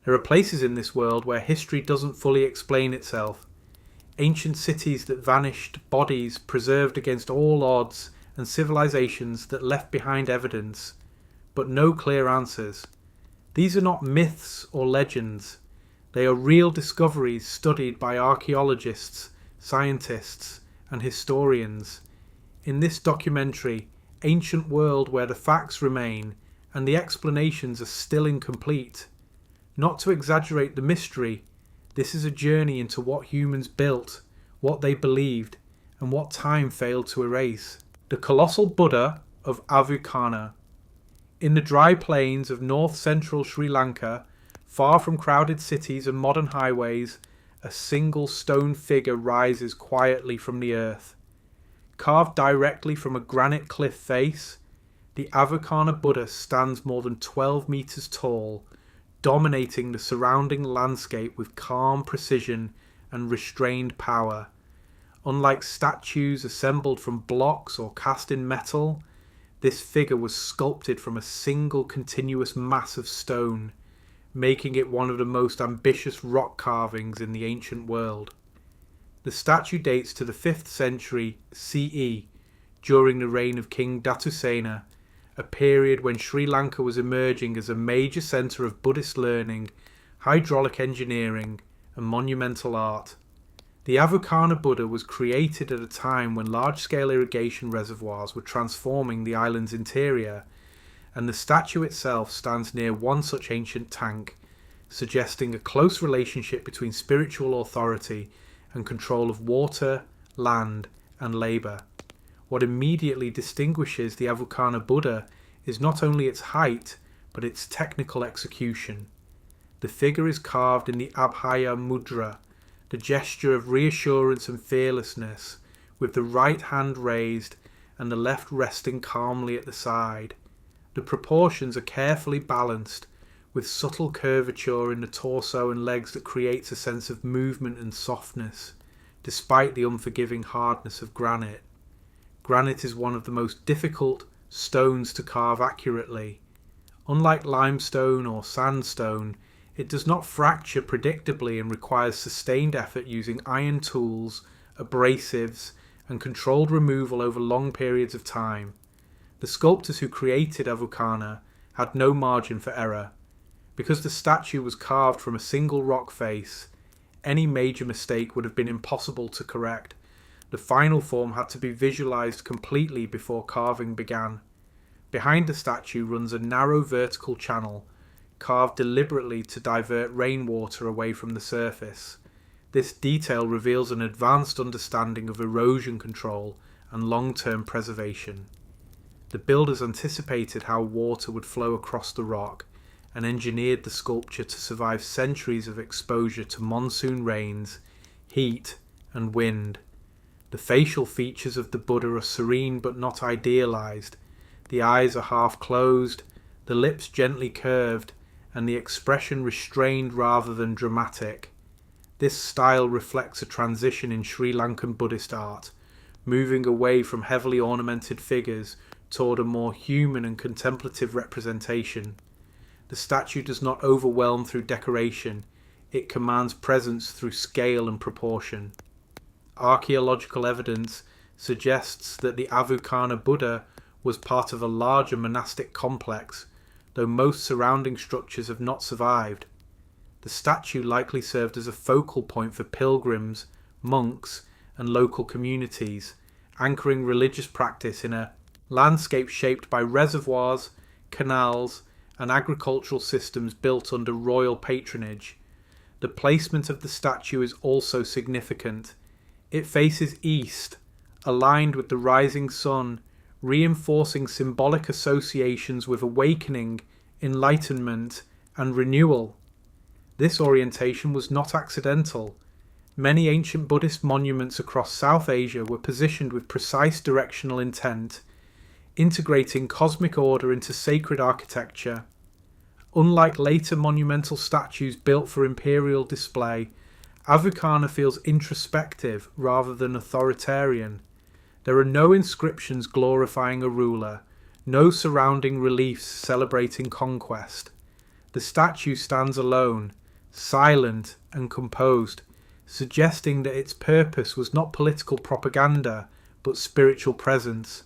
There are places in this world where history doesn't fully explain itself. Ancient cities that vanished, bodies preserved against all odds, and civilizations that left behind evidence, but no clear answers. These are not myths or legends. They are real discoveries studied by archaeologists, scientists, and historians. In this documentary, Ancient World, where the facts remain and the explanations are still incomplete. Not to exaggerate the mystery, this is a journey into what humans built, what they believed, and what time failed to erase. The colossal Buddha of Avukarna. In the dry plains of north-central Sri Lanka, far from crowded cities and modern highways, a single stone figure rises quietly from the earth. Carved directly from a granite cliff face, the Avukarna Buddha stands more than 12 meters tall, dominating the surrounding landscape with calm precision and restrained power. Unlike statues assembled from blocks or cast in metal, this figure was sculpted from a single continuous mass of stone, making it one of the most ambitious rock carvings in the ancient world. The statue dates to the 5th century CE, during the reign of King Datusena, a period when Sri Lanka was emerging as a major centre of Buddhist learning, hydraulic engineering, and monumental art. The Avukarna Buddha was created at a time when large-scale irrigation reservoirs were transforming the island's interior, and the statue itself stands near one such ancient tank, suggesting a close relationship between spiritual authority and control of water, land, and labour. What immediately distinguishes the Avukarna Buddha is not only its height, but its technical execution. The figure is carved in the Abhaya Mudra, the gesture of reassurance and fearlessness, with the right hand raised and the left resting calmly at the side. The proportions are carefully balanced, with subtle curvature in the torso and legs that creates a sense of movement and softness, despite the unforgiving hardness of granite. Granite is one of the most difficult stones to carve accurately. Unlike limestone or sandstone, it does not fracture predictably and requires sustained effort using iron tools, abrasives, and controlled removal over long periods of time. The sculptors who created Avukarna had no margin for error. Because the statue was carved from a single rock face, any major mistake would have been impossible to correct. The final form had to be visualized completely before carving began. Behind the statue runs a narrow vertical channel, carved deliberately to divert rainwater away from the surface. This detail reveals an advanced understanding of erosion control and long-term preservation. The builders anticipated how water would flow across the rock and engineered the sculpture to survive centuries of exposure to monsoon rains, heat, and wind. The facial features of the Buddha are serene but not idealized. The eyes are half closed, the lips gently curved, and the expression restrained rather than dramatic. This style reflects a transition in Sri Lankan Buddhist art, moving away from heavily ornamented figures toward a more human and contemplative representation. The statue does not overwhelm through decoration, it commands presence through scale and proportion. Archaeological evidence suggests that the Avukarna Buddha was part of a larger monastic complex, though most surrounding structures have not survived. The statue likely served as a focal point for pilgrims, monks, and local communities, anchoring religious practice in a landscape shaped by reservoirs, canals, and agricultural systems built under royal patronage. The placement of the statue is also significant. It faces east, aligned with the rising sun, reinforcing symbolic associations with awakening, enlightenment, and renewal. This orientation was not accidental. Many ancient Buddhist monuments across South Asia were positioned with precise directional intent, integrating cosmic order into sacred architecture. Unlike later monumental statues built for imperial display, Avukarna feels introspective rather than authoritarian. There are no inscriptions glorifying a ruler, no surrounding reliefs celebrating conquest. The statue stands alone, silent and composed, suggesting that its purpose was not political propaganda, but spiritual presence.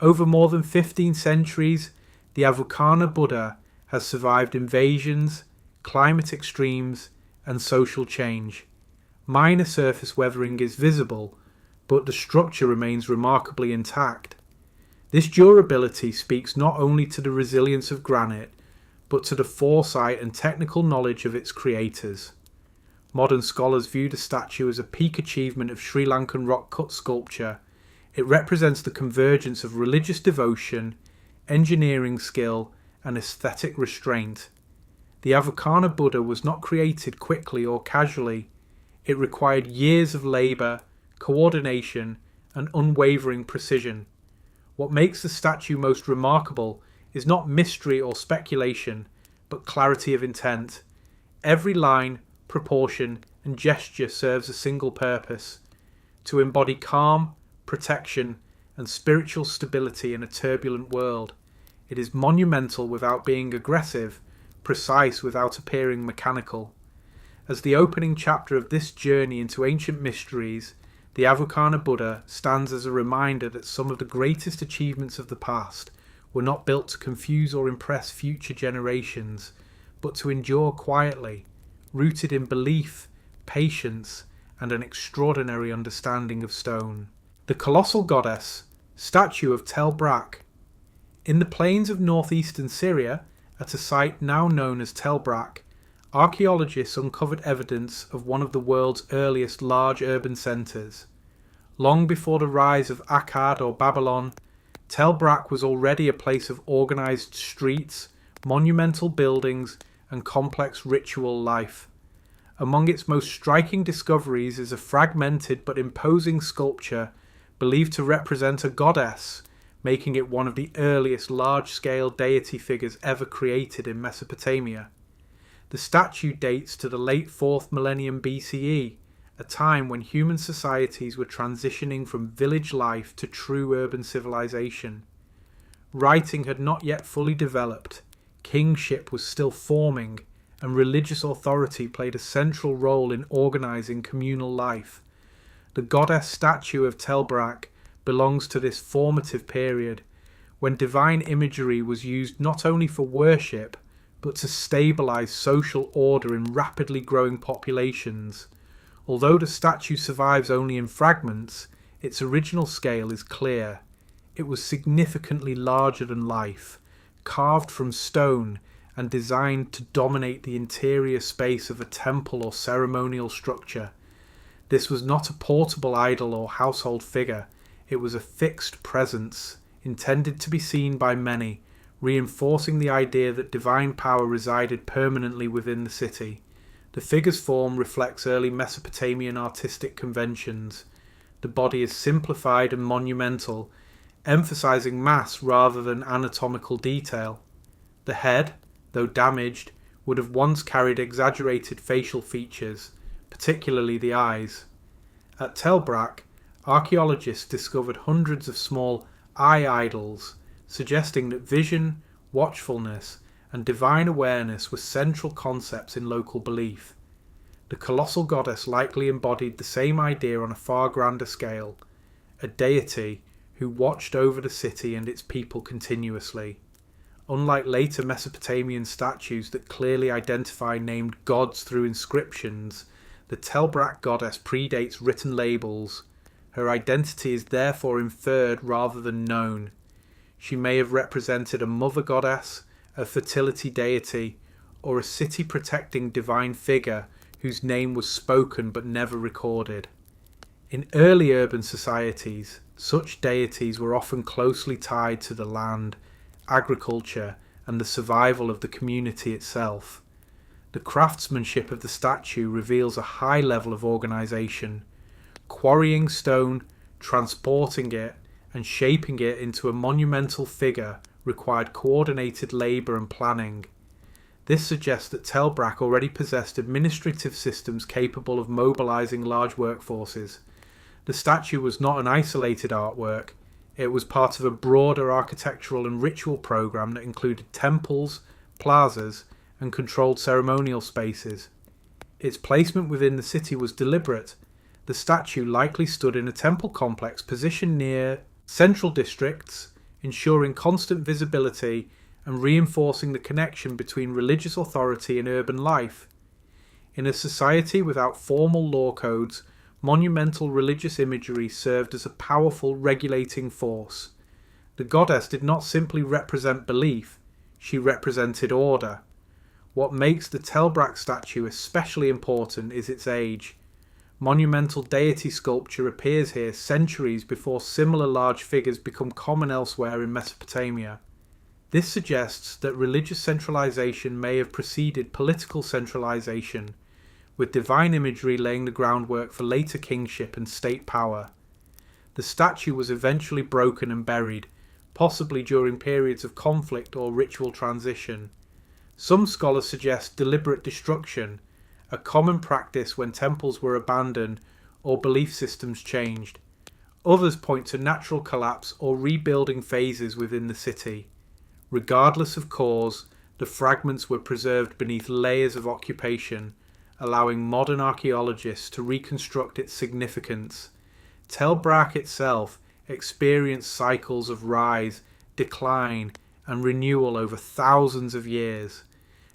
Over more than 15 centuries, the Avalokitesvara Buddha has survived invasions, climate extremes, and social change. Minor surface weathering is visible, but the structure remains remarkably intact. This durability speaks not only to the resilience of granite, but to the foresight and technical knowledge of its creators. Modern scholars view the statue as a peak achievement of Sri Lankan rock-cut sculpture. It represents the convergence of religious devotion, engineering skill, and aesthetic restraint. The Avalokitesvara Buddha was not created quickly or casually. It required years of labour, coordination, and unwavering precision. What makes the statue most remarkable is not mystery or speculation, but clarity of intent. Every line, proportion, and gesture serves a single purpose: to embody calm, protection, and spiritual stability in a turbulent world. It is monumental without being aggressive, precise without appearing mechanical. As the opening chapter of this journey into ancient mysteries, the Avalokitesvara Buddha stands as a reminder that some of the greatest achievements of the past were not built to confuse or impress future generations, but to endure quietly, rooted in belief, patience, and an extraordinary understanding of stone. The colossal goddess, statue of Tel Brak. In the plains of northeastern Syria, at a site now known as Tel Brak, archaeologists uncovered evidence of one of the world's earliest large urban centres. Long before the rise of Akkad or Babylon, Tel Brak was already a place of organised streets, monumental buildings, and complex ritual life. Among its most striking discoveries is a fragmented but imposing sculpture believed to represent a goddess, making it one of the earliest large-scale deity figures ever created in Mesopotamia. The statue dates to the late 4th millennium BCE, a time when human societies were transitioning from village life to true urban civilization. Writing had not yet fully developed, kingship was still forming, and religious authority played a central role in organizing communal life. The goddess statue of Tel Brak belongs to this formative period, when divine imagery was used not only for worship, but to stabilize social order in rapidly growing populations. Although the statue survives only in fragments, its original scale is clear. It was significantly larger than life, carved from stone and designed to dominate the interior space of a temple or ceremonial structure. This was not a portable idol or household figure. It was a fixed presence, intended to be seen by many, reinforcing the idea that divine power resided permanently within the city. The figure's form reflects early Mesopotamian artistic conventions. The body is simplified and monumental, emphasizing mass rather than anatomical detail. The head, though damaged, would have once carried exaggerated facial features, particularly the eyes. At Tel Brak, archaeologists discovered hundreds of small eye idols, suggesting that vision, watchfulness, and divine awareness were central concepts in local belief. The colossal goddess likely embodied the same idea on a far grander scale, a deity who watched over the city and its people continuously. Unlike later Mesopotamian statues that clearly identify named gods through inscriptions, the Tel Brak goddess predates written labels. Her identity is therefore inferred rather than known. She may have represented a mother goddess, a fertility deity, or a city-protecting divine figure whose name was spoken but never recorded. In early urban societies, such deities were often closely tied to the land, agriculture, and the survival of the community itself. The craftsmanship of the statue reveals a high level of organisation. Quarrying stone, transporting it, and shaping it into a monumental figure required coordinated labour and planning. This suggests that Tel Brak already possessed administrative systems capable of mobilising large workforces. The statue was not an isolated artwork. It was part of a broader architectural and ritual programme that included temples, plazas, and controlled ceremonial spaces. Its placement within the city was deliberate. The statue likely stood in a temple complex positioned near central districts, ensuring constant visibility and reinforcing the connection between religious authority and urban life. In a society without formal law codes, monumental religious imagery served as a powerful regulating force. The goddess did not simply represent belief, she represented order. What makes the Tel Brak statue especially important is its age. Monumental deity sculpture appears here centuries before similar large figures become common elsewhere in Mesopotamia. This suggests that religious centralization may have preceded political centralization, with divine imagery laying the groundwork for later kingship and state power. The statue was eventually broken and buried, possibly during periods of conflict or ritual transition. Some scholars suggest deliberate destruction, a common practice when temples were abandoned or belief systems changed. Others point to natural collapse or rebuilding phases within the city. Regardless of cause, the fragments were preserved beneath layers of occupation, allowing modern archaeologists to reconstruct its significance. Tel Brak itself experienced cycles of rise, decline, and renewal over thousands of years.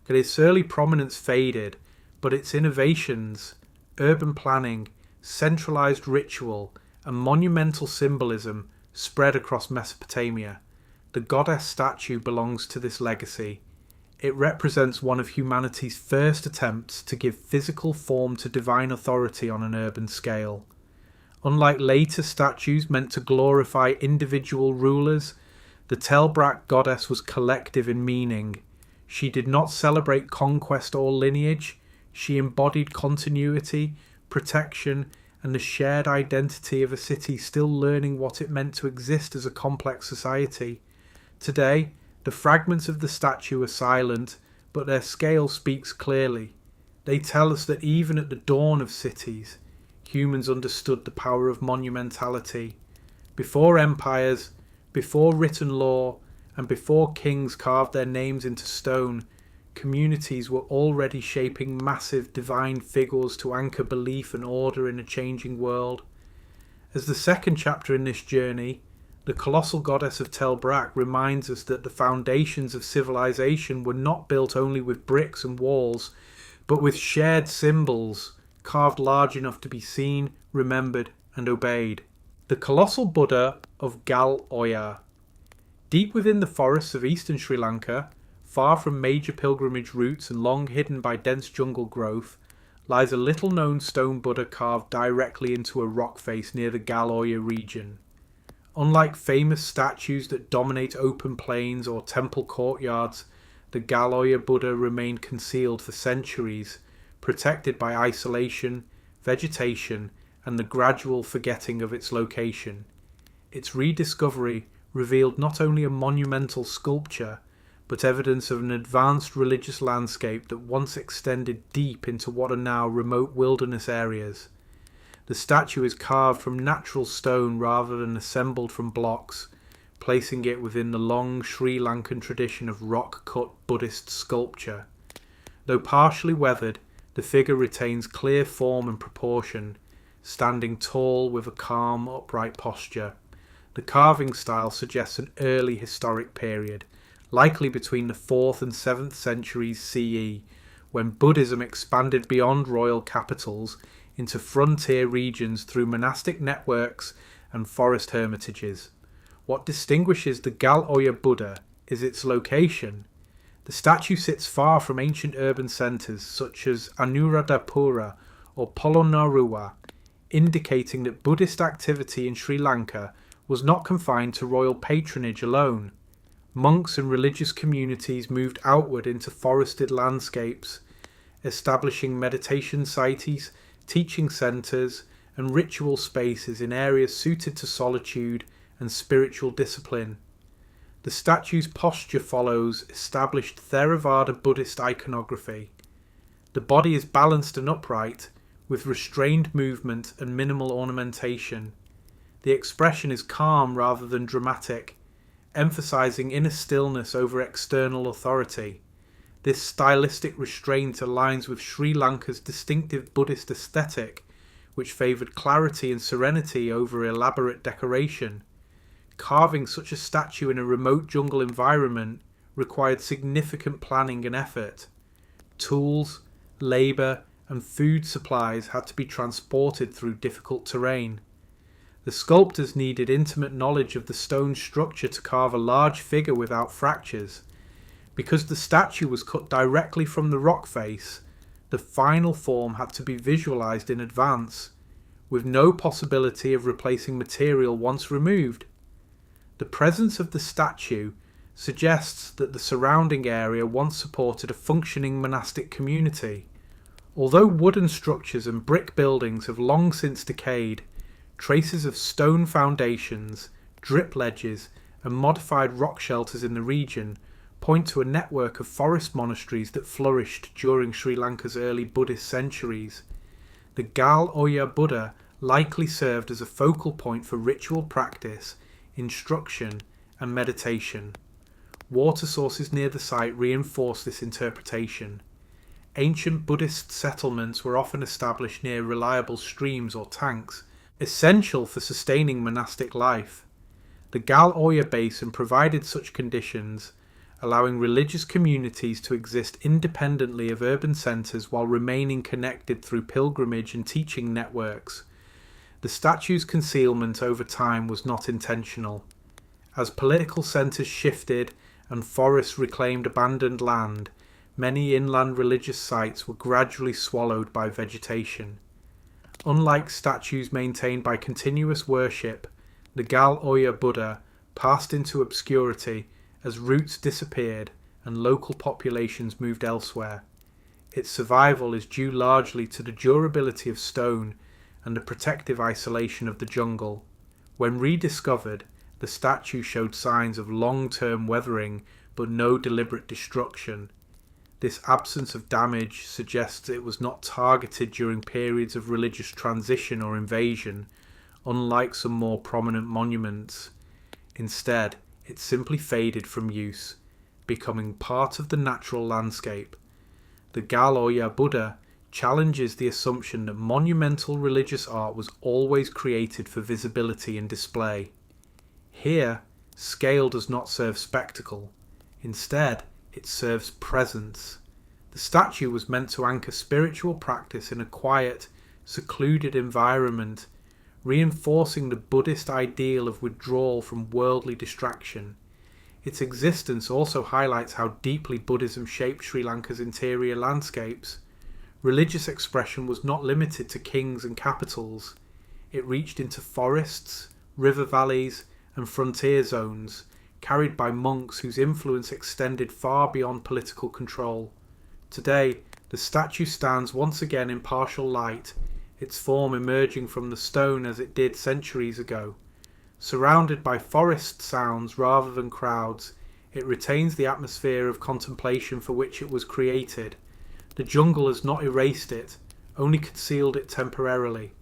Its early prominence faded, but its innovations, urban planning, centralized ritual, and monumental symbolism spread across Mesopotamia. The goddess statue belongs to this legacy. It represents one of humanity's first attempts to give physical form to divine authority on an urban scale. Unlike later statues meant to glorify individual rulers, the Tel Brak goddess was collective in meaning. She did not celebrate conquest or lineage. She embodied continuity, protection, and the shared identity of a city still learning what it meant to exist as a complex society. Today, the fragments of the statue are silent, but their scale speaks clearly. They tell us that even at the dawn of cities, humans understood the power of monumentality. Before empires, before written law, and before kings carved their names into stone, communities were already shaping massive divine figures to anchor belief and order in a changing world. As the second chapter in this journey, the colossal goddess of Tel Brak reminds us that the foundations of civilization were not built only with bricks and walls, but with shared symbols, carved large enough to be seen, remembered, and obeyed. The colossal Buddha of Gal Oya. Deep within the forests of eastern Sri Lanka, far from major pilgrimage routes and long hidden by dense jungle growth, lies a little-known stone Buddha carved directly into a rock face near the Gal Oya region. Unlike famous statues that dominate open plains or temple courtyards, the Gal Oya Buddha remained concealed for centuries, protected by isolation, vegetation, and the gradual forgetting of its location. Its rediscovery revealed not only a monumental sculpture, but evidence of an advanced religious landscape that once extended deep into what are now remote wilderness areas. The statue is carved from natural stone rather than assembled from blocks, placing it within the long Sri Lankan tradition of rock-cut Buddhist sculpture. Though partially weathered, the figure retains clear form and proportion, standing tall with a calm, upright posture. The carving style suggests an early historic period, likely between the 4th and 7th centuries CE, when Buddhism expanded beyond royal capitals into frontier regions through monastic networks and forest hermitages. What distinguishes the Gal Oya Buddha is its location. The statue sits far from ancient urban centres such as Anuradhapura or Polonnaruwa, indicating that Buddhist activity in Sri Lanka was not confined to royal patronage alone. Monks and religious communities moved outward into forested landscapes, establishing meditation sites, teaching centres, and ritual spaces in areas suited to solitude and spiritual discipline. The statue's posture follows established Theravada Buddhist iconography. The body is balanced and upright, with restrained movement and minimal ornamentation. The expression is calm rather than dramatic, emphasizing inner stillness over external authority. This stylistic restraint aligns with Sri Lanka's distinctive Buddhist aesthetic, which favoured clarity and serenity over elaborate decoration. Carving such a statue in a remote jungle environment required significant planning and effort. Tools, labour, and food supplies had to be transported through difficult terrain. The sculptors needed intimate knowledge of the stone structure to carve a large figure without fractures. Because the statue was cut directly from the rock face, the final form had to be visualised in advance, with no possibility of replacing material once removed. The presence of the statue suggests that the surrounding area once supported a functioning monastic community. Although wooden structures and brick buildings have long since decayed, traces of stone foundations, drip ledges, and modified rock shelters in the region point to a network of forest monasteries that flourished during Sri Lanka's early Buddhist centuries. The Gal Oya Buddha likely served as a focal point for ritual practice, instruction, and meditation. Water sources near the site reinforce this interpretation. Ancient Buddhist settlements were often established near reliable streams or tanks, essential for sustaining monastic life. The Gal Oya Basin provided such conditions, allowing religious communities to exist independently of urban centres while remaining connected through pilgrimage and teaching networks. The statue's concealment over time was not intentional. As political centres shifted and forests reclaimed abandoned land, many inland religious sites were gradually swallowed by vegetation. Unlike statues maintained by continuous worship, the Gal Oya Buddha passed into obscurity as roots disappeared and local populations moved elsewhere. Its survival is due largely to the durability of stone and the protective isolation of the jungle. When rediscovered, the statue showed signs of long-term weathering but no deliberate destruction. This absence of damage suggests it was not targeted during periods of religious transition or invasion, unlike some more prominent monuments. Instead, it simply faded from use, becoming part of the natural landscape. The Gal Oya Buddha challenges the assumption that monumental religious art was always created for visibility and display. Here, scale does not serve spectacle. Instead, it serves presence. The statue was meant to anchor spiritual practice in a quiet, secluded environment, reinforcing the Buddhist ideal of withdrawal from worldly distraction. Its existence also highlights how deeply Buddhism shaped Sri Lanka's interior landscapes. Religious expression was not limited to kings and capitals. It reached into forests, river valleys, and frontier zones, carried by monks whose influence extended far beyond political control. Today, the statue stands once again in partial light, its form emerging from the stone as it did centuries ago. Surrounded by forest sounds rather than crowds, it retains the atmosphere of contemplation for which it was created. The jungle has not erased it, only concealed it temporarily.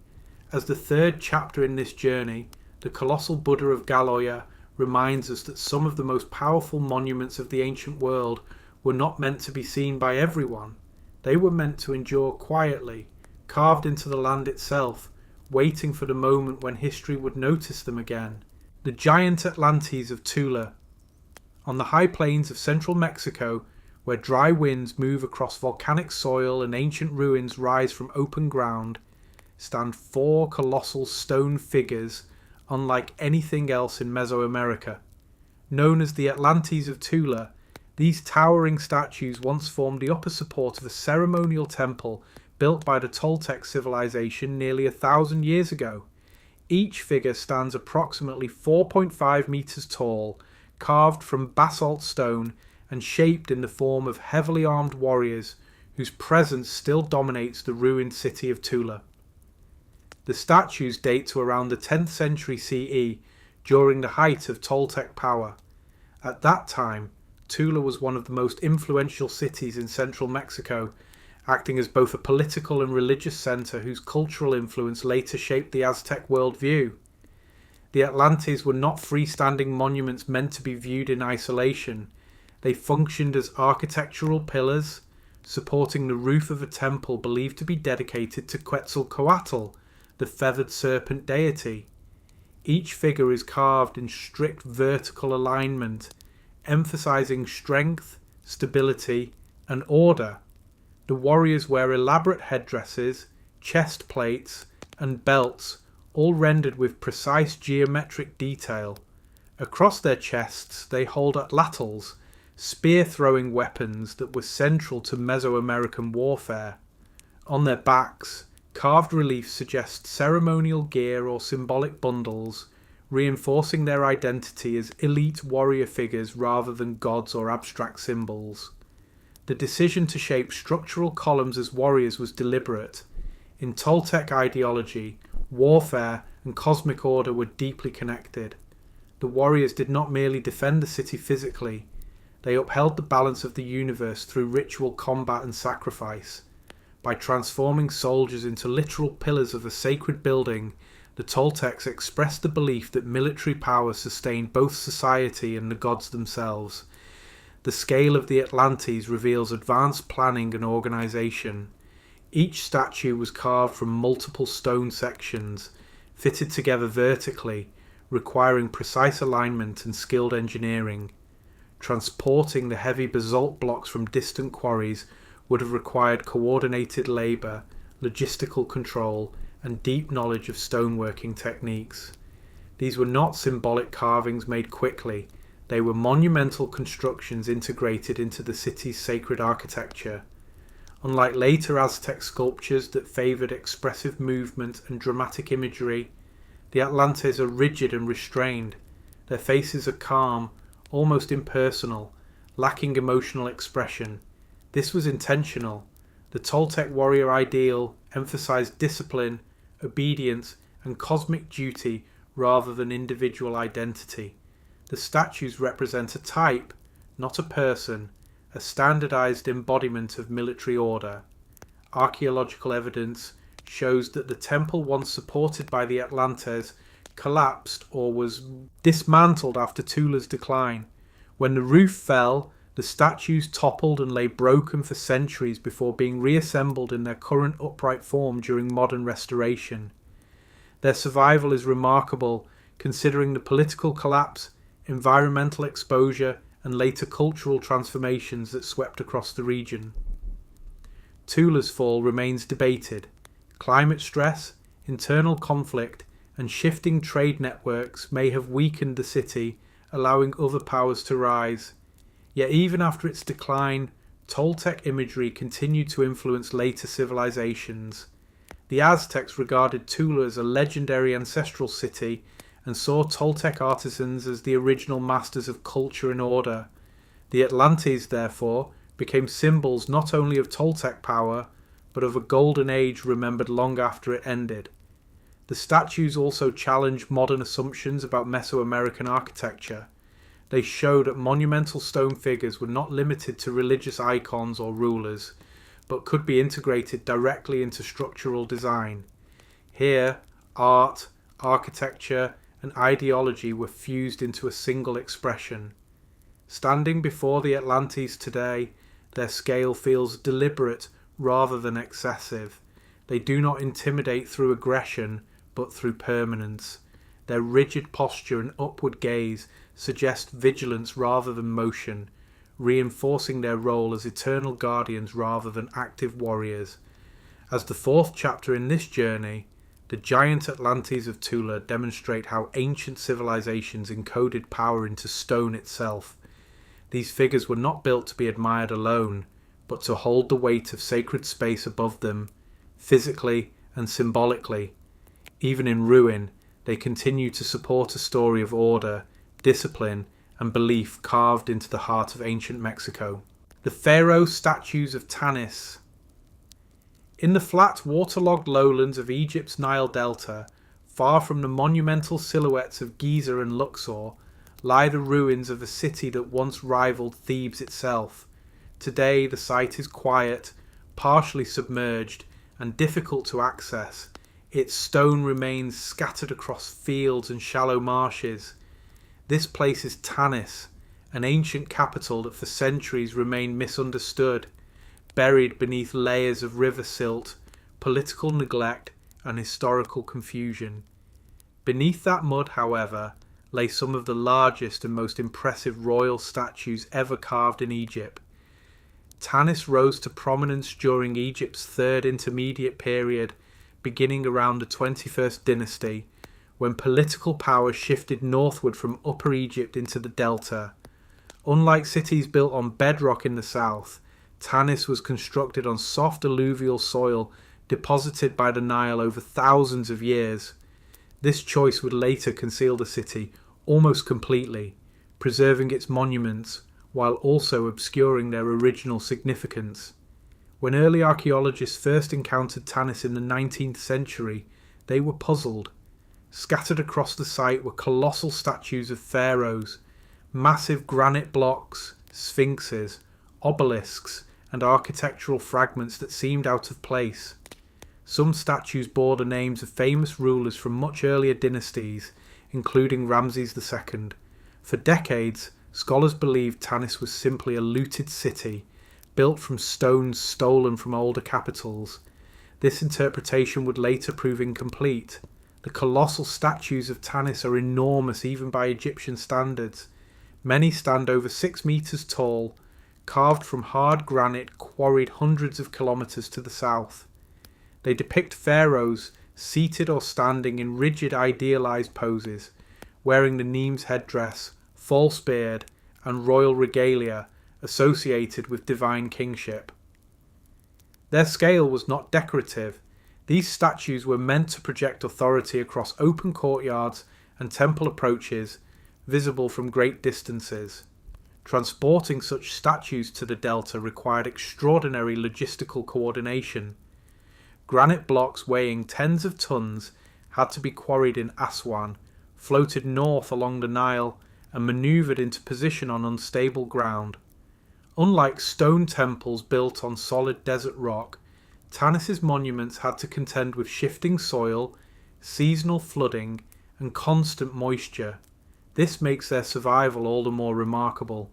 As the third chapter in this journey, the colossal Buddha of Gal Oya reminds us that some of the most powerful monuments of the ancient world were not meant to be seen by everyone. They were meant to endure quietly, carved into the land itself, waiting for the moment when history would notice them again. The giant Atlantes of Tula. On the high plains of central Mexico, where dry winds move across volcanic soil and ancient ruins rise from open ground, stand four colossal stone figures unlike anything else in Mesoamerica. Known as the Atlantes of Tula, these towering statues once formed the upper support of a ceremonial temple built by the Toltec civilization nearly 1,000 years ago. Each figure stands approximately 4.5 meters tall, carved from basalt stone and shaped in the form of heavily armed warriors whose presence still dominates the ruined city of Tula. The statues date to around the 10th century CE, during the height of Toltec power. At that time, Tula was one of the most influential cities in central Mexico, acting as both a political and religious centre whose cultural influence later shaped the Aztec worldview. The Atlantes were not freestanding monuments meant to be viewed in isolation. They functioned as architectural pillars, supporting the roof of a temple believed to be dedicated to Quetzalcoatl, the feathered serpent deity. Each figure is carved in strict vertical alignment, emphasizing strength, stability, and order. The warriors wear elaborate headdresses, chest plates, and belts, all rendered with precise geometric detail. Across their chests they hold atlatls, spear-throwing weapons that were central to Mesoamerican warfare. On their backs, carved reliefs suggest ceremonial gear or symbolic bundles, reinforcing their identity as elite warrior figures rather than gods or abstract symbols. The decision to shape structural columns as warriors was deliberate. In Toltec ideology, warfare and cosmic order were deeply connected. The warriors did not merely defend the city physically, they upheld the balance of the universe through ritual combat and sacrifice. By transforming soldiers into literal pillars of a sacred building, the Toltecs expressed the belief that military power sustained both society and the gods themselves. The scale of the Atlantes reveals advanced planning and organization. Each statue was carved from multiple stone sections, fitted together vertically, requiring precise alignment and skilled engineering. Transporting the heavy basalt blocks from distant quarries would have required coordinated labour, logistical control, and deep knowledge of stoneworking techniques. These were not symbolic carvings made quickly, they were monumental constructions integrated into the city's sacred architecture. Unlike later Aztec sculptures that favoured expressive movement and dramatic imagery, the Atlantes are rigid and restrained. Their faces are calm, almost impersonal, lacking emotional expression. This was intentional. The Toltec warrior ideal emphasized discipline, obedience, and cosmic duty rather than individual identity. The statues represent a type, not a person, a standardized embodiment of military order. Archaeological evidence shows that the temple once supported by the Atlantes collapsed or was dismantled after Tula's decline. When the roof fell, the statues toppled and lay broken for centuries before being reassembled in their current upright form during modern restoration. Their survival is remarkable, considering the political collapse, environmental exposure, and later cultural transformations that swept across the region. Tula's fall remains debated. Climate stress, internal conflict, and shifting trade networks may have weakened the city, allowing other powers to rise. Yet even after its decline, Toltec imagery continued to influence later civilizations. The Aztecs regarded Tula as a legendary ancestral city and saw Toltec artisans as the original masters of culture and order. The Atlantes, therefore, became symbols not only of Toltec power, but of a golden age remembered long after it ended. The statues also challenged modern assumptions about Mesoamerican architecture. They show that monumental stone figures were not limited to religious icons or rulers, but could be integrated directly into structural design. Here, art, architecture, and ideology were fused into a single expression. Standing before the Atlantes today, their scale feels deliberate rather than excessive. They do not intimidate through aggression, but through permanence. Their rigid posture and upward gaze suggest vigilance rather than motion, reinforcing their role as eternal guardians rather than active warriors. As the fourth chapter in this journey, the giant Atlantes of Tula demonstrate how ancient civilizations encoded power into stone itself. These figures were not built to be admired alone, but to hold the weight of sacred space above them, physically and symbolically. Even in ruin, they continue to support a story of order, discipline, and belief carved into the heart of ancient Mexico. The Pharaoh statues of Tanis. In the flat, waterlogged lowlands of Egypt's Nile Delta, far from the monumental silhouettes of Giza and Luxor, lie the ruins of a city that once rivaled Thebes itself. Today the site is quiet, partially submerged, and difficult to access. Its stone remains scattered across fields and shallow marshes. This place is Tanis, an ancient capital that for centuries remained misunderstood, buried beneath layers of river silt, political neglect, and historical confusion. Beneath that mud, however, lay some of the largest and most impressive royal statues ever carved in Egypt. Tanis rose to prominence during Egypt's third intermediate period, beginning around the 21st dynasty, when political power shifted northward from Upper Egypt into the Delta. Unlike cities built on bedrock in the south, Tanis was constructed on soft alluvial soil deposited by the Nile over thousands of years. This choice would later conceal the city almost completely, preserving its monuments while also obscuring their original significance. When early archaeologists first encountered Tanis in the 19th century, they were puzzled. Scattered across the site were colossal statues of pharaohs, massive granite blocks, sphinxes, obelisks, and architectural fragments that seemed out of place. Some statues bore the names of famous rulers from much earlier dynasties, including Ramses II. For decades, scholars believed Tanis was simply a looted city, built from stones stolen from older capitals. This interpretation would later prove incomplete. The colossal statues of Tanis are enormous even by Egyptian standards. Many stand over 6 meters tall, carved from hard granite quarried hundreds of kilometers to the south. They depict pharaohs seated or standing in rigid idealized poses, wearing the Nemes headdress, false beard, and royal regalia associated with divine kingship. Their scale was not decorative. These statues were meant to project authority across open courtyards and temple approaches, visible from great distances. Transporting such statues to the Delta required extraordinary logistical coordination. Granite blocks weighing tens of tons had to be quarried in Aswan, floated north along the Nile, and manoeuvred into position on unstable ground. Unlike stone temples built on solid desert rock, Tanis's monuments had to contend with shifting soil, seasonal flooding, and constant moisture. This makes their survival all the more remarkable.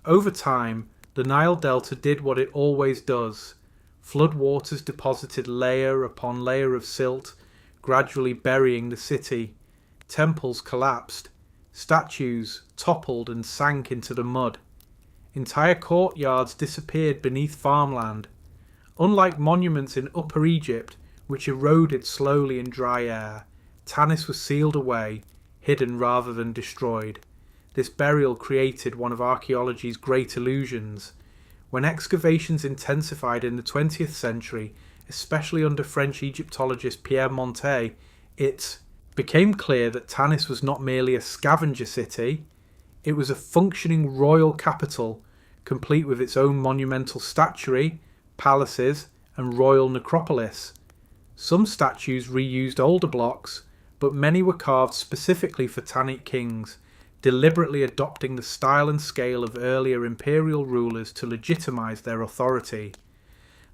Over time, the Nile Delta did what it always does. Flood waters deposited layer upon layer of silt, gradually burying the city. Temples collapsed. Statues toppled and sank into the mud. Entire courtyards disappeared beneath farmland. Unlike monuments in Upper Egypt, which eroded slowly in dry air, Tanis was sealed away, hidden rather than destroyed. This burial created one of archaeology's great illusions. When excavations intensified in the 20th century, especially under French Egyptologist Pierre Montet, it became clear that Tanis was not merely a scavenger city, it was a functioning royal capital, complete with its own monumental statuary, palaces, and royal necropolis. Some statues reused older blocks, but many were carved specifically for Tanite kings, deliberately adopting the style and scale of earlier imperial rulers to legitimize their authority.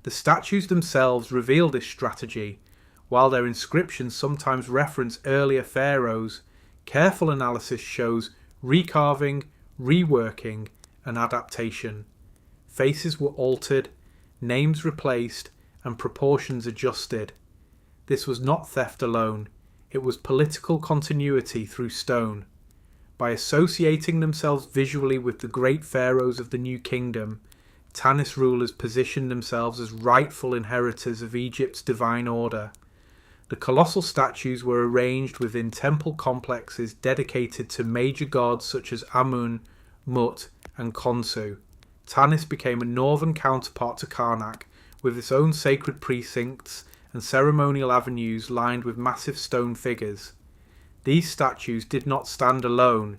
The statues themselves reveal this strategy. While their inscriptions sometimes reference earlier pharaohs, careful analysis shows recarving, reworking, and adaptation. Faces were altered, names replaced, and proportions adjusted. This was not theft alone, it was political continuity through stone. By associating themselves visually with the great pharaohs of the New Kingdom, Tanis rulers positioned themselves as rightful inheritors of Egypt's divine order. The colossal statues were arranged within temple complexes dedicated to major gods such as Amun, Mut, and Khonsu. Tanis became a northern counterpart to Karnak, with its own sacred precincts and ceremonial avenues lined with massive stone figures. These statues did not stand alone.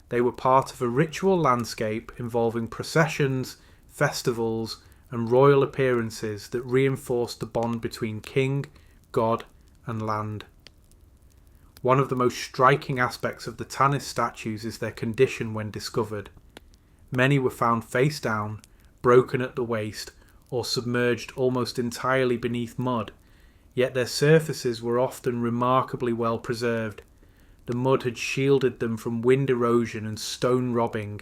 They were part of a ritual landscape involving processions, festivals, and royal appearances that reinforced the bond between king, god, and land. One of the most striking aspects of the Tanis statues is their condition when discovered. Many were found face down, broken at the waist, or submerged almost entirely beneath mud, yet their surfaces were often remarkably well preserved. The mud had shielded them from wind erosion and stone robbing.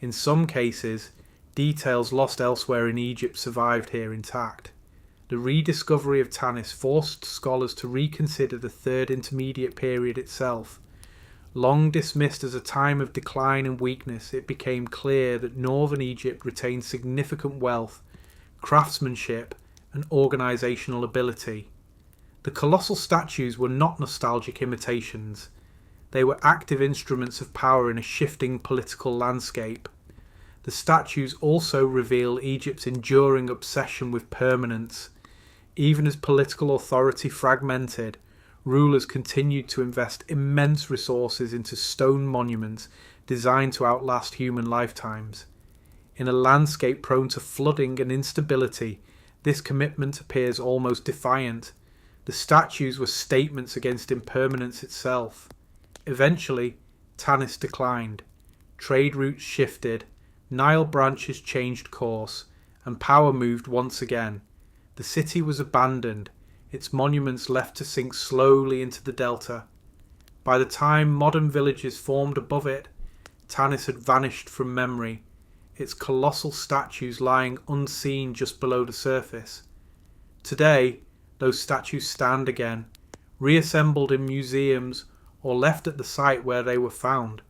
In some cases, details lost elsewhere in Egypt survived here intact. The rediscovery of Tanis forced scholars to reconsider the Third Intermediate Period itself. Long dismissed as a time of decline and weakness, it became clear that northern Egypt retained significant wealth, craftsmanship, and organisational ability. The colossal statues were not nostalgic imitations. They were active instruments of power in a shifting political landscape. The statues also reveal Egypt's enduring obsession with permanence. Even as political authority fragmented, rulers continued to invest immense resources into stone monuments designed to outlast human lifetimes. In a landscape prone to flooding and instability, this commitment appears almost defiant. The statues were statements against impermanence itself. Eventually, Tanis declined. Trade routes shifted, Nile branches changed course, and power moved once again. The city was abandoned, its monuments left to sink slowly into the delta. By the time modern villages formed above it, Tanis had vanished from memory, its colossal statues lying unseen just below the surface. Today, those statues stand again, reassembled in museums or left at the site where they were found.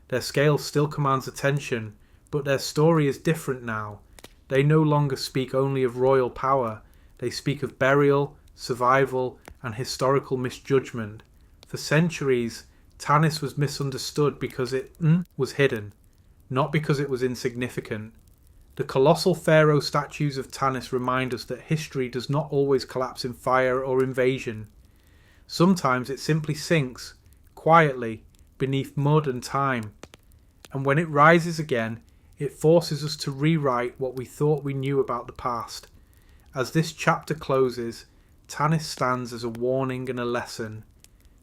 Their scale still commands attention, but their story is different now. They no longer speak only of royal power, they speak of burial, survival, and historical misjudgment. For centuries, Tanis was misunderstood because it was hidden, not because it was insignificant. The colossal pharaoh statues of Tanis remind us that history does not always collapse in fire or invasion. Sometimes it simply sinks, quietly, beneath mud and time. And when it rises again, it forces us to rewrite what we thought we knew about the past. As this chapter closes, Tanis stands as a warning and a lesson.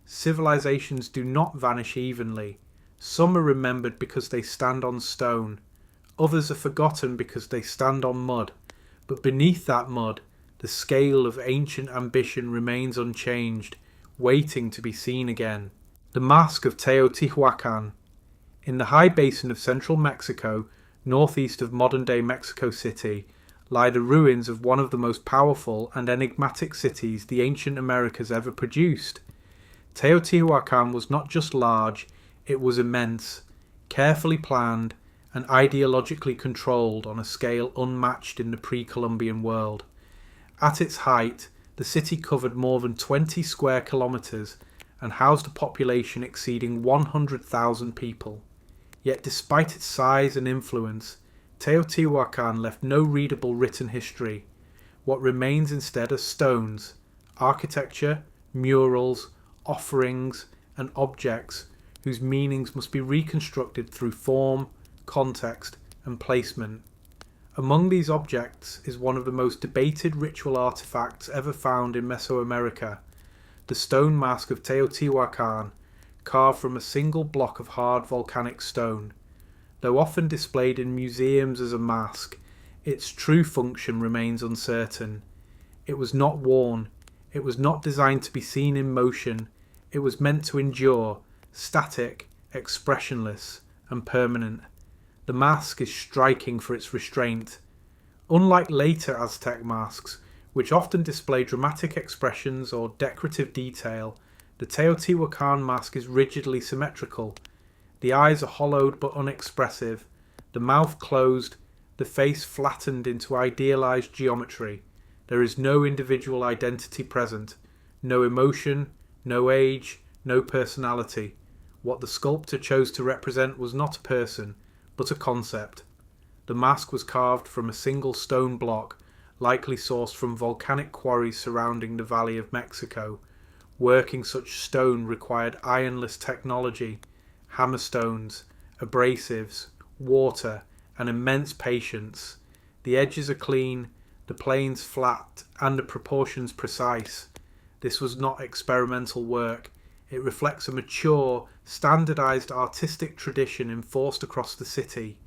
Civilizations do not vanish evenly. Some are remembered because they stand on stone. Others are forgotten because they stand on mud. But beneath that mud, the scale of ancient ambition remains unchanged, waiting to be seen again. The Mask of Teotihuacan. In the high basin of central Mexico, northeast of modern-day Mexico City, lie the ruins of one of the most powerful and enigmatic cities the ancient Americas ever produced. Teotihuacan was not just large, it was immense, carefully planned, and ideologically controlled on a scale unmatched in the pre-Columbian world. At its height, the city covered more than 20 square kilometres and housed a population exceeding 100,000 people. Yet despite its size and influence, Teotihuacan left no readable written history. What remains instead are stones, architecture, murals, offerings, and objects whose meanings must be reconstructed through form, context, and placement. Among these objects is one of the most debated ritual artifacts ever found in Mesoamerica, the stone mask of Teotihuacan, carved from a single block of hard volcanic stone. Though often displayed in museums as a mask, its true function remains uncertain. It was not worn, it was not designed to be seen in motion, it was meant to endure, static, expressionless, and permanent. The mask is striking for its restraint. Unlike later Aztec masks, which often display dramatic expressions or decorative detail, the Teotihuacan mask is rigidly symmetrical. The eyes are hollowed but unexpressive, the mouth closed, the face flattened into idealized geometry. There is no individual identity present, no emotion, no age, no personality. What the sculptor chose to represent was not a person, but a concept. The mask was carved from a single stone block, likely sourced from volcanic quarries surrounding the Valley of Mexico. Working such stone required ironless technology, hammerstones, abrasives, water, and immense patience. The edges are clean, the planes flat, and the proportions precise. This was not experimental work. It reflects a mature, standardized artistic tradition enforced across the city.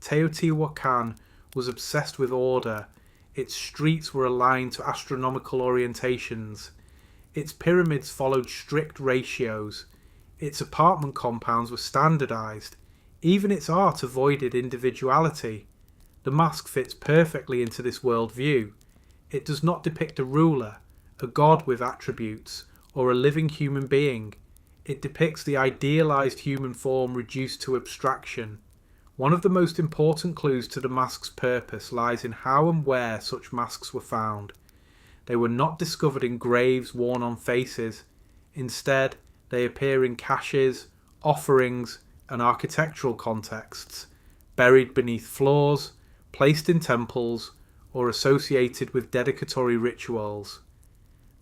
Teotihuacan was obsessed with order. Its streets were aligned to astronomical orientations. Its pyramids followed strict ratios. Its apartment compounds were standardized. Even its art avoided individuality. The mask fits perfectly into this worldview. It does not depict a ruler, a god with attributes, or a living human being. It depicts the idealized human form reduced to abstraction. One of the most important clues to the mask's purpose lies in how and where such masks were found. They were not discovered in graves worn on faces. Instead, they appear in caches, offerings, and architectural contexts, buried beneath floors, placed in temples, or associated with dedicatory rituals.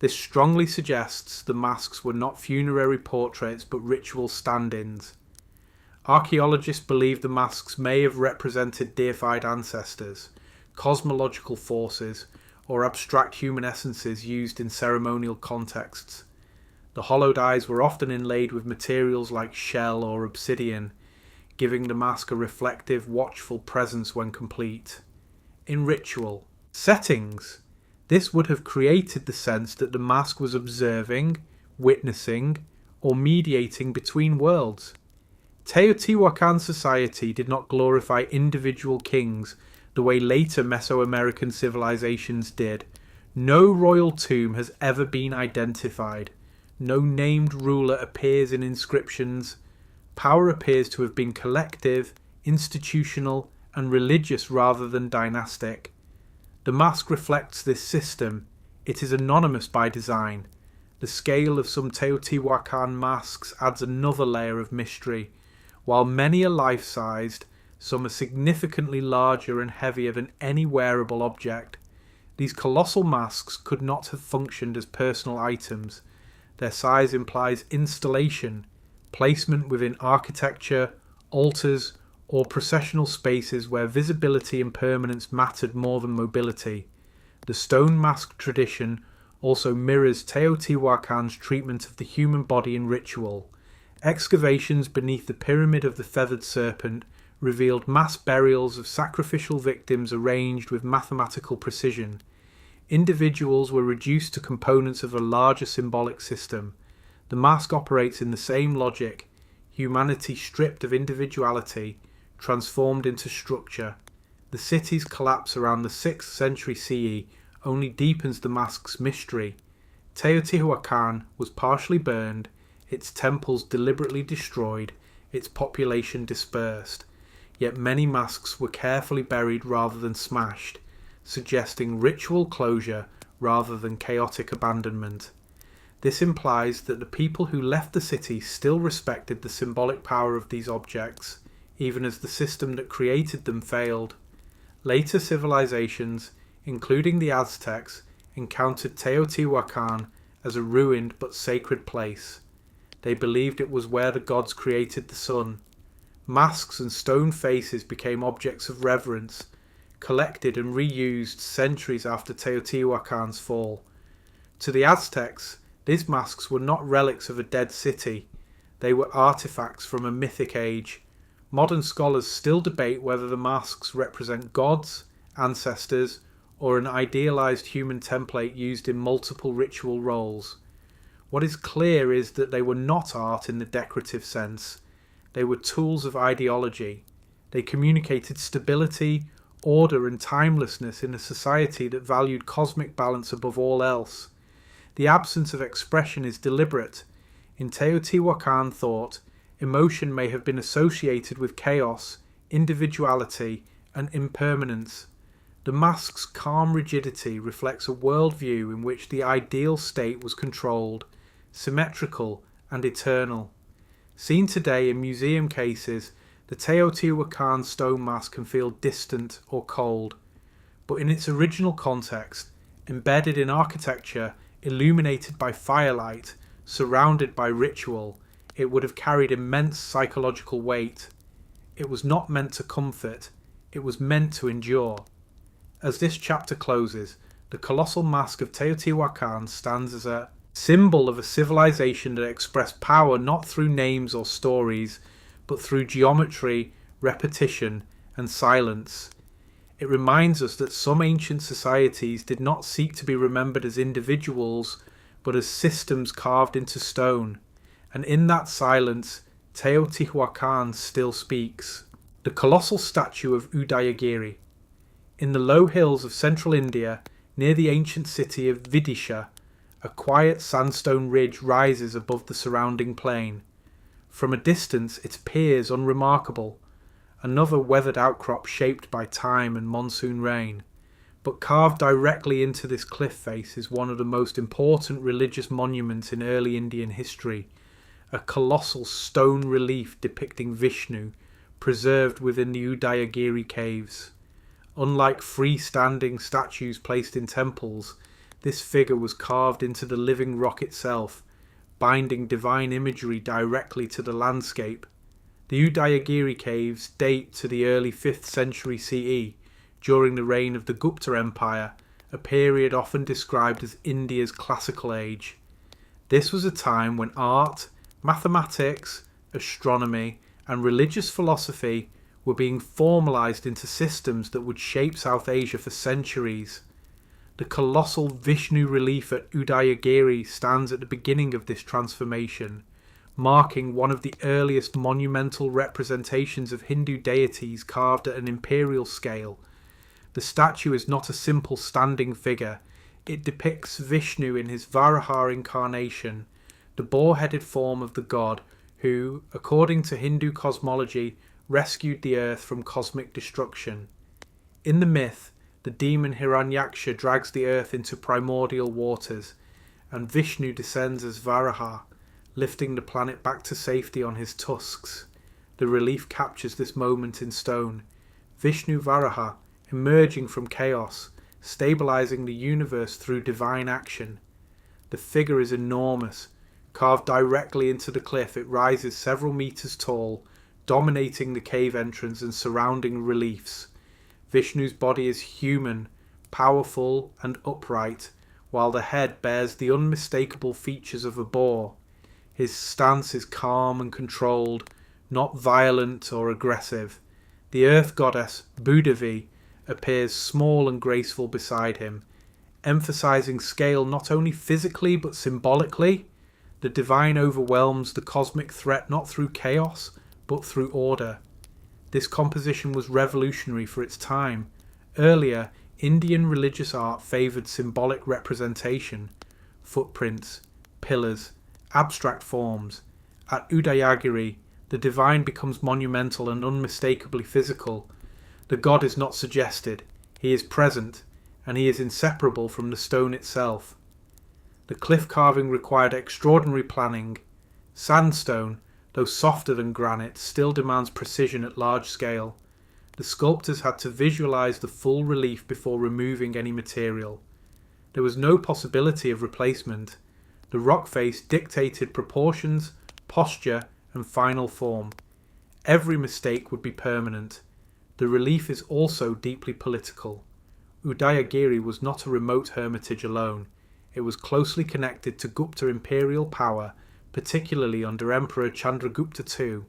This strongly suggests the masks were not funerary portraits but ritual stand-ins. Archaeologists believe the masks may have represented deified ancestors, cosmological forces, or abstract human essences used in ceremonial contexts. The hollowed eyes were often inlaid with materials like shell or obsidian, giving the mask a reflective, watchful presence when complete. In ritual settings, this would have created the sense that the mask was observing, witnessing, or mediating between worlds. Teotihuacan society did not glorify individual kings the way later Mesoamerican civilizations did. No royal tomb has ever been identified. No named ruler appears in inscriptions. Power appears to have been collective, institutional, and religious rather than dynastic. The mask reflects this system. It is anonymous by design. The scale of some Teotihuacan masks adds another layer of mystery. While many are life-sized, some are significantly larger and heavier than any wearable object. These colossal masks could not have functioned as personal items. Their size implies installation, placement within architecture, altars, or processional spaces where visibility and permanence mattered more than mobility. The stone mask tradition also mirrors Teotihuacan's treatment of the human body in ritual. Excavations beneath the Pyramid of the Feathered Serpent revealed mass burials of sacrificial victims arranged with mathematical precision. Individuals were reduced to components of a larger symbolic system. The mask operates in the same logic: humanity stripped of individuality, transformed into structure. The city's collapse around the 6th century CE only deepens the mask's mystery. Teotihuacan was partially burned, its temples deliberately destroyed, its population dispersed. Yet many masks were carefully buried rather than smashed, suggesting ritual closure rather than chaotic abandonment. This implies that the people who left the city still respected the symbolic power of these objects, even as the system that created them failed. Later civilizations, including the Aztecs, encountered Teotihuacan as a ruined but sacred place. They believed it was where the gods created the sun. Masks and stone faces became objects of reverence, collected and reused centuries after Teotihuacan's fall. To the Aztecs, these masks were not relics of a dead city. They were artifacts from a mythic age. Modern scholars still debate whether the masks represent gods, ancestors, or an idealized human template used in multiple ritual roles. What is clear is that they were not art in the decorative sense. They were tools of ideology. They communicated stability, order, and timelessness in a society that valued cosmic balance above all else. The absence of expression is deliberate. In Teotihuacan thought, emotion may have been associated with chaos, individuality, and impermanence. The mask's calm rigidity reflects a worldview in which the ideal state was controlled, symmetrical, and eternal. Seen today in museum cases, the Teotihuacan stone mask can feel distant or cold, but in its original context, embedded in architecture, illuminated by firelight, surrounded by ritual, it would have carried immense psychological weight. It was not meant to comfort, it was meant to endure. As this chapter closes, the colossal mask of Teotihuacan stands as a symbol of a civilization that expressed power not through names or stories, but through geometry, repetition, and silence. It reminds us that some ancient societies did not seek to be remembered as individuals, but as systems carved into stone. and in that silence, Teotihuacan still speaks. The colossal statue of Udayagiri. In the low hills of central India, near the ancient city of Vidisha, a quiet sandstone ridge rises above the surrounding plain. From a distance it appears unremarkable, another weathered outcrop shaped by time and monsoon rain. But carved directly into this cliff face is one of the most important religious monuments in early Indian history, a colossal stone relief depicting Vishnu, preserved within the Udayagiri caves. Unlike freestanding statues placed in temples, this figure was carved into the living rock itself, binding divine imagery directly to the landscape. The Udayagiri caves date to the early 5th century CE, during the reign of the Gupta Empire, a period often described as India's classical age. This was a time when art, mathematics, astronomy, and religious philosophy were being formalized into systems that would shape South Asia for centuries. The colossal Vishnu relief at Udayagiri stands at the beginning of this transformation, marking one of the earliest monumental representations of Hindu deities carved at an imperial scale. The statue is not a simple standing figure. It depicts Vishnu in his Varaha incarnation, the boar-headed form of the god who, according to Hindu cosmology, rescued the earth from cosmic destruction. In the myth, the demon Hiranyaksha drags the earth into primordial waters, and Vishnu descends as Varaha, lifting the planet back to safety on his tusks. The relief captures this moment in stone. Vishnu Varaha, emerging from chaos, stabilizing the universe through divine action. The figure is enormous. Carved directly into the cliff, it rises several meters tall, dominating the cave entrance and surrounding reliefs. Vishnu's body is human, powerful and upright, while the head bears the unmistakable features of a boar. His stance is calm and controlled, not violent or aggressive. The earth goddess, Bhudevi, appears small and graceful beside him, emphasizing scale not only physically but symbolically. The divine overwhelms the cosmic threat not through chaos, but through order. This composition was revolutionary for its time. Earlier, Indian religious art favoured symbolic representation, footprints, pillars, abstract forms. At Udayagiri, the divine becomes monumental and unmistakably physical. The god is not suggested, he is present, and he is inseparable from the stone itself. The cliff carving required extraordinary planning. Sandstone, though softer than granite, still demands precision at large scale. The sculptors had to visualize the full relief before removing any material. There was no possibility of replacement. The rock face dictated proportions, posture, and final form. Every mistake would be permanent. The relief is also deeply political. Udayagiri was not a remote hermitage alone. It was closely connected to Gupta imperial power, particularly under Emperor Chandragupta II.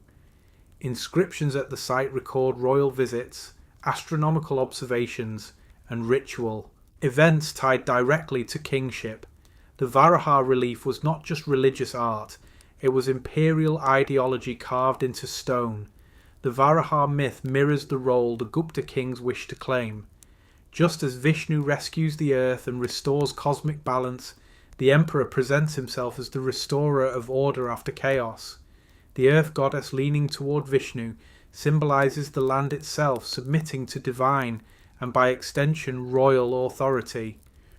Inscriptions at the site record royal visits, astronomical observations, and ritual events tied directly to kingship. The Varaha relief was not just religious art, it was imperial ideology carved into stone. The Varaha myth mirrors the role the Gupta kings wished to claim. Just as Vishnu rescues the earth and restores cosmic balance, the emperor presents himself as the restorer of order after chaos. The earth goddess leaning toward Vishnu symbolizes the land itself submitting to divine and by extension royal authority.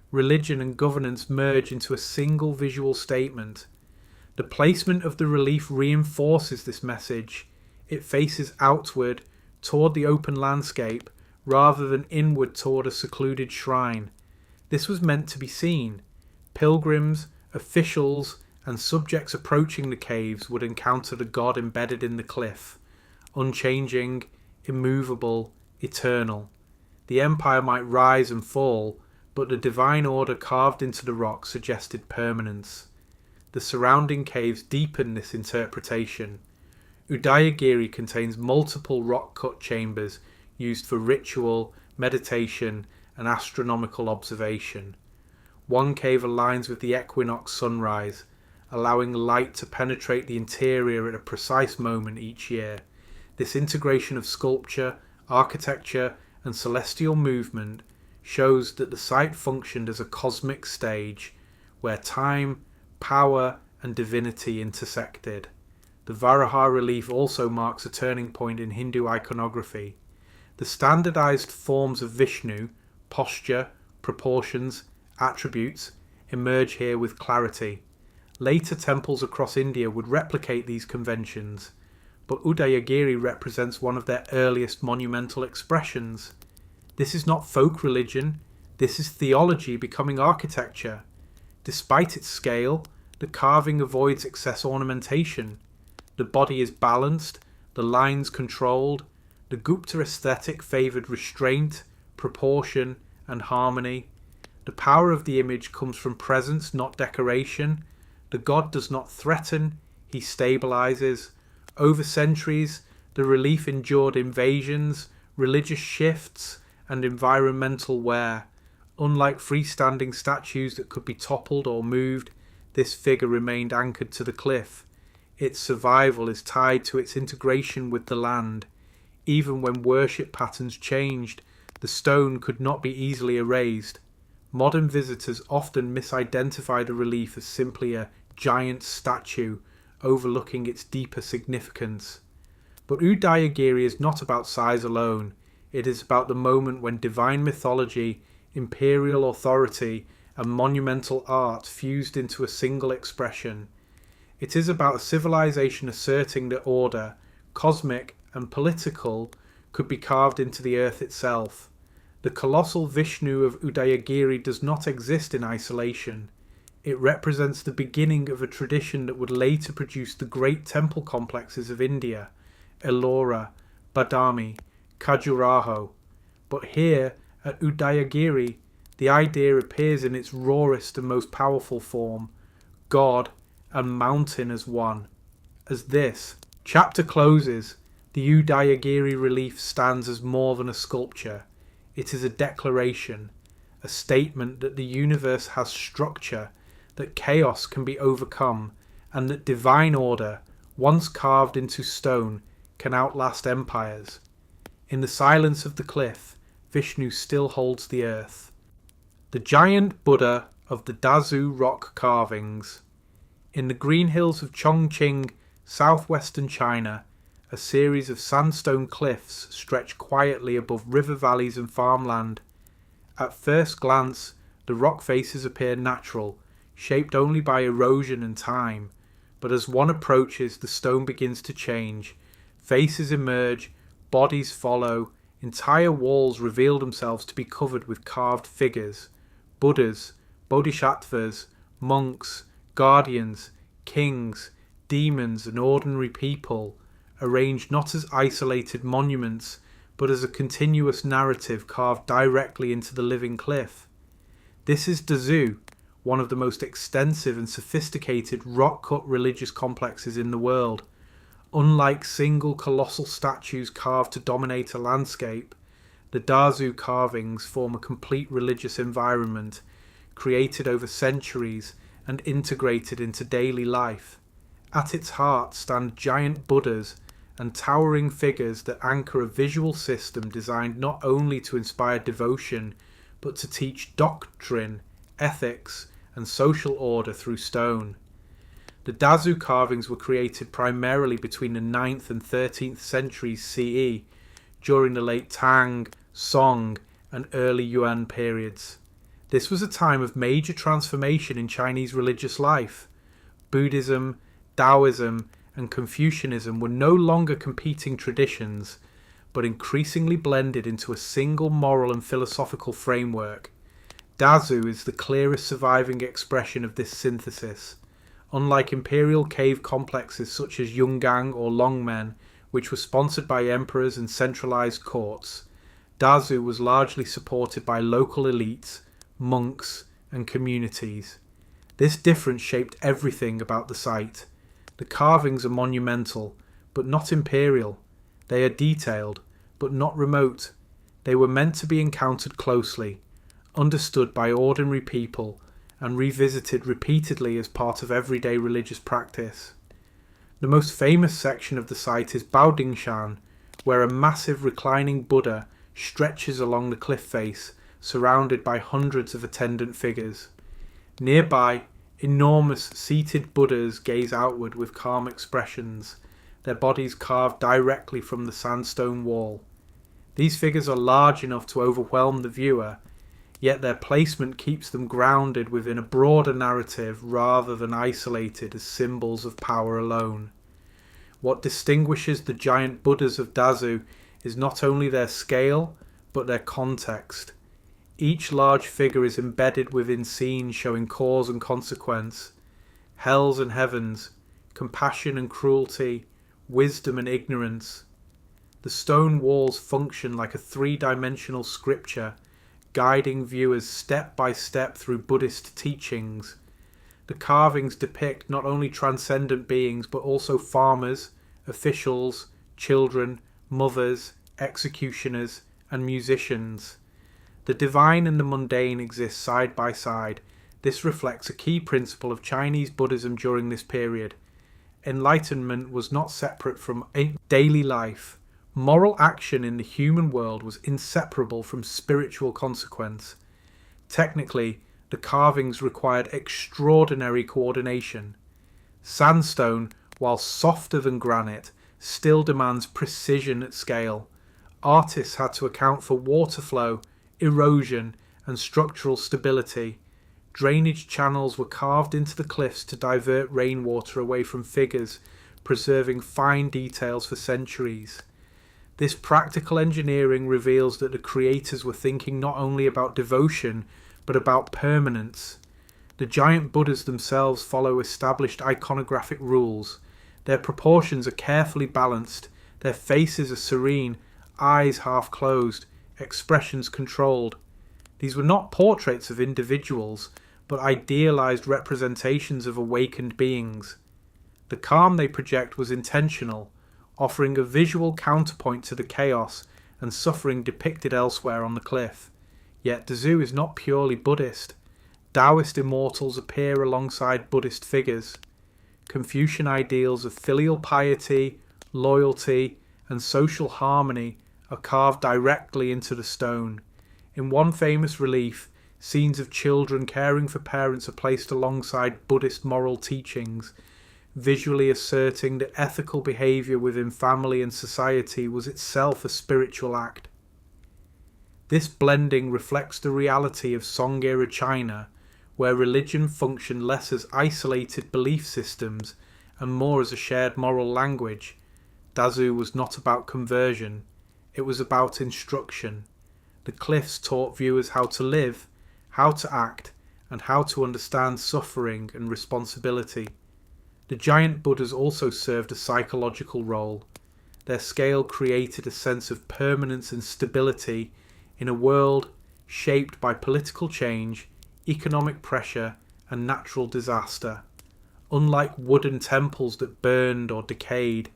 Religion and governance merge into a single visual statement. The placement of the relief reinforces this message. It faces outward toward the open landscape rather than inward toward a secluded shrine. This was meant to be seen. Pilgrims, officials, and subjects approaching the caves would encounter the god embedded in the cliff, unchanging, immovable, eternal. The empire might rise and fall, but the divine order carved into the rock suggested permanence. The surrounding caves deepen this interpretation. Udayagiri contains multiple rock-cut chambers used for ritual, meditation, and astronomical observation. One cave aligns with the equinox sunrise, allowing light to penetrate the interior at a precise moment each year. This integration of sculpture, architecture, and celestial movement shows that the site functioned as a cosmic stage where time, power, and divinity intersected. The Varaha relief also marks a turning point in Hindu iconography. The standardized forms of Vishnu, posture, proportions, attributes, emerge here with clarity. Later temples across India would replicate these conventions, but Udayagiri represents one of their earliest monumental expressions. This is not folk religion, this is theology becoming architecture. Despite its scale, the carving avoids excess ornamentation. The body is balanced, the lines controlled. The Gupta aesthetic favoured restraint, proportion, and harmony. The power of the image comes from presence, not decoration. The god does not threaten, he stabilizes. Over centuries, the relief endured invasions, religious shifts, and environmental wear. Unlike freestanding statues that could be toppled or moved, this figure remained anchored to the cliff. Its survival is tied to its integration with the land. Even when worship patterns changed, the stone could not be easily erased. Modern visitors often misidentify the relief as simply a giant statue, overlooking its deeper significance. But Udayagiri is not about size alone. It is about the moment when divine mythology, imperial authority, and monumental art fused into a single expression. It is about a civilization asserting that order, cosmic and political, could be carved into the earth itself. The colossal Vishnu of Udayagiri does not exist in isolation. It represents the beginning of a tradition that would later produce the great temple complexes of India, Ellora, Badami, Khajuraho. But here, at Udayagiri, the idea appears in its rawest and most powerful form, God and mountain as one. As this chapter closes, the Udayagiri relief stands as more than a sculpture. It is a declaration, a statement that the universe has structure, that chaos can be overcome, and that divine order, once carved into stone, can outlast empires. In the silence of the cliff, Vishnu still holds the earth. The giant Buddha of the Dazu rock carvings. In the green hills of Chongqing, southwestern China, a series of sandstone cliffs stretch quietly above river valleys and farmland. At first glance, the rock faces appear natural, shaped only by erosion and time, but as one approaches, the stone begins to change. Faces emerge, bodies follow, entire walls reveal themselves to be covered with carved figures. Buddhas, bodhisattvas, monks, guardians, kings, demons, and ordinary people, arranged not as isolated monuments, but as a continuous narrative carved directly into the living cliff. This is Dazu, one of the most extensive and sophisticated rock-cut religious complexes in the world. Unlike single colossal statues carved to dominate a landscape, the Dazu carvings form a complete religious environment, created over centuries and integrated into daily life. At its heart stand giant Buddhas and towering figures that anchor a visual system designed not only to inspire devotion, but to teach doctrine, ethics, and social order through stone. The Dazu carvings were created primarily between the 9th and 13th centuries CE, during the late Tang, Song, and early Yuan periods. This was a time of major transformation in Chinese religious life. Buddhism, Taoism, and Confucianism were no longer competing traditions, but increasingly blended into a single moral and philosophical framework. Dazu is the clearest surviving expression of this synthesis. Unlike imperial cave complexes such as Yungang or Longmen, which were sponsored by emperors and centralized courts, Dazu was largely supported by local elites, monks, and communities. This difference shaped everything about the site. The carvings are monumental, but not imperial. They are detailed, but not remote. They were meant to be encountered closely, understood by ordinary people, and revisited repeatedly as part of everyday religious practice. The most famous section of the site is Baodingshan, where a massive reclining Buddha stretches along the cliff face, surrounded by hundreds of attendant figures. Nearby, enormous seated Buddhas gaze outward with calm expressions, their bodies carved directly from the sandstone wall. These figures are large enough to overwhelm the viewer, yet their placement keeps them grounded within a broader narrative rather than isolated as symbols of power alone. What distinguishes the giant Buddhas of Dazhu is not only their scale, but their context. Each large figure is embedded within scenes showing cause and consequence, hells and heavens, compassion and cruelty, wisdom and ignorance. The stone walls function like a three-dimensional scripture, guiding viewers step by step through Buddhist teachings. The carvings depict not only transcendent beings but also farmers, officials, children, mothers, executioners, and musicians. The divine and the mundane exist side by side. This reflects a key principle of Chinese Buddhism during this period. Enlightenment was not separate from daily life. Moral action in the human world was inseparable from spiritual consequence. Technically, the carvings required extraordinary coordination. Sandstone, while softer than granite, still demands precision at scale. Artists had to account for water flow, erosion, and structural stability. Drainage channels were carved into the cliffs to divert rainwater away from figures, preserving fine details for centuries. This practical engineering reveals that the creators were thinking not only about devotion, but about permanence. The giant Buddhas themselves follow established iconographic rules. Their proportions are carefully balanced, their faces are serene, eyes half closed, expressions controlled. These were not portraits of individuals, but idealized representations of awakened beings. The calm they project was intentional, offering a visual counterpoint to the chaos and suffering depicted elsewhere on the cliff. Yet Dazhu is not purely Buddhist. Taoist immortals appear alongside Buddhist figures. Confucian ideals of filial piety, loyalty, and social harmony are carved directly into the stone. In one famous relief, scenes of children caring for parents are placed alongside Buddhist moral teachings, visually asserting that ethical behaviour within family and society was itself a spiritual act. This blending reflects the reality of Song-era China, where religion functioned less as isolated belief systems and more as a shared moral language. Dazhu was not about conversion, it was about instruction. The cliffs taught viewers how to live, how to act, and how to understand suffering and responsibility. The giant Buddhas also served a psychological role. Their scale created a sense of permanence and stability in a world shaped by political change, economic pressure, and natural disaster. Unlike wooden temples that burned or decayed,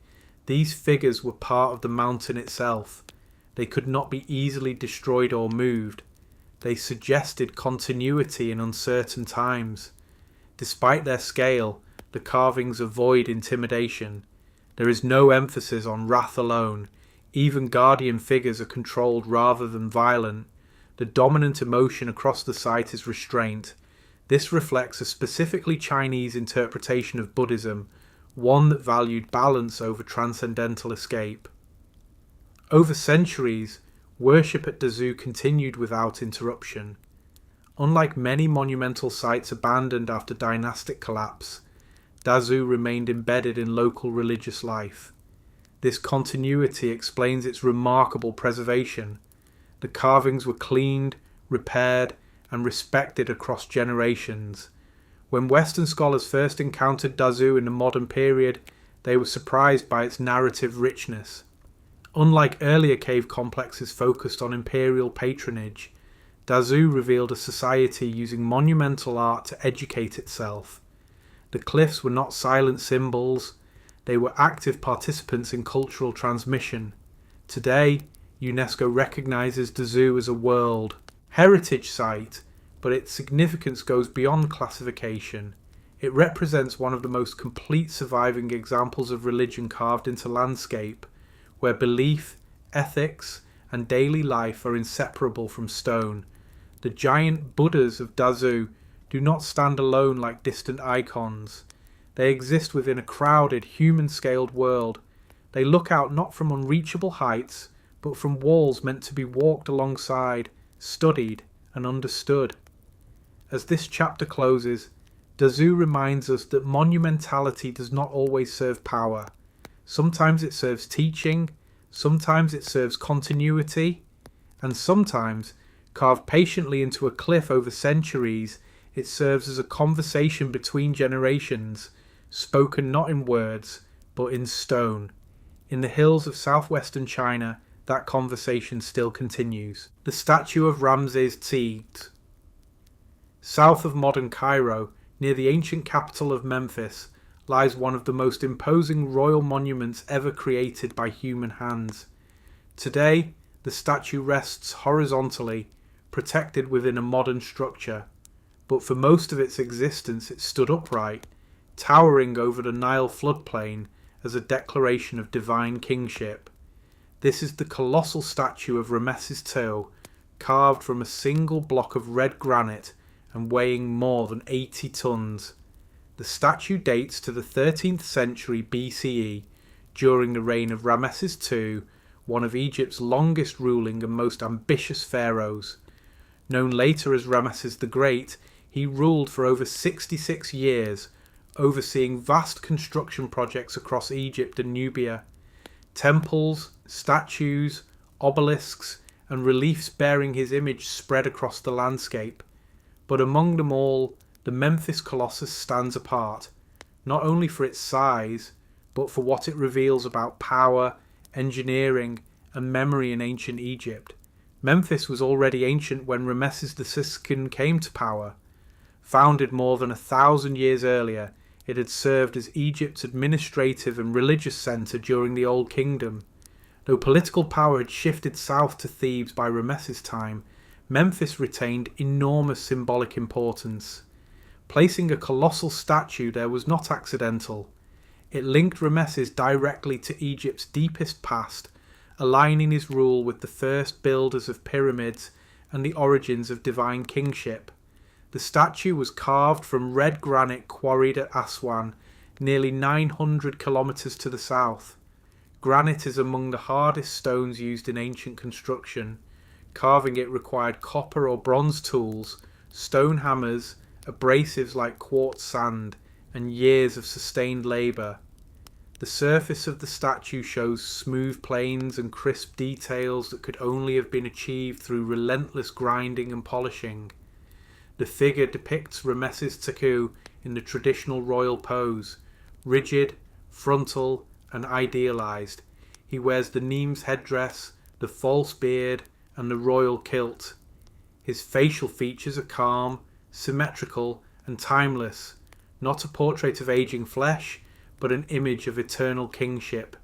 these figures were part of the mountain itself. They could not be easily destroyed or moved. They suggested continuity in uncertain times. Despite their scale, the carvings avoid intimidation. There is no emphasis on wrath alone. Even guardian figures are controlled rather than violent. The dominant emotion across the site is restraint. This reflects a specifically Chinese interpretation of Buddhism, one that valued balance over transcendental escape. Over centuries, worship at Dazhu continued without interruption. Unlike many monumental sites abandoned after dynastic collapse, Dazhu remained embedded in local religious life. This continuity explains its remarkable preservation. The carvings were cleaned, repaired, and respected across generations. When Western scholars first encountered Dazhu in the modern period, they were surprised by its narrative richness. Unlike earlier cave complexes focused on imperial patronage, Dazhu revealed a society using monumental art to educate itself. The cliffs were not silent symbols, they were active participants in cultural transmission. Today, UNESCO recognises Dazhu as a World Heritage Site, but its significance goes beyond classification. It represents one of the most complete surviving examples of religion carved into landscape, where belief, ethics, and daily life are inseparable from stone. The giant Buddhas of Dazhou do not stand alone like distant icons. They exist within a crowded, human-scaled world. They look out not from unreachable heights, but from walls meant to be walked alongside, studied, and understood. As this chapter closes, Dazhou reminds us that monumentality does not always serve power. Sometimes it serves teaching, sometimes it serves continuity, and sometimes, carved patiently into a cliff over centuries, it serves as a conversation between generations, spoken not in words, but in stone. In the hills of southwestern China, that conversation still continues. The statue of Ramses Tsight. South of modern Cairo, near the ancient capital of Memphis, lies one of the most imposing royal monuments ever created by human hands. Today, the statue rests horizontally, protected within a modern structure, but for most of its existence it stood upright, towering over the Nile floodplain as a declaration of divine kingship. This is the colossal statue of Ramesses II, carved from a single block of red granite and weighing more than 80 tons. The statue dates to the 13th century BCE, during the reign of Ramesses II, one of Egypt's longest ruling and most ambitious pharaohs. Known later as Ramesses the Great, he ruled for over 66 years, overseeing vast construction projects across Egypt and Nubia. Temples, statues, obelisks, and reliefs bearing his image spread across the landscape. But among them all, the Memphis Colossus stands apart, not only for its size, but for what it reveals about power, engineering, and memory in ancient Egypt. Memphis was already ancient when Ramesses II came to power. Founded more than 1,000 years earlier, it had served as Egypt's administrative and religious centre during the Old Kingdom. Though political power had shifted south to Thebes by Ramesses' time, Memphis retained enormous symbolic importance. Placing a colossal statue there was not accidental. It linked Ramesses directly to Egypt's deepest past, aligning his rule with the first builders of pyramids and the origins of divine kingship. The statue was carved from red granite quarried at Aswan, nearly 900 kilometres to the south. Granite is among the hardest stones used in ancient construction. Carving it required copper or bronze tools, stone hammers, abrasives like quartz sand, and years of sustained labour. The surface of the statue shows smooth planes and crisp details that could only have been achieved through relentless grinding and polishing. The figure depicts Ramesses II in the traditional royal pose, rigid, frontal, and idealised. He wears the Nemes headdress, the false beard, and the royal kilt. His facial features are calm, symmetrical, and timeless, not a portrait of aging flesh, but an image of eternal kingship.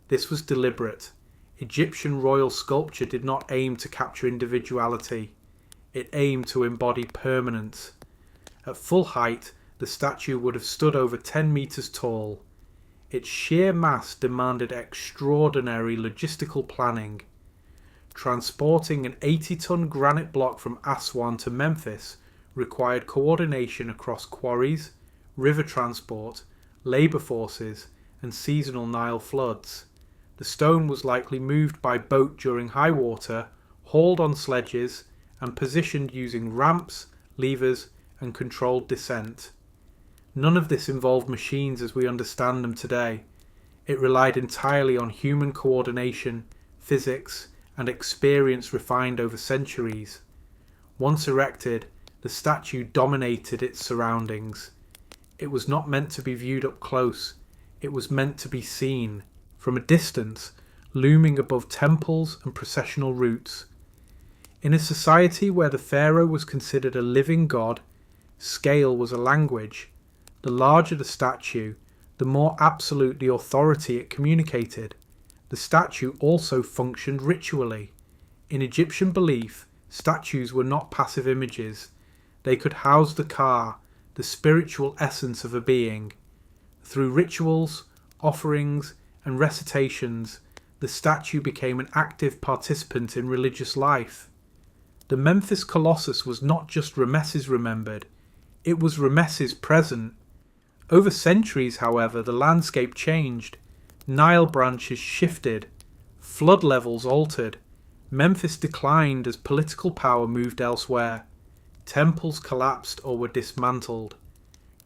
This was deliberate. Egyptian royal sculpture did not aim to capture individuality. It aimed to embody permanence. At full height, the statue would have stood over 10 metres tall. Its sheer mass demanded extraordinary logistical planning. Transporting an 80-ton granite block from Aswan to Memphis required coordination across quarries, river transport, labour forces, and seasonal Nile floods. The stone was likely moved by boat during high water, hauled on sledges, and positioned using ramps, levers, and controlled descent. None of this involved machines as we understand them today. It relied entirely on human coordination, physics, and experience refined over centuries. Once erected, the statue dominated its surroundings. It was not meant to be viewed up close, it was meant to be seen, from a distance, looming above temples and processional routes. In a society where the pharaoh was considered a living god, scale was a language. The larger the statue, the more absolute the authority it communicated. The statue also functioned ritually. In Egyptian belief, statues were not passive images. They could house the ka, the spiritual essence of a being. Through rituals, offerings, and recitations, the statue became an active participant in religious life. The Memphis Colossus was not just Ramesses remembered, it was Ramesses present. Over centuries, however, the landscape changed. Nile branches shifted, flood levels altered, Memphis declined as political power moved elsewhere. Temples collapsed or were dismantled.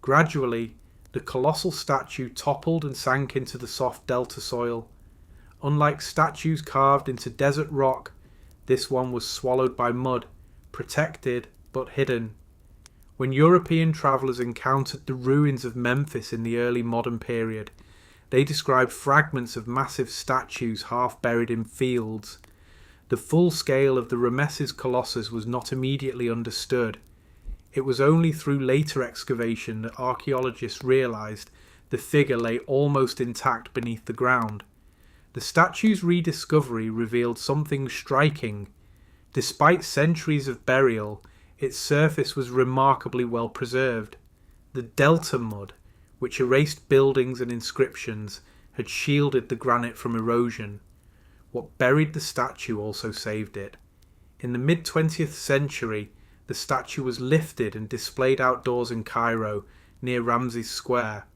Gradually, the colossal statue toppled and sank into the soft delta soil. Unlike statues carved into desert rock, this one was swallowed by mud, protected but hidden. When European travellers encountered the ruins of Memphis in the early modern period, they described fragments of massive statues half buried in fields. The full scale of the Ramesses Colossus was not immediately understood. It was only through later excavation that archaeologists realised the figure lay almost intact beneath the ground. The statue's rediscovery revealed something striking. Despite centuries of burial, its surface was remarkably well preserved. The delta mud, which erased buildings and inscriptions, had shielded the granite from erosion. What buried the statue also saved it. In the mid-20th century, the statue was lifted and displayed outdoors in Cairo, near Ramses Square.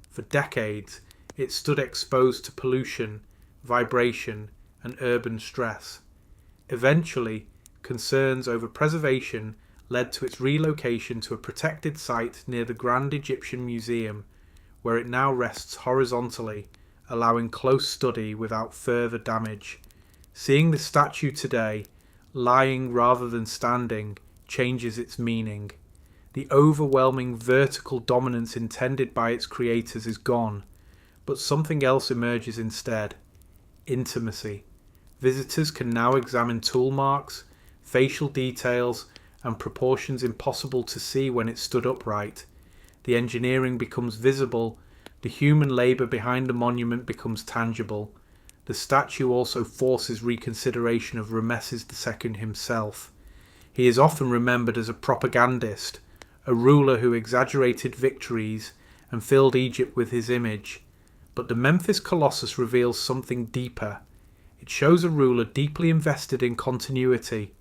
For decades, it stood exposed to pollution, vibration, and urban stress. Eventually, concerns over preservation led to its relocation to a protected site near the Grand Egyptian Museum, where it now rests horizontally, allowing close study without further damage. Seeing the statue today, lying rather than standing, changes its meaning. The overwhelming vertical dominance intended by its creators is gone, but something else emerges instead: intimacy. Visitors can now examine tool marks, facial details, and proportions impossible to see when it stood upright. The engineering becomes visible, the human labour behind the monument becomes tangible. The statue also forces reconsideration of Ramesses II himself. He is often remembered as a propagandist, a ruler who exaggerated victories and filled Egypt with his image. But the Memphis Colossus reveals something deeper. It shows a ruler deeply invested in continuity,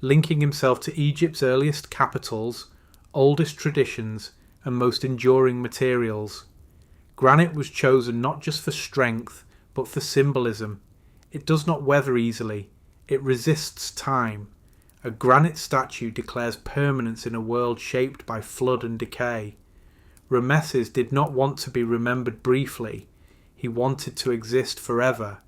linking himself to Egypt's earliest capitals, oldest traditions, and most enduring materials. Granite was chosen not just for strength, but for symbolism. It does not weather easily. It resists time. A granite statue declares permanence in a world shaped by flood and decay. Ramesses did not want to be remembered briefly. He wanted to exist forever.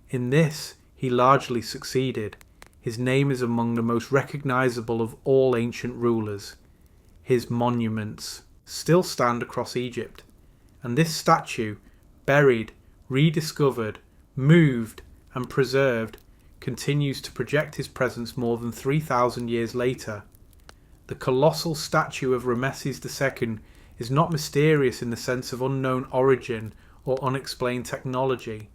In this, he largely succeeded. His name is among the most recognizable of all ancient rulers. His monuments still stand across Egypt, and this statue, buried, rediscovered, moved, and preserved, continues to project his presence more than 3,000 years later. The colossal statue of Ramesses II is not mysterious in the sense of unknown origin or unexplained technology.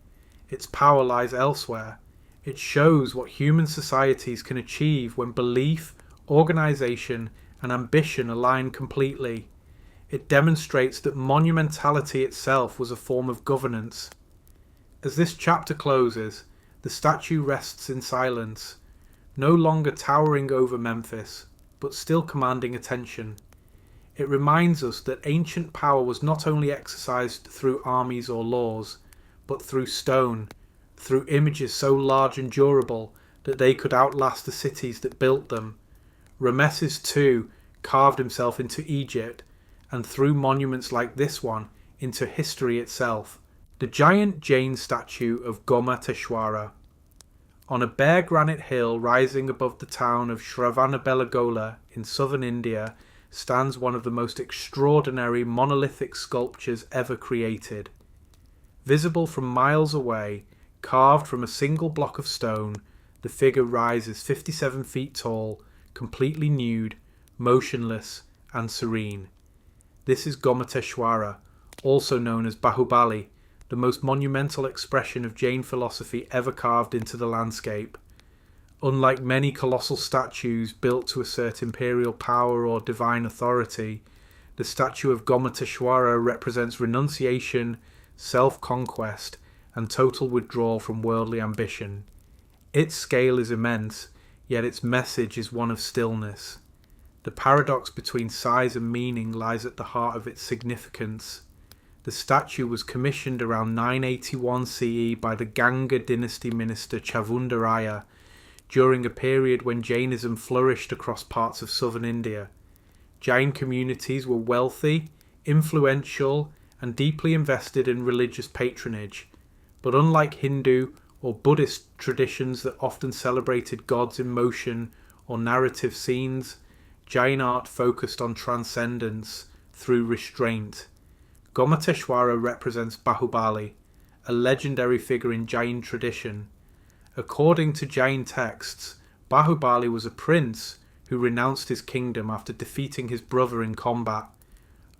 Its power lies elsewhere. It shows what human societies can achieve when belief, organisation, and ambition align completely. It demonstrates that monumentality itself was a form of governance. As this chapter closes, the statue rests in silence, no longer towering over Memphis, but still commanding attention. It reminds us that ancient power was not only exercised through armies or laws, but through stone, through images so large and durable that they could outlast the cities that built them. Ramesses II carved himself into Egypt, and through monuments like this one, into history itself. The giant Jain statue of Goma Teshwara. On a bare granite hill rising above the town of Shravanabelagola in southern India stands one of the most extraordinary monolithic sculptures ever created. Visible from miles away, carved from a single block of stone, the figure rises 57 feet tall, completely nude, motionless, and serene. This is Goma Teshwara, also known as Bahubali, the most monumental expression of Jain philosophy ever carved into the landscape. Unlike many colossal statues built to assert imperial power or divine authority, the statue of Gomateshwara represents renunciation, self-conquest, and total withdrawal from worldly ambition. Its scale is immense, yet its message is one of stillness. The paradox between size and meaning lies at the heart of its significance. The statue was commissioned around 981 CE by the Ganga dynasty minister Chavundaraya during a period when Jainism flourished across parts of southern India. Jain communities were wealthy, influential, and deeply invested in religious patronage, but unlike Hindu or Buddhist traditions that often celebrated gods in motion or narrative scenes, Jain art focused on transcendence through restraint. Gomateshwara represents Bahubali, a legendary figure in Jain tradition. According to Jain texts, Bahubali was a prince who renounced his kingdom after defeating his brother in combat.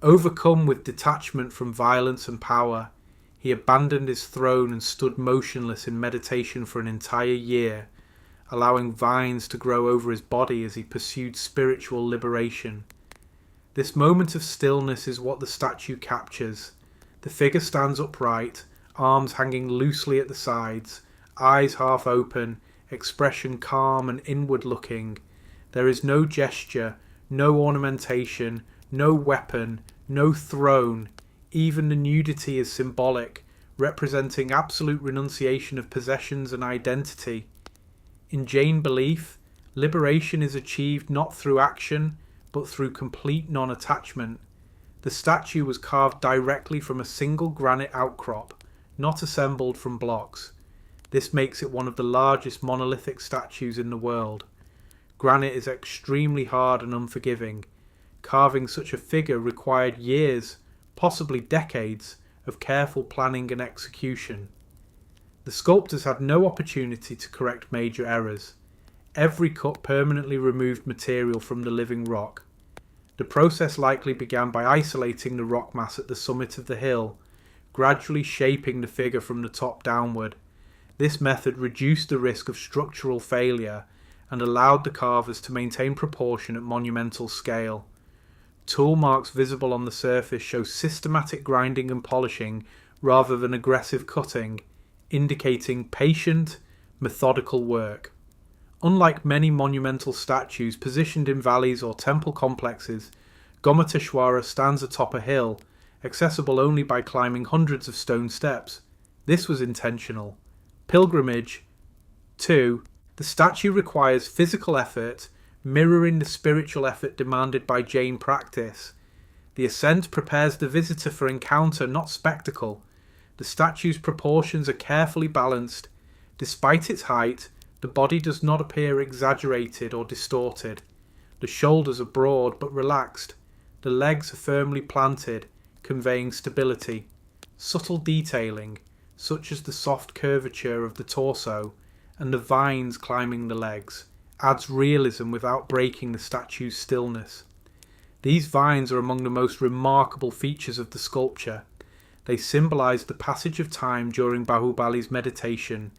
Overcome with detachment from violence and power, he abandoned his throne and stood motionless in meditation for an entire year, allowing vines to grow over his body as he pursued spiritual liberation. This moment of stillness is what the statue captures. The figure stands upright, arms hanging loosely at the sides, eyes half open, expression calm and inward-looking. There is no gesture, no ornamentation, no weapon, no throne. Even the nudity is symbolic, representing absolute renunciation of possessions and identity. In Jain belief, liberation is achieved not through action, but through complete non-attachment. The statue was carved directly from a single granite outcrop, not assembled from blocks. This makes it one of the largest monolithic statues in the world. Granite is extremely hard and unforgiving. Carving such a figure required years, possibly decades, of careful planning and execution. The sculptors had no opportunity to correct major errors. Every cut permanently removed material from the living rock. The process likely began by isolating the rock mass at the summit of the hill, gradually shaping the figure from the top downward. This method reduced the risk of structural failure and allowed the carvers to maintain proportion at monumental scale. Tool marks visible on the surface show systematic grinding and polishing rather than aggressive cutting, indicating patient, methodical work. Unlike many monumental statues positioned in valleys or temple complexes, Gomateshwara stands atop a hill, accessible only by climbing hundreds of stone steps. This was intentional. Pilgrimage. 2. The statue requires physical effort, mirroring the spiritual effort demanded by Jain practice. The ascent prepares the visitor for encounter, not spectacle. The statue's proportions are carefully balanced. Despite its height, the body does not appear exaggerated or distorted. The shoulders are broad but relaxed. The legs are firmly planted, conveying stability. Subtle detailing, such as the soft curvature of the torso and the vines climbing the legs, adds realism without breaking the statue's stillness. These vines are among the most remarkable features of the sculpture. They symbolize the passage of time during Bahubali's meditation,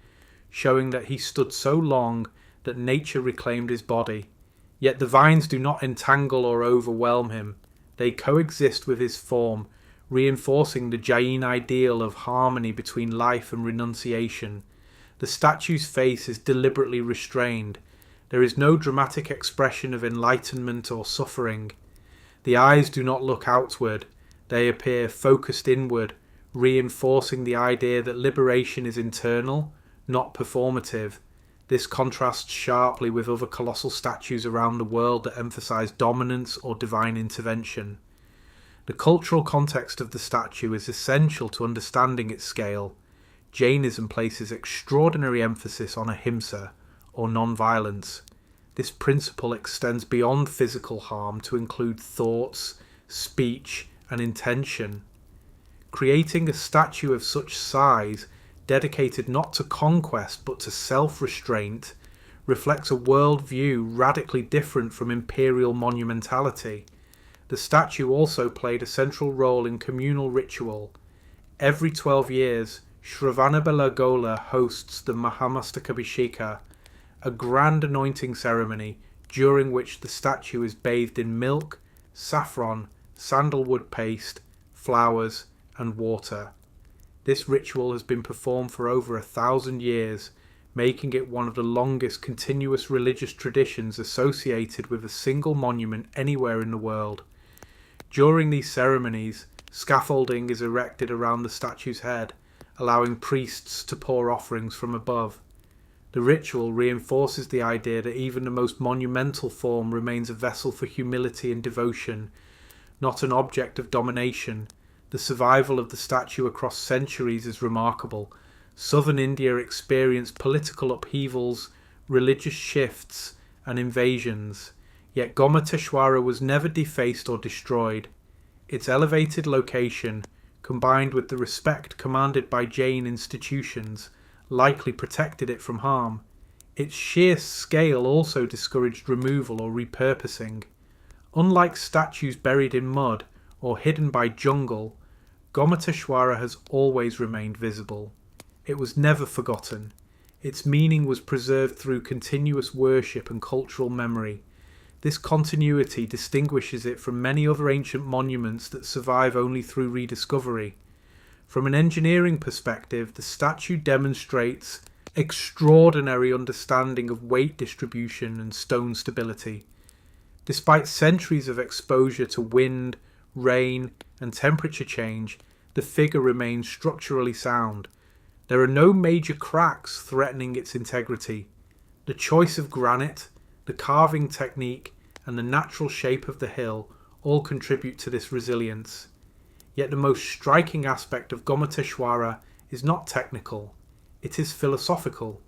showing that he stood so long that nature reclaimed his body. Yet the vines do not entangle or overwhelm him. They coexist with his form, reinforcing the Jain ideal of harmony between life and renunciation. The statue's face is deliberately restrained. There is no dramatic expression of enlightenment or suffering. The eyes do not look outward. They appear focused inward, reinforcing the idea that liberation is internal, not performative. This contrasts sharply with other colossal statues around the world that emphasize dominance or divine intervention. The cultural context of the statue is essential to understanding its scale. Jainism places extraordinary emphasis on ahimsa, or non-violence. This principle extends beyond physical harm to include thoughts, speech, and intention. Creating a statue of such size, dedicated not to conquest but to self-restraint, reflects a worldview radically different from imperial monumentality. The statue also played a central role in communal ritual. Every 12 years, Shravanabelagola hosts the Mahamastakabhisheka, a grand anointing ceremony during which the statue is bathed in milk, saffron, sandalwood paste, flowers, and water. This ritual has been performed for over 1,000 years, making it one of the longest continuous religious traditions associated with a single monument anywhere in the world. During these ceremonies, scaffolding is erected around the statue's head, allowing priests to pour offerings from above. The ritual reinforces the idea that even the most monumental form remains a vessel for humility and devotion, not an object of domination. The survival of the statue across centuries is remarkable. Southern India experienced political upheavals, religious shifts, and invasions, yet Gomateshwara was never defaced or destroyed. Its elevated location, combined with the respect commanded by Jain institutions, likely protected it from harm. Its sheer scale also discouraged removal or repurposing. Unlike statues buried in mud or hidden by jungle, Gomateshwara has always remained visible. It was never forgotten. Its meaning was preserved through continuous worship and cultural memory. This continuity distinguishes it from many other ancient monuments that survive only through rediscovery. From an engineering perspective, the statue demonstrates extraordinary understanding of weight distribution and stone stability. Despite centuries of exposure to wind, rain, and temperature change, the figure remains structurally sound. There are no major cracks threatening its integrity. The choice of granite, the carving technique, and the natural shape of the hill all contribute to this resilience. Yet the most striking aspect of Gomateshwara is not technical, it is philosophical.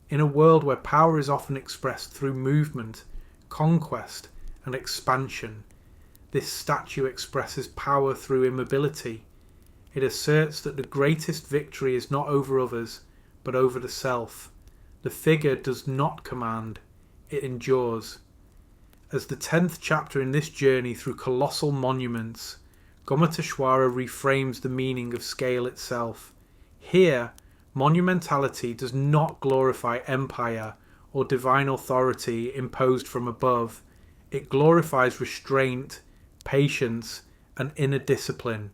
In a world where power is often expressed through movement, conquest, and expansion, this statue expresses power through immobility. It asserts that the greatest victory is not over others, but over the self. The figure does not command, it endures. As the 10th chapter in this journey through colossal monuments, Gomateshwara reframes the meaning of scale itself. Here, monumentality does not glorify empire or divine authority imposed from above. It glorifies restraint, patience, and inner discipline.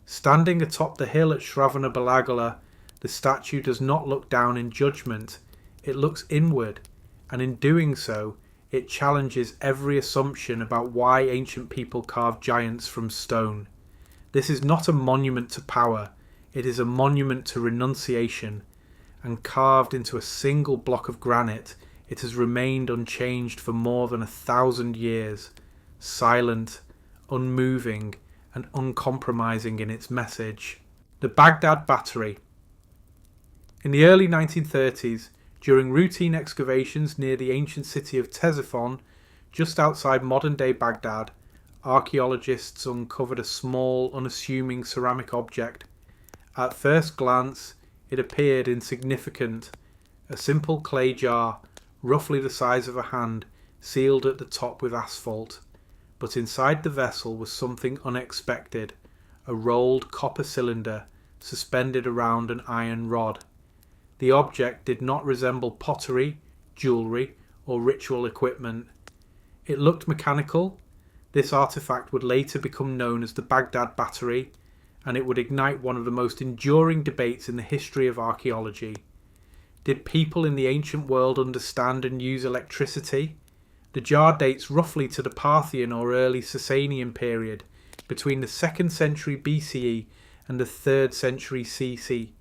Standing atop the hill at Shravanabelagala, the statue does not look down in judgment, it looks inward, and in doing so, it challenges every assumption about why ancient people carved giants from stone. This is not a monument to power, it is a monument to renunciation, and carved into a single block of granite, it has remained unchanged for more than 1,000 years, silent, unmoving, and uncompromising in its message. The Baghdad Battery. In the early 1930s, during routine excavations near the ancient city of Ctesiphon, just outside modern-day Baghdad, archaeologists uncovered a small, unassuming ceramic object. At first glance, it appeared insignificant, a simple clay jar, roughly the size of a hand, sealed at the top with asphalt. But inside the vessel was something unexpected, a rolled copper cylinder suspended around an iron rod. The object did not resemble pottery, jewellery, or ritual equipment. It looked mechanical. This artifact would later become known as the Baghdad Battery, and it would ignite one of the most enduring debates in the history of archaeology. Did people in the ancient world understand and use electricity? The jar dates roughly to the Parthian or early Sasanian period, between the 2nd century BCE and the 3rd century CC.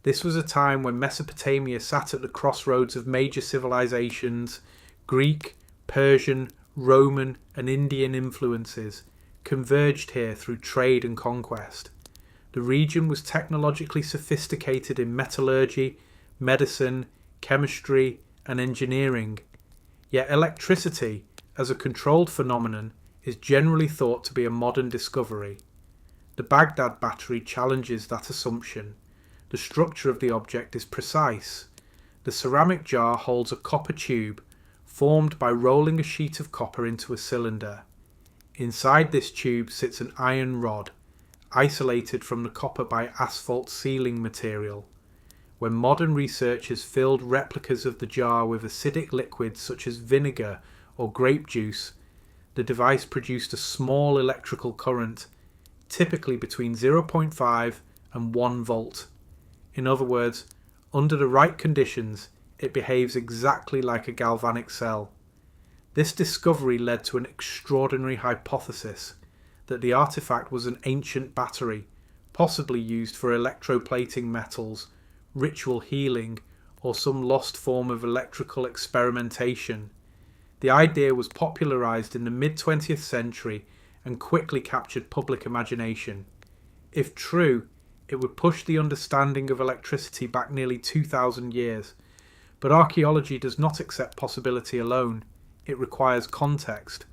This was a time when Mesopotamia sat at the crossroads of major civilizations, Greek, Persian, Roman, and Indian influences, converged here through trade and conquest. The region was technologically sophisticated in metallurgy, medicine, chemistry, and engineering. Yet electricity, as a controlled phenomenon, is generally thought to be a modern discovery. The Baghdad Battery challenges that assumption. The structure of the object is precise. The ceramic jar holds a copper tube, formed by rolling a sheet of copper into a cylinder. Inside this tube sits an iron rod, isolated from the copper by asphalt sealing material. when modern researchers filled replicas of the jar with acidic liquids such as vinegar or grape juice, the device produced a small electrical current, typically between 0.5 and 1 volt. In other words, under the right conditions, it behaves exactly like a galvanic cell. This discovery led to an extraordinary hypothesis that the artifact was an ancient battery, possibly used for electroplating metals, ritual healing, or some lost form of electrical experimentation. The idea was popularized in the mid-20th century and quickly captured public imagination. If true, it would push the understanding of electricity back nearly 2,000 years. But archaeology does not accept possibility alone. It requires context.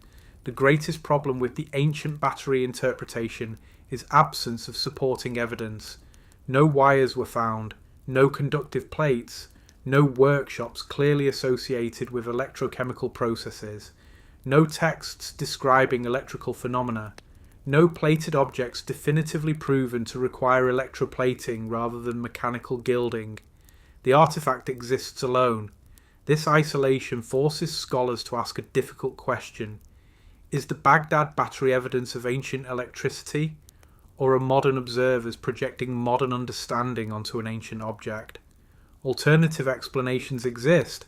The greatest problem with the ancient battery interpretation is absence of supporting evidence. No wires were found, no conductive plates, no workshops clearly associated with electrochemical processes, no texts describing electrical phenomena, no plated objects definitively proven to require electroplating rather than mechanical gilding. The artifact exists alone. This isolation forces scholars to ask a difficult question. Is the Baghdad battery evidence of ancient electricity, or are modern observers projecting modern understanding onto an ancient object? Alternative explanations exist.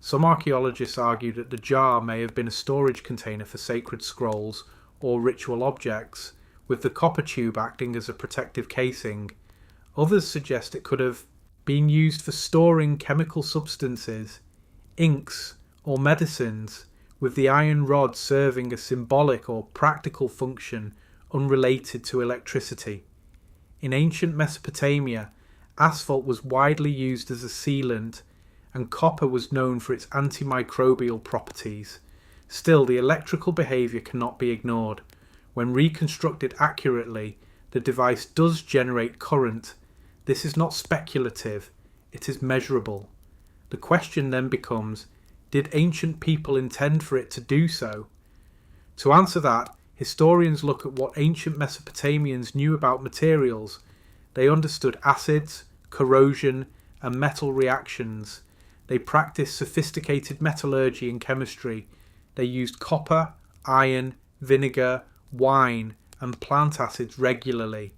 Some archaeologists argue that the jar may have been a storage container for sacred scrolls or ritual objects, with the copper tube acting as a protective casing. Others suggest it could have been used for storing chemical substances, inks, or medicines, with the iron rod serving a symbolic or practical function unrelated to electricity. In ancient Mesopotamia, asphalt was widely used as a sealant, and copper was known for its antimicrobial properties. Still, the electrical behaviour cannot be ignored. When reconstructed accurately, the device does generate current. This is not speculative, it is measurable. The question then becomes, did ancient people intend for it to do so? To answer that, historians look at what ancient Mesopotamians knew about materials. They understood acids, corrosion, and metal reactions. They practiced sophisticated metallurgy and chemistry. They used copper, iron, vinegar, wine, and plant acids regularly.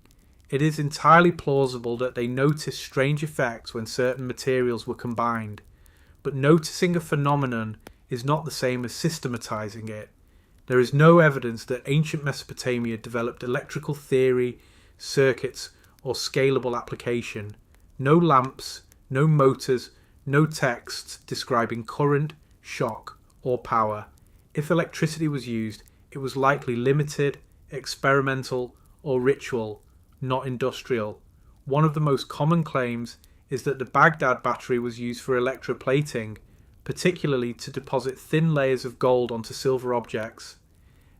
It is entirely plausible that they noticed strange effects when certain materials were combined. But noticing a phenomenon is not the same as systematizing it. There is no evidence that ancient Mesopotamia developed electrical theory, circuits, or scalable application. No lamps, no motors, no texts describing current, shock, or power. If electricity was used, it was likely limited, experimental, or ritual, not industrial. One of the most common claims is that the Baghdad battery was used for electroplating, particularly to deposit thin layers of gold onto silver objects.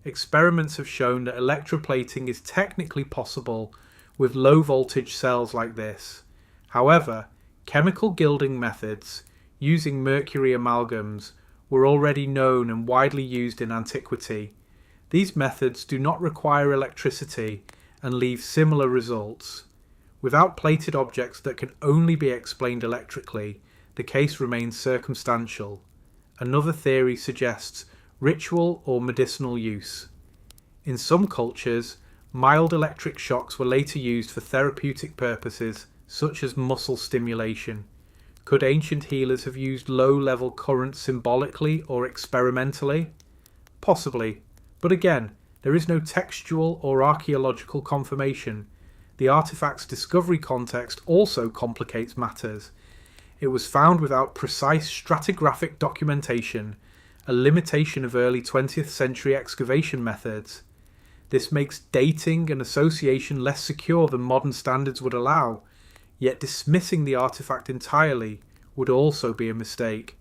Experiments have shown that electroplating is technically possible with low voltage cells like this. However, chemical gilding methods using mercury amalgams were already known and widely used in antiquity. These methods do not require electricity and leave similar results. Without plated objects that can only be explained electrically, the case remains circumstantial. Another theory suggests ritual or medicinal use. In some cultures, mild electric shocks were later used for therapeutic purposes such as muscle stimulation. Could ancient healers have used low-level current symbolically or experimentally? Possibly, but again, there is no textual or archaeological confirmation. The artifact's discovery context also complicates matters. It was found without precise stratigraphic documentation, a limitation of early 20th century excavation methods. This makes dating and association less secure than modern standards would allow, yet dismissing the artifact entirely would also be a mistake.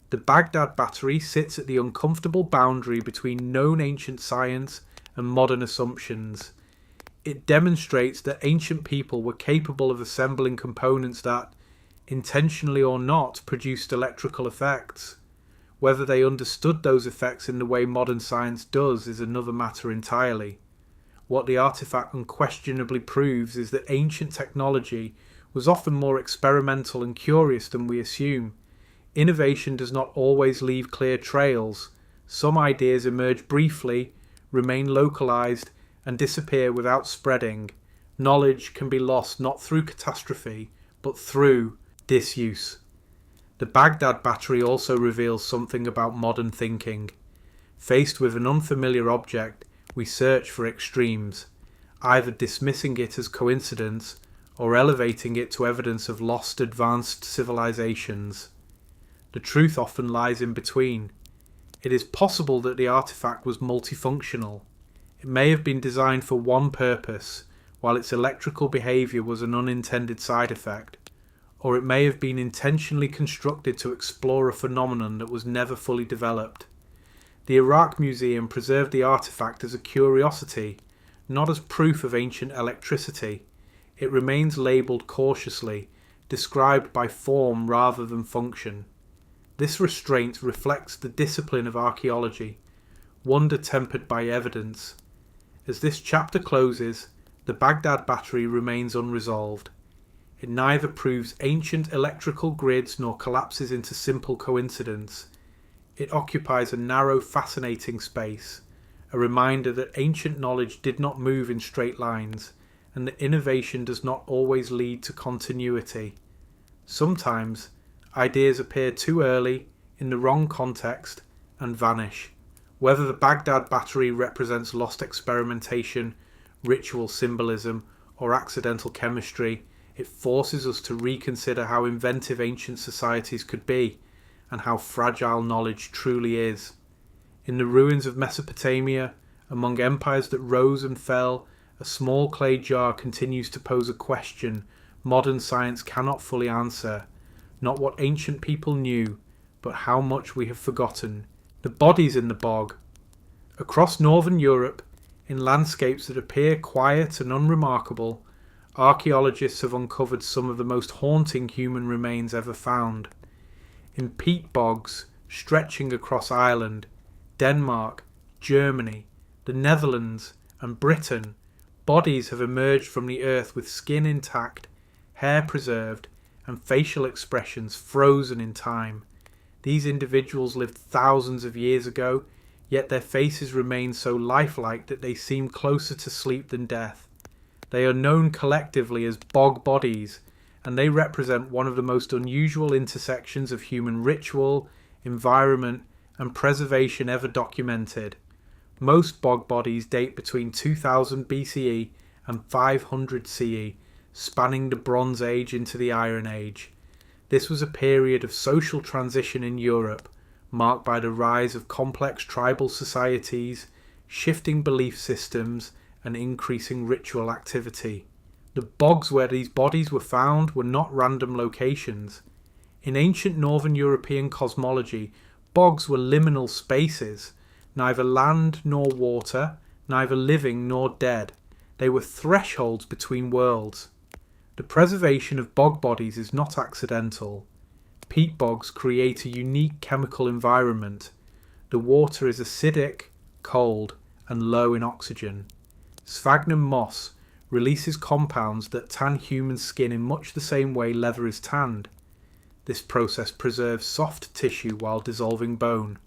The Baghdad battery sits at the uncomfortable boundary between known ancient science and modern assumptions. It demonstrates that ancient people were capable of assembling components that, intentionally or not, produced electrical effects. Whether they understood those effects in the way modern science does is another matter entirely. What the artifact unquestionably proves is that ancient technology was often more experimental and curious than we assume. Innovation does not always leave clear trails. Some ideas emerge briefly, remain localized, and disappear without spreading. Knowledge can be lost not through catastrophe, but through disuse. The Baghdad battery also reveals something about modern thinking. Faced with an unfamiliar object, we search for extremes, either dismissing it as coincidence or elevating it to evidence of lost advanced civilizations. The truth often lies in between. It is possible that the artifact was multifunctional. It may have been designed for one purpose, while its electrical behavior was an unintended side effect, or it may have been intentionally constructed to explore a phenomenon that was never fully developed. The Iraq Museum preserved the artifact as a curiosity, not as proof of ancient electricity. It remains labelled cautiously, described by form rather than function. This restraint reflects the discipline of archaeology, wonder tempered by evidence. As this chapter closes, the Baghdad battery remains unresolved. It neither proves ancient electrical grids nor collapses into simple coincidence. It occupies a narrow, fascinating space, a reminder that ancient knowledge did not move in straight lines, and that innovation does not always lead to continuity. Sometimes, ideas appear too early, in the wrong context, and vanish. Whether the Baghdad battery represents lost experimentation, ritual symbolism, or accidental chemistry, it forces us to reconsider how inventive ancient societies could be, and how fragile knowledge truly is. In the ruins of Mesopotamia, among empires that rose and fell, a small clay jar continues to pose a question modern science cannot fully answer. Not what ancient people knew, but how much we have forgotten. The bodies in the bog. Across northern Europe, in landscapes that appear quiet and unremarkable, archaeologists have uncovered some of the most haunting human remains ever found. In peat bogs stretching across Ireland, Denmark, Germany, the Netherlands, and Britain, bodies have emerged from the earth with skin intact, hair preserved, and facial expressions frozen in time. These individuals lived thousands of years ago, yet their faces remain so lifelike that they seem closer to sleep than death. They are known collectively as bog bodies, and they represent one of the most unusual intersections of human ritual, environment, and preservation ever documented. Most bog bodies date between 2000 BCE and 500 CE, spanning the Bronze Age into the Iron Age. This was a period of social transition in Europe, marked by the rise of complex tribal societies, shifting belief systems, and increasing ritual activity. The bogs where these bodies were found were not random locations. In ancient Northern European cosmology, bogs were liminal spaces, neither land nor water, neither living nor dead. They were thresholds between worlds. The preservation of bog bodies is not accidental. Peat bogs create a unique chemical environment. The water is acidic, cold, and low in oxygen. Sphagnum moss releases compounds that tan human skin in much the same way leather is tanned. This process preserves soft tissue while dissolving bone.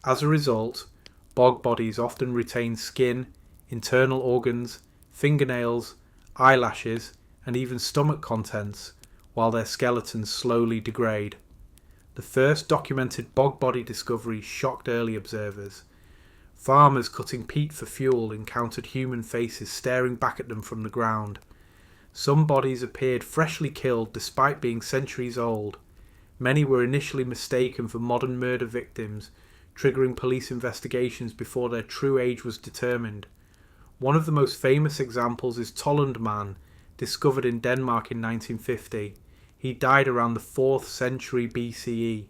As a result, bog bodies often retain skin, internal organs, fingernails, eyelashes, and even stomach contents, while their skeletons slowly degrade. The first documented bog body discoveries shocked early observers. Farmers cutting peat for fuel encountered human faces staring back at them from the ground. Some bodies appeared freshly killed despite being centuries old. Many were initially mistaken for modern murder victims, triggering police investigations before their true age was determined. One of the most famous examples is Tolland Man, discovered in Denmark in 1950. He died around the 4th century BCE.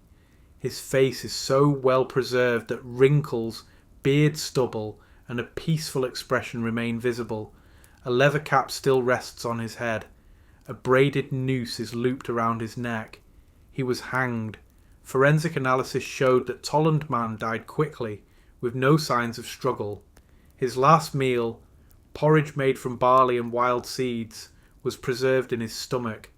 His face is so well preserved that wrinkles, beard stubble, and a peaceful expression remain visible. A leather cap still rests on his head. A braided noose is looped around his neck. He was hanged. Forensic analysis showed that Tolland Man died quickly, with no signs of struggle. His last meal, porridge made from barley and wild seeds, was preserved in his stomach.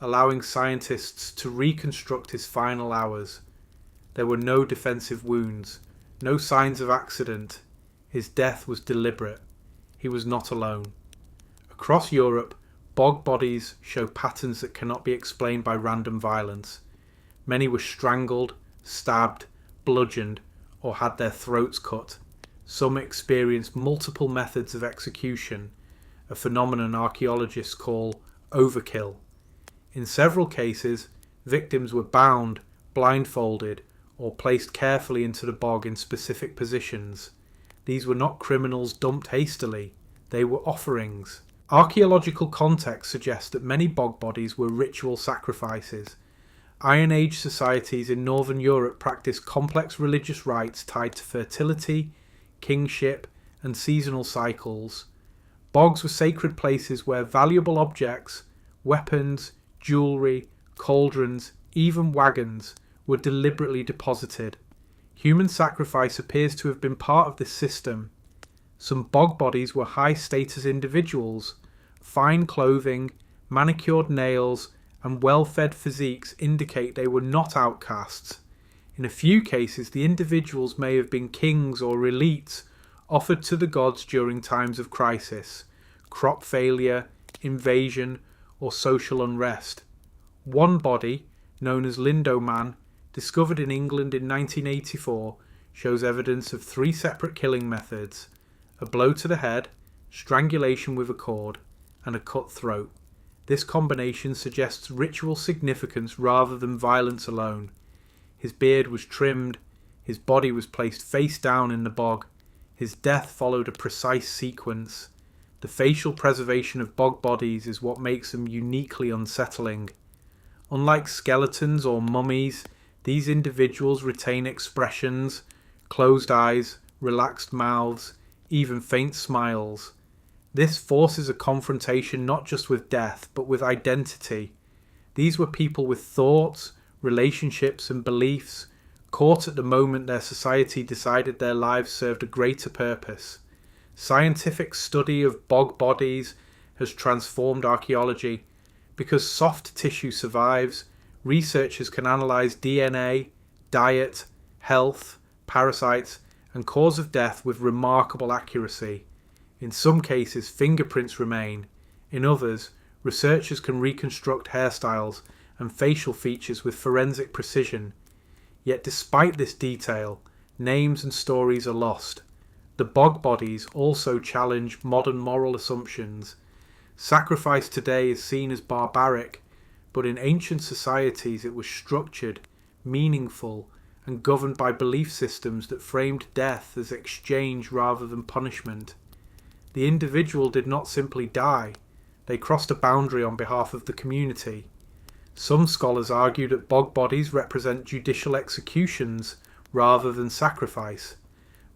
allowing scientists to reconstruct his final hours. There were no defensive wounds, no signs of accident. His death was deliberate. He was not alone. Across Europe, bog bodies show patterns that cannot be explained by random violence. Many were strangled, stabbed, bludgeoned, or had their throats cut. Some experienced multiple methods of execution, a phenomenon archaeologists call overkill. In several cases, victims were bound, blindfolded, or placed carefully into the bog in specific positions. These were not criminals dumped hastily, they were offerings. Archaeological context suggests that many bog bodies were ritual sacrifices. Iron Age societies in Northern Europe practiced complex religious rites tied to fertility, kingship, and seasonal cycles. Bogs were sacred places where valuable objects, weapons, jewellery, cauldrons, even wagons were deliberately deposited. Human sacrifice appears to have been part of this system. Some bog bodies were high-status individuals. Fine clothing, manicured nails, and well-fed physiques indicate they were not outcasts. In a few cases, the individuals may have been kings or elites offered to the gods during times of crisis, crop failure, invasion, or social unrest. One body, known as Lindoman, discovered in England in 1984, shows evidence of 3 separate killing methods: a blow to the head, strangulation with a cord, and a cut throat. This combination suggests ritual significance rather than violence alone. His beard was trimmed, his body was placed face down in the bog, his death followed a precise sequence. The facial preservation of bog bodies is what makes them uniquely unsettling. Unlike skeletons or mummies, these individuals retain expressions, closed eyes, relaxed mouths, even faint smiles. This forces a confrontation not just with death, but with identity. These were people with thoughts, relationships, and beliefs, caught at the moment their society decided their lives served a greater purpose. Scientific study of bog bodies has transformed archaeology. Because soft tissue survives, researchers can analyse DNA, diet, health, parasites, and cause of death with remarkable accuracy. In some cases, fingerprints remain. In others, researchers can reconstruct hairstyles and facial features with forensic precision. Yet despite this detail, names and stories are lost. The bog bodies also challenge modern moral assumptions. Sacrifice today is seen as barbaric, but in ancient societies it was structured, meaningful, and governed by belief systems that framed death as exchange rather than punishment. The individual did not simply die, they crossed a boundary on behalf of the community. Some scholars argue that bog bodies represent judicial executions rather than sacrifice,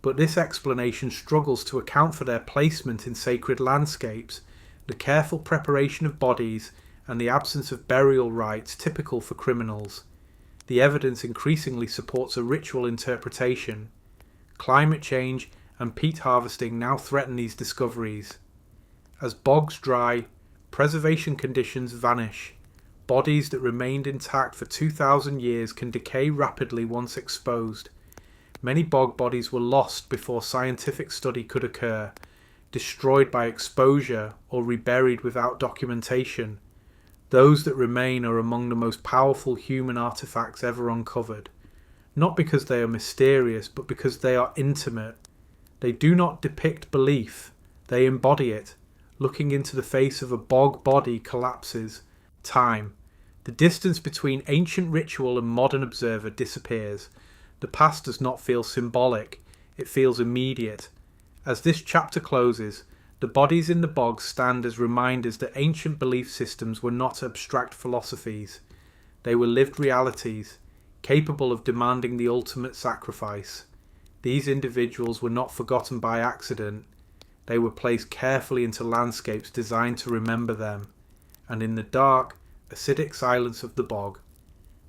but this explanation struggles to account for their placement in sacred landscapes, the careful preparation of bodies, and the absence of burial rites typical for criminals. The evidence increasingly supports a ritual interpretation. Climate change and peat harvesting now threaten these discoveries. As bogs dry, preservation conditions vanish. Bodies that remained intact for 2,000 years can decay rapidly once exposed. Many bog bodies were lost before scientific study could occur, destroyed by exposure or reburied without documentation. Those that remain are among the most powerful human artifacts ever uncovered, not because they are mysterious, but because they are intimate. They do not depict belief, they embody it. Looking into the face of a bog body collapses. Time. The distance between ancient ritual and modern observer disappears. The past does not feel symbolic, it feels immediate. As this chapter closes, the bodies in the bog stand as reminders that ancient belief systems were not abstract philosophies. They were lived realities, capable of demanding the ultimate sacrifice. These individuals were not forgotten by accident. They were placed carefully into landscapes designed to remember them. And in the dark, acidic silence of the bog,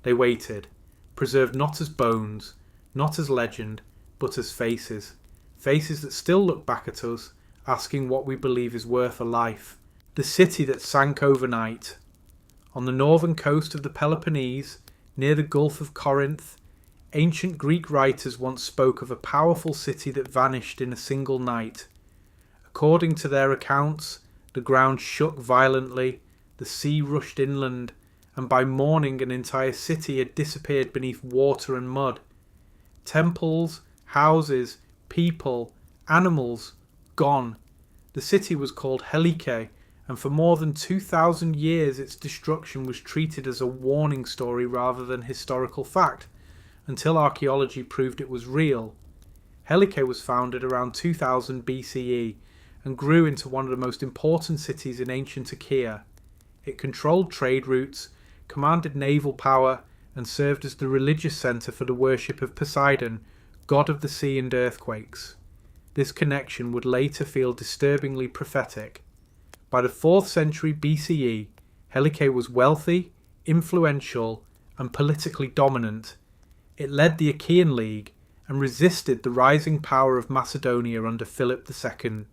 they waited, preserved not as bones, not as legend, but as faces. Faces that still look back at us, asking what we believe is worth a life. The city that sank overnight. On the northern coast of the Peloponnese, near the Gulf of Corinth, ancient Greek writers once spoke of a powerful city that vanished in a single night. According to their accounts, the ground shook violently, the sea rushed inland, and by morning an entire city had disappeared beneath water and mud. Temples, houses, people, animals, gone. The city was called Helike, and for more than 2,000 years its destruction was treated as a warning story rather than historical fact, until archaeology proved it was real. Helike was founded around 2000 BCE and grew into one of the most important cities in ancient Achaea. It controlled trade routes, commanded naval power, and served as the religious centre for the worship of Poseidon, god of the sea and earthquakes. This connection would later feel disturbingly prophetic. By the 4th century BCE, Helike was wealthy, influential, and politically dominant. It led the Achaean League and resisted the rising power of Macedonia under Philip II.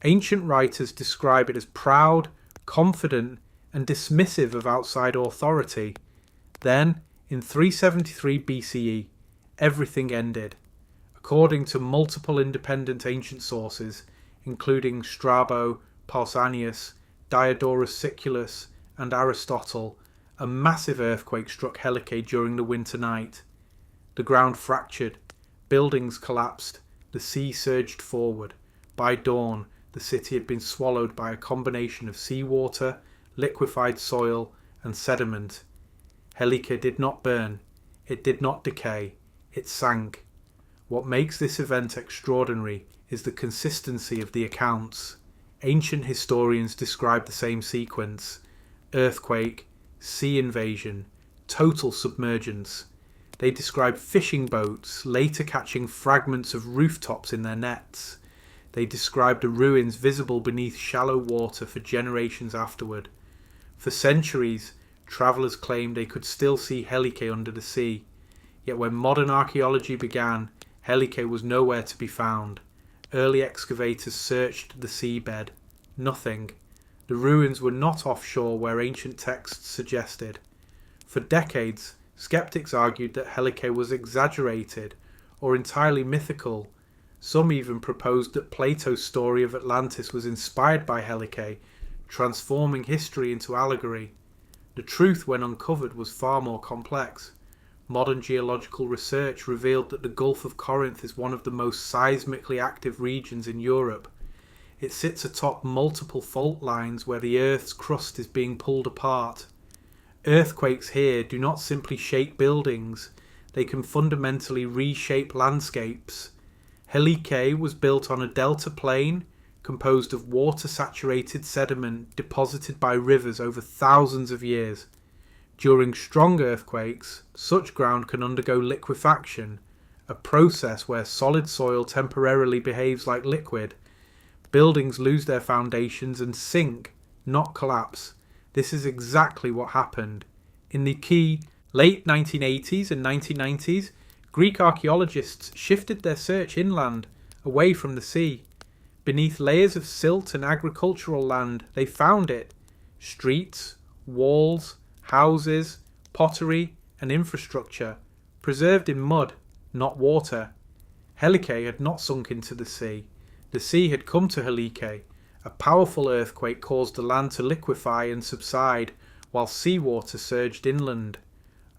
Ancient writers describe it as proud, confident, and dismissive of outside authority. Then, in 373 BCE, everything ended. According to multiple independent ancient sources, including Strabo, Pausanias, Diodorus Siculus, and Aristotle, a massive earthquake struck Helike during the winter night. The ground fractured, buildings collapsed, the sea surged forward. By dawn, the city had been swallowed by a combination of seawater, liquefied soil, and sediment. Helike did not burn, it did not decay, it sank. What makes this event extraordinary is the consistency of the accounts. Ancient historians describe the same sequence: earthquake, sea invasion, total submergence. They describe fishing boats later catching fragments of rooftops in their nets. They describe the ruins visible beneath shallow water for generations afterward. For centuries, travellers claimed they could still see Helike under the sea. Yet when modern archaeology began, Helike was nowhere to be found. Early excavators searched the seabed. Nothing. The ruins were not offshore where ancient texts suggested. For decades, skeptics argued that Helike was exaggerated or entirely mythical. Some even proposed that Plato's story of Atlantis was inspired by Helike, transforming history into allegory. The truth, when uncovered, was far more complex. Modern geological research revealed that the Gulf of Corinth is one of the most seismically active regions in Europe. It sits atop multiple fault lines where the Earth's crust is being pulled apart. Earthquakes here do not simply shake buildings, they can fundamentally reshape landscapes. Helike was built on a delta plain composed of water-saturated sediment deposited by rivers over thousands of years. During strong earthquakes, such ground can undergo liquefaction, a process where solid soil temporarily behaves like liquid. Buildings lose their foundations and sink, not collapse. This is exactly what happened. In the key late 1980s and 1990s, Greek archaeologists shifted their search inland, away from the sea. Beneath layers of silt and agricultural land, they found it. Streets, walls, houses, pottery, and infrastructure, preserved in mud, not water. Helike had not sunk into the sea. The sea had come to Helike. A powerful earthquake caused the land to liquefy and subside, while seawater surged inland.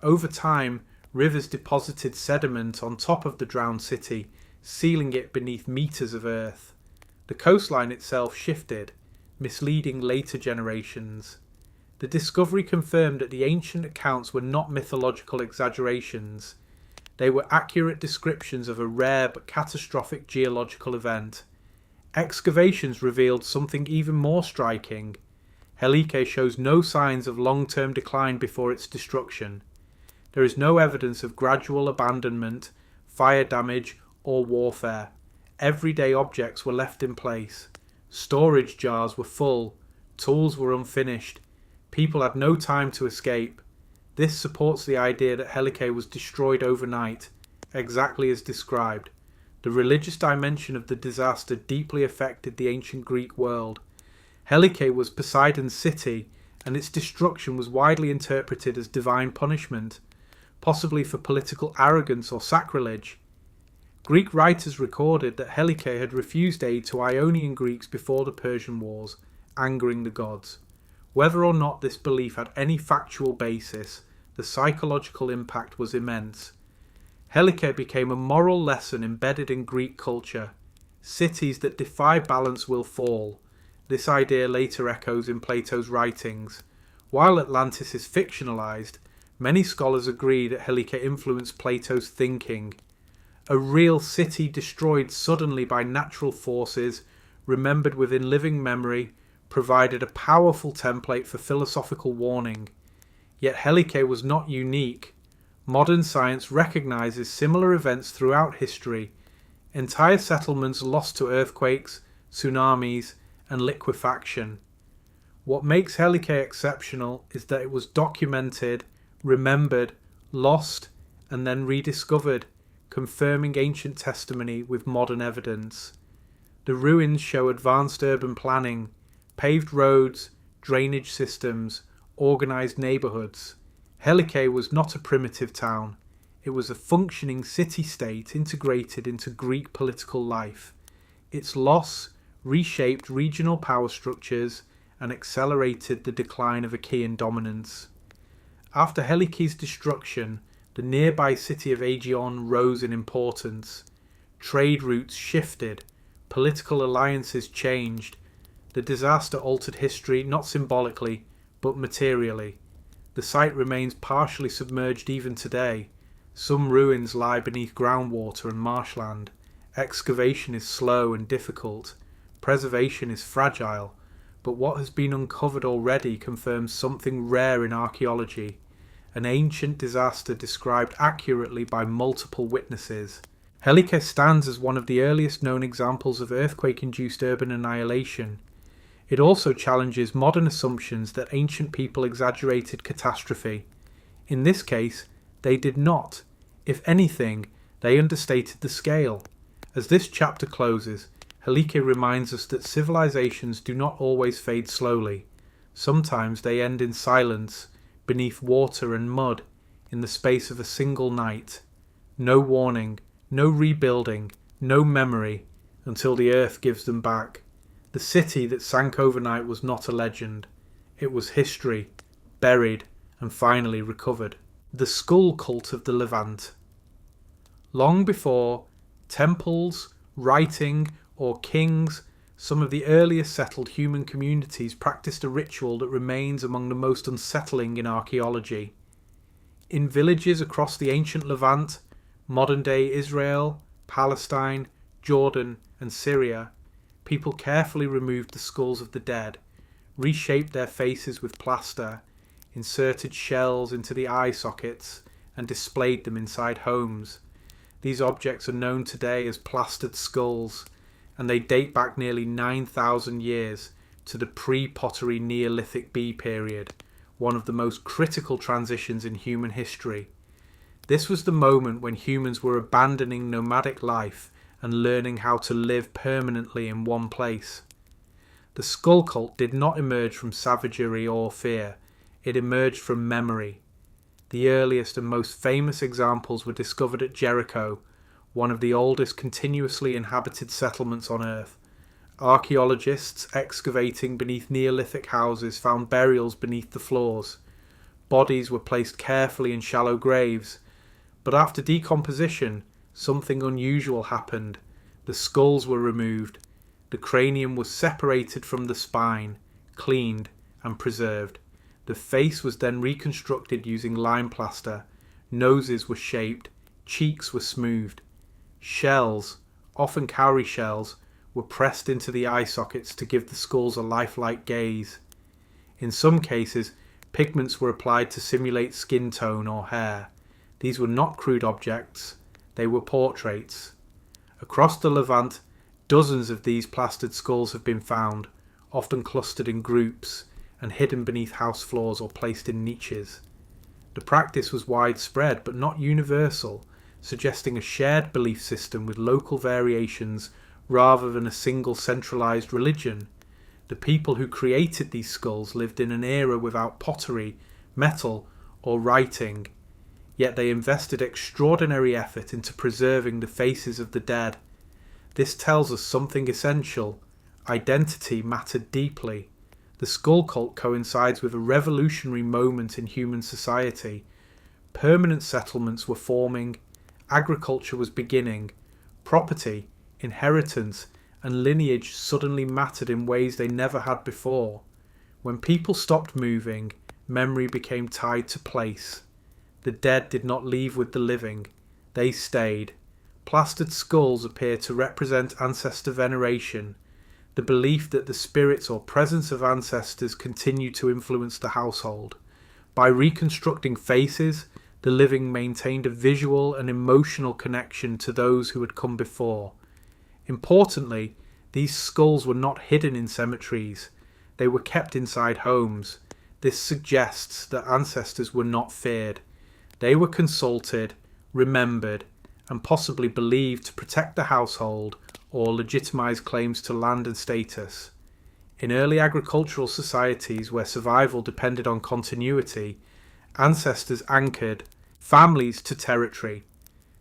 Over time, rivers deposited sediment on top of the drowned city, sealing it beneath meters of earth. The coastline itself shifted, misleading later generations. The discovery confirmed that the ancient accounts were not mythological exaggerations. They were accurate descriptions of a rare but catastrophic geological event. Excavations revealed something even more striking. Helike shows no signs of long-term decline before its destruction. There is no evidence of gradual abandonment, fire damage, or warfare. Everyday objects were left in place. Storage jars were full. Tools were unfinished. People had no time to escape. This supports the idea that Helike was destroyed overnight, exactly as described. The religious dimension of the disaster deeply affected the ancient Greek world. Helike was Poseidon's city, and its destruction was widely interpreted as divine punishment, possibly for political arrogance or sacrilege. Greek writers recorded that Helike had refused aid to Ionian Greeks before the Persian Wars, angering the gods. Whether or not this belief had any factual basis, the psychological impact was immense. Helike became a moral lesson embedded in Greek culture. Cities that defy balance will fall. This idea later echoes in Plato's writings. While Atlantis is fictionalized, many scholars agree that Helike influenced Plato's thinking. A real city destroyed suddenly by natural forces, remembered within living memory, provided a powerful template for philosophical warning. Yet Helike was not unique. Modern science recognizes similar events throughout history. Entire settlements lost to earthquakes, tsunamis, and liquefaction. What makes Helike exceptional is that it was documented, remembered, lost, and then rediscovered, confirming ancient testimony with modern evidence. The ruins show advanced urban planning, paved roads, drainage systems, organised neighbourhoods. Helike was not a primitive town. It was a functioning city-state integrated into Greek political life. Its loss reshaped regional power structures and accelerated the decline of Achaean dominance. After Helike's destruction, the nearby city of Aegion rose in importance. Trade routes shifted, political alliances changed. The disaster altered history not symbolically, but materially. The site remains partially submerged even today. Some ruins lie beneath groundwater and marshland. Excavation is slow and difficult. Preservation is fragile. But what has been uncovered already confirms something rare in archaeology. An ancient disaster described accurately by multiple witnesses. Helike stands as one of the earliest known examples of earthquake-induced urban annihilation. It also challenges modern assumptions that ancient people exaggerated catastrophe. In this case, they did not. If anything, they understated the scale. As this chapter closes, Helike reminds us that civilizations do not always fade slowly. Sometimes they end in silence, beneath water and mud, in the space of a single night. No warning, no rebuilding, no memory, until the earth gives them back. The city that sank overnight was not a legend. It was history, buried and finally recovered. The skull cult of the Levant. Long before temples, writing, or kings, some of the earliest settled human communities practiced a ritual that remains among the most unsettling in archaeology. In villages across the ancient Levant, modern-day Israel, Palestine, Jordan, and Syria, people carefully removed the skulls of the dead, reshaped their faces with plaster, inserted shells into the eye sockets, and displayed them inside homes. These objects are known today as plastered skulls, and they date back nearly 9,000 years to the pre-pottery Neolithic B period, one of the most critical transitions in human history. This was the moment when humans were abandoning nomadic life and learning how to live permanently in one place. The skull cult did not emerge from savagery or fear, it emerged from memory. The earliest and most famous examples were discovered at Jericho, one of the oldest continuously inhabited settlements on Earth. Archaeologists excavating beneath Neolithic houses found burials beneath the floors. Bodies were placed carefully in shallow graves, but after decomposition, something unusual happened. The skulls were removed. The cranium was separated from the spine, cleaned and preserved. The face was then reconstructed using lime plaster. Noses were shaped, cheeks were smoothed. Shells, often cowrie shells, were pressed into the eye sockets to give the skulls a lifelike gaze. In some cases, pigments were applied to simulate skin tone or hair. These were not crude objects, they were portraits. Across the Levant, dozens of these plastered skulls have been found, often clustered in groups, and hidden beneath house floors or placed in niches. The practice was widespread but not universal, suggesting a shared belief system with local variations rather than a single centralized religion. The people who created these skulls lived in an era without pottery, metal, or writing, yet they invested extraordinary effort into preserving the faces of the dead. This tells us something essential. Identity mattered deeply. The skull cult coincides with a revolutionary moment in human society. Permanent settlements were forming, agriculture was beginning, property, inheritance, and lineage suddenly mattered in ways they never had before. When people stopped moving, memory became tied to place. The dead did not leave with the living, they stayed. Plastered skulls appear to represent ancestor veneration, the belief that the spirits or presence of ancestors continue to influence the household. By reconstructing faces, the living maintained a visual and emotional connection to those who had come before. Importantly, these skulls were not hidden in cemeteries. They were kept inside homes. This suggests that ancestors were not feared. They were consulted, remembered, and possibly believed to protect the household or legitimize claims to land and status. In early agricultural societies where survival depended on continuity, ancestors anchored families to territory.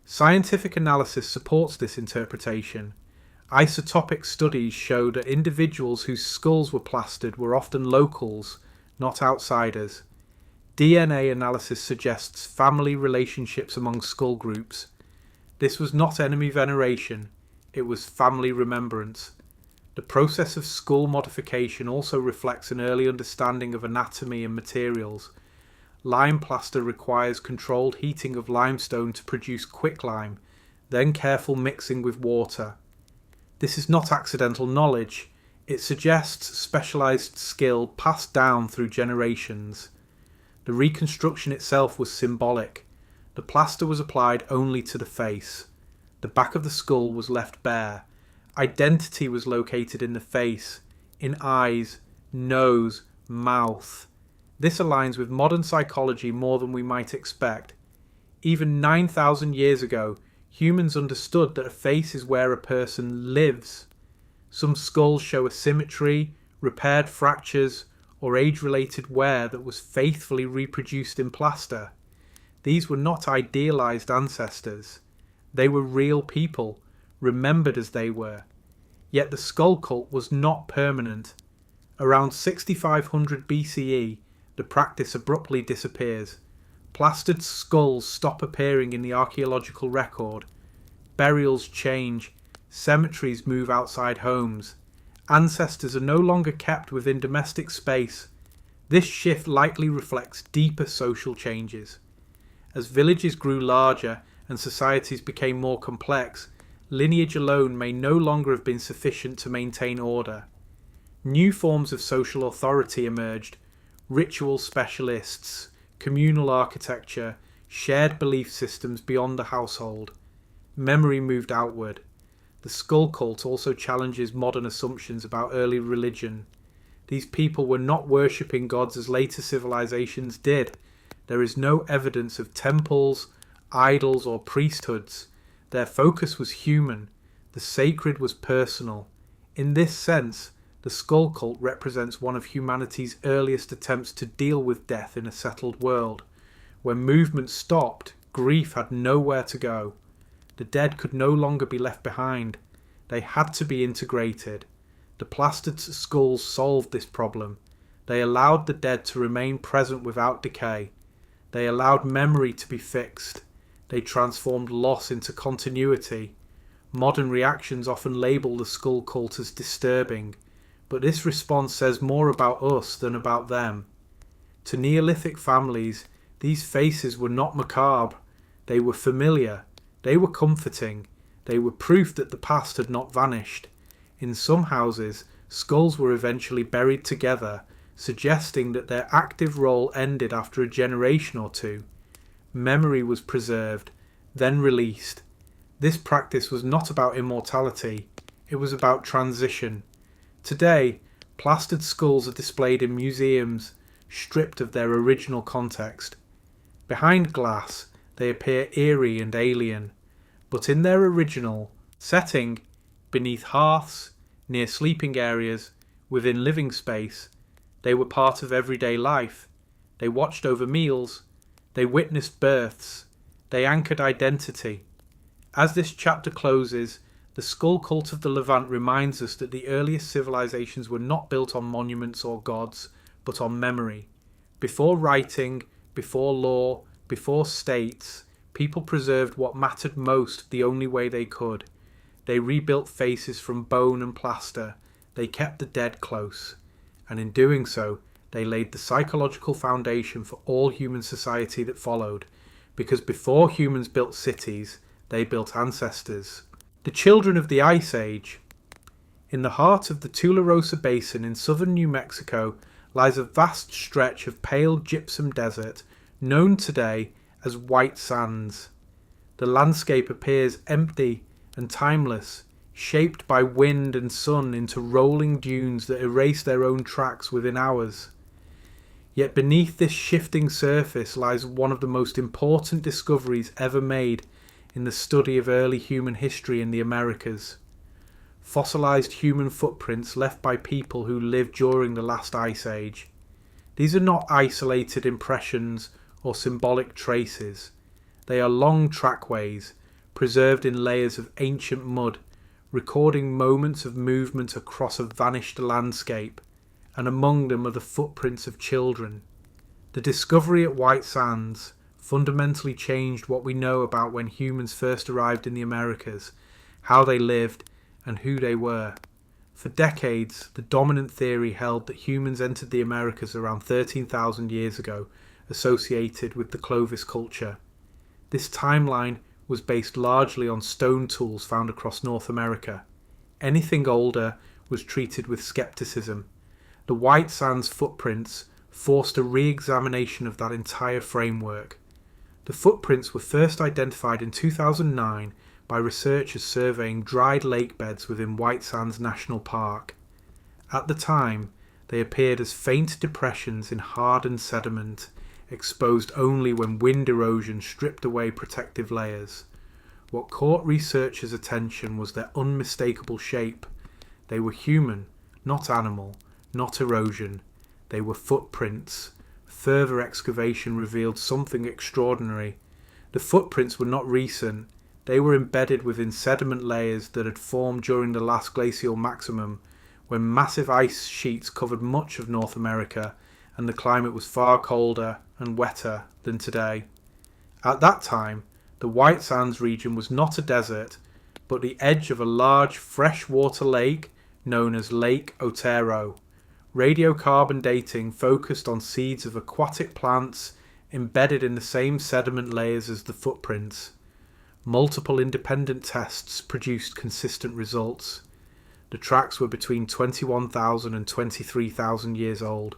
Scientific analysis supports this interpretation. Isotopic studies show that individuals whose skulls were plastered were often locals, not outsiders. DNA analysis suggests family relationships among skull groups. This was not enemy veneration, it was family remembrance. The process of skull modification also reflects an early understanding of anatomy and materials. Lime plaster requires controlled heating of limestone to produce quicklime, then careful mixing with water. This is not accidental knowledge, it suggests specialized skill passed down through generations. The reconstruction itself was symbolic. The plaster was applied only to the face. The back of the skull was left bare. Identity was located in the face, in eyes, nose, mouth. This aligns with modern psychology more than we might expect. Even 9,000 years ago, humans understood that a face is where a person lives. Some skulls show asymmetry, repaired fractures, or age-related wear that was faithfully reproduced in plaster. These were not idealized ancestors. They were real people, remembered as they were. Yet the skull cult was not permanent. Around 6500 BCE, the practice abruptly disappears. Plastered skulls stop appearing in the archaeological record. Burials change. Cemeteries move outside homes. Ancestors are no longer kept within domestic space. This shift likely reflects deeper social changes. As villages grew larger and societies became more complex, lineage alone may no longer have been sufficient to maintain order. New forms of social authority emerged: ritual specialists, communal architecture, shared belief systems beyond the household. Memory moved outward. The skull cult also challenges modern assumptions about early religion. These people were not worshipping gods as later civilizations did. There is no evidence of temples, idols, or priesthoods. Their focus was human. The sacred was personal. In this sense, the skull cult represents one of humanity's earliest attempts to deal with death in a settled world. When movement stopped, grief had nowhere to go. The dead could no longer be left behind. They had to be integrated. The plastered skulls solved this problem. They allowed the dead to remain present without decay. They allowed memory to be fixed. They transformed loss into continuity. Modern reactions often label the skull cult as disturbing, but this response says more about us than about them. To Neolithic families, these faces were not macabre. They were familiar. They were comforting. They were proof that the past had not vanished. In some houses, skulls were eventually buried together, suggesting that their active role ended after a generation or two. Memory was preserved, then released. This practice was not about immortality, it was about transition. Today, plastered skulls are displayed in museums, stripped of their original context. Behind glass, they appear eerie and alien, but in their original setting, beneath hearths, near sleeping areas, within living space. They were part of everyday life. They watched over meals. They witnessed births. They anchored identity. As this chapter closes, the skull cult of the Levant reminds us that the earliest civilizations were not built on monuments or gods, but on memory. Before writing, before law, before states, people preserved what mattered most the only way they could. They rebuilt faces from bone and plaster. They kept the dead close. And in doing so, they laid the psychological foundation for all human society that followed, because before humans built cities, they built ancestors. The children of the Ice Age. In the heart of the Tularosa Basin in southern New Mexico lies a vast stretch of pale gypsum desert known today as White Sands. The landscape appears empty and timeless, shaped by wind and sun into rolling dunes that erase their own tracks within hours. Yet beneath this shifting surface lies one of the most important discoveries ever made in the study of early human history in the Americas. Fossilized human footprints left by people who lived during the last ice age. These are not isolated impressions or symbolic traces. They are long trackways, preserved in layers of ancient mud, recording moments of movement across a vanished landscape, and among them are the footprints of children. The discovery at White Sands fundamentally changed what we know about when humans first arrived in the Americas, how they lived, and who they were. For decades, the dominant theory held that humans entered the Americas around 13,000 years ago, associated with the Clovis culture. This timeline was based largely on stone tools found across North America. Anything older was treated with skepticism. The White Sands footprints forced a re-examination of that entire framework. The footprints were first identified in 2009 by researchers surveying dried lake beds within White Sands National Park. At the time, they appeared as faint depressions in hardened sediment, exposed only when wind erosion stripped away protective layers. What caught researchers' attention was their unmistakable shape. They were human, not animal, not erosion. They were footprints. Further excavation revealed something extraordinary. The footprints were not recent. They were embedded within sediment layers that had formed during the last glacial maximum, when massive ice sheets covered much of North America and the climate was far colder and wetter than today. At that time, the White Sands region was not a desert, but the edge of a large freshwater lake known as Lake Otero. Radiocarbon dating focused on seeds of aquatic plants embedded in the same sediment layers as the footprints. Multiple independent tests produced consistent results. The tracks were between 21,000 and 23,000 years old.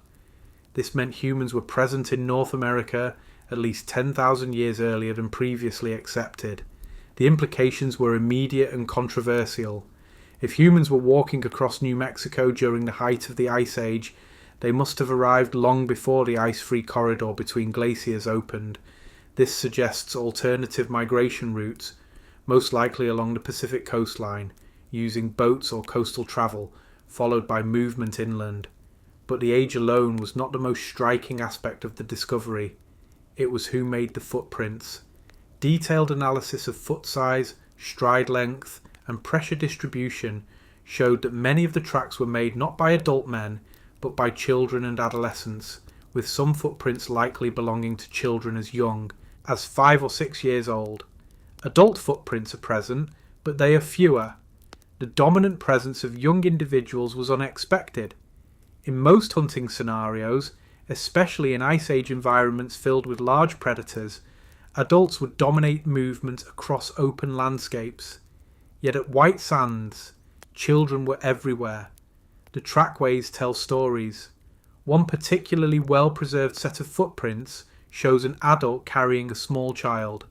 This meant humans were present in North America at least 10,000 years earlier than previously accepted. The implications were immediate and controversial. If humans were walking across New Mexico during the height of the Ice Age, they must have arrived long before the ice-free corridor between glaciers opened. This suggests alternative migration routes, most likely along the Pacific coastline, using boats or coastal travel, followed by movement inland. But the age alone was not the most striking aspect of the discovery. It was who made the footprints. Detailed analysis of foot size, stride length, and pressure distribution showed that many of the tracks were made not by adult men, but by children and adolescents, with some footprints likely belonging to children as young as 5 or 6 years old. Adult footprints are present, but they are fewer. The dominant presence of young individuals was unexpected. In most hunting scenarios, especially in Ice Age environments filled with large predators, adults would dominate movement across open landscapes. Yet at White Sands, children were everywhere. The trackways tell stories. One particularly well-preserved set of footprints shows an adult carrying a small child.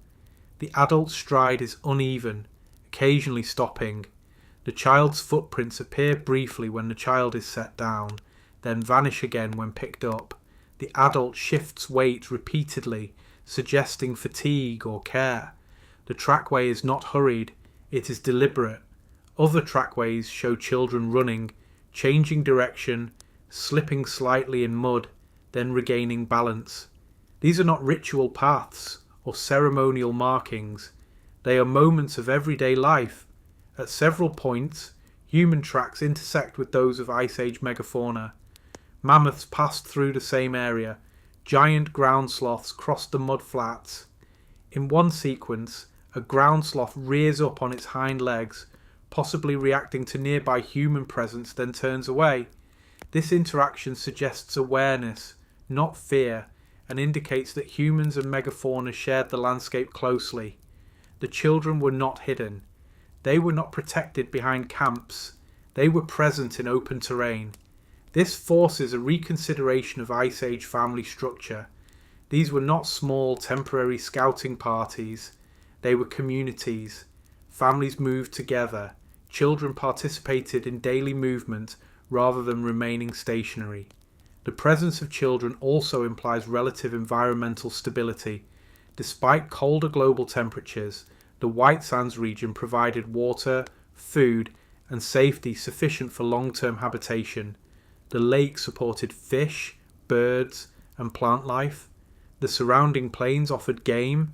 The adult's stride is uneven, occasionally stopping. The child's footprints appear briefly when the child is set down, then vanish again when picked up. The adult shifts weight repeatedly, suggesting fatigue or care. The trackway is not hurried, it is deliberate. Other trackways show children running, changing direction, slipping slightly in mud, then regaining balance. These are not ritual paths or ceremonial markings. They are moments of everyday life. At several points, human tracks intersect with those of Ice Age megafauna. Mammoths passed through the same area. Giant ground sloths crossed the mud flats. In one sequence, a ground sloth rears up on its hind legs, possibly reacting to nearby human presence, then turns away. This interaction suggests awareness, not fear, and indicates that humans and megafauna shared the landscape closely. The children were not hidden. They were not protected behind camps. They were present in open terrain. This forces a reconsideration of Ice Age family structure. These were not small temporary scouting parties. They were communities. Families moved together. Children participated in daily movement rather than remaining stationary. The presence of children also implies relative environmental stability. Despite colder global temperatures, the White Sands region provided water, food, and safety sufficient for long-term habitation. The lake supported fish, birds, and plant life. The surrounding plains offered game.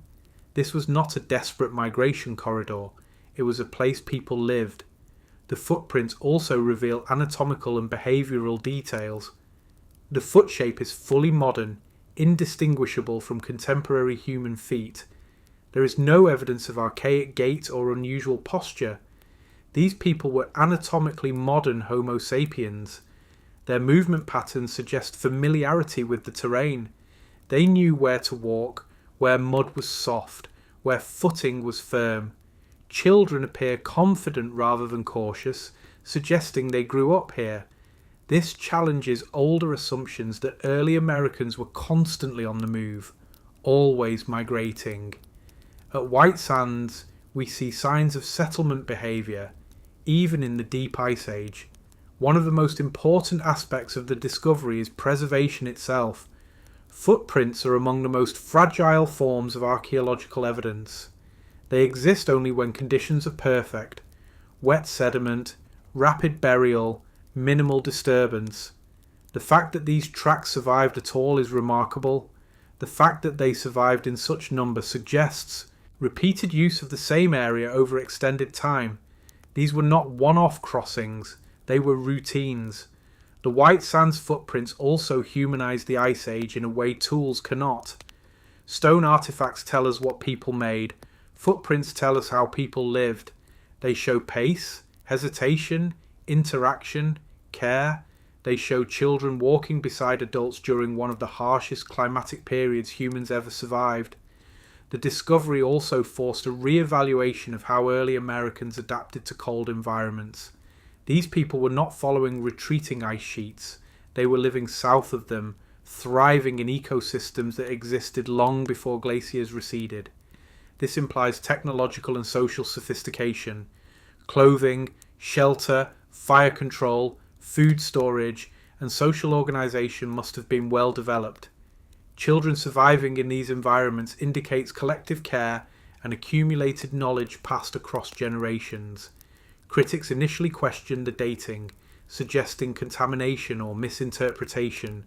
This was not a desperate migration corridor. It was a place people lived. The footprints also reveal anatomical and behavioural details. The foot shape is fully modern, indistinguishable from contemporary human feet. There is no evidence of archaic gait or unusual posture. These people were anatomically modern Homo sapiens. Their movement patterns suggest familiarity with the terrain. They knew where to walk, where mud was soft, where footing was firm. Children appear confident rather than cautious, suggesting they grew up here. This challenges older assumptions that early Americans were constantly on the move, always migrating. At White Sands, we see signs of settlement behaviour, even in the Deep Ice Age. One of the most important aspects of the discovery is preservation itself. Footprints are among the most fragile forms of archaeological evidence. They exist only when conditions are perfect: wet sediment, rapid burial, minimal disturbance. The fact that these tracks survived at all is remarkable. The fact that they survived in such number suggests repeated use of the same area over extended time. These were not one-off crossings, they were routines. The White Sands footprints also humanized the Ice Age in a way tools cannot. Stone artifacts tell us what people made. Footprints tell us how people lived. They show pace, hesitation, interaction, care. They show children walking beside adults during one of the harshest climatic periods humans ever survived. The discovery also forced a re-evaluation of how early Americans adapted to cold environments. These people were not following retreating ice sheets. They were living south of them, thriving in ecosystems that existed long before glaciers receded. This implies technological and social sophistication. Clothing, shelter, fire control, food storage, and social organisation must have been well developed. Children surviving in these environments indicates collective care and accumulated knowledge passed across generations. Critics initially questioned the dating, suggesting contamination or misinterpretation,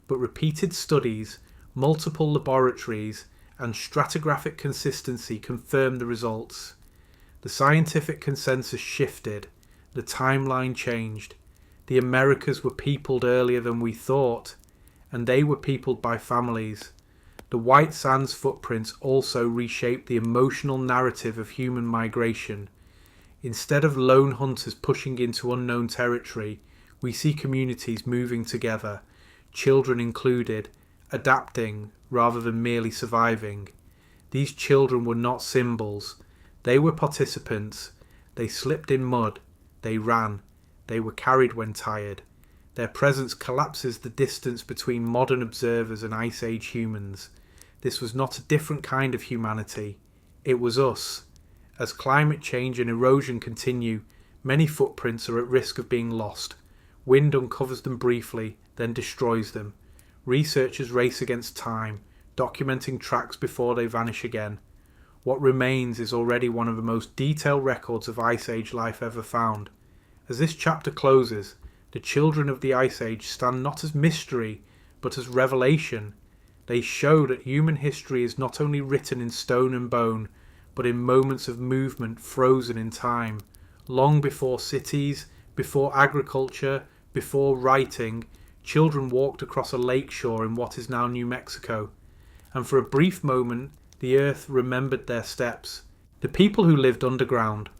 but repeated studies, multiple laboratories, and stratigraphic consistency confirmed the results. The scientific consensus shifted, the timeline changed. The Americas were peopled earlier than we thought, and they were peopled by families. The White Sands footprints also reshaped the emotional narrative of human migration. Instead of lone hunters pushing into unknown territory, we see communities moving together, children included, adapting rather than merely surviving. These children were not symbols. They were participants. They slipped in mud. They ran. They were carried when tired. Their presence collapses the distance between modern observers and Ice Age humans. This was not a different kind of humanity. It was us. As climate change and erosion continue, many footprints are at risk of being lost. Wind uncovers them briefly, then destroys them. Researchers race against time, documenting tracks before they vanish again. What remains is already one of the most detailed records of Ice Age life ever found. As this chapter closes, The children of the Ice Age stand not as mystery, but as revelation. They show that human history is not only written in stone and bone, but in moments of movement frozen in time. Long before cities, before agriculture, before writing, children walked across a lake shore in what is now New Mexico. And for a brief moment, the earth remembered their steps. The people who lived underground.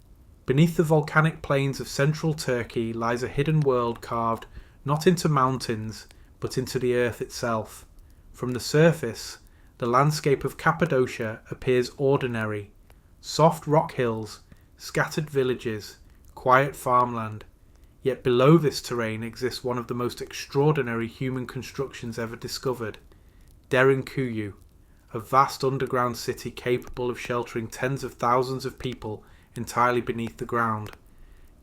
Beneath the volcanic plains of central Turkey lies a hidden world carved not into mountains, but into the earth itself. From the surface, the landscape of Cappadocia appears ordinary. Soft rock hills, scattered villages, quiet farmland. Yet below this terrain exists one of the most extraordinary human constructions ever discovered. Derinkuyu, a vast underground city capable of sheltering tens of thousands of people entirely beneath the ground.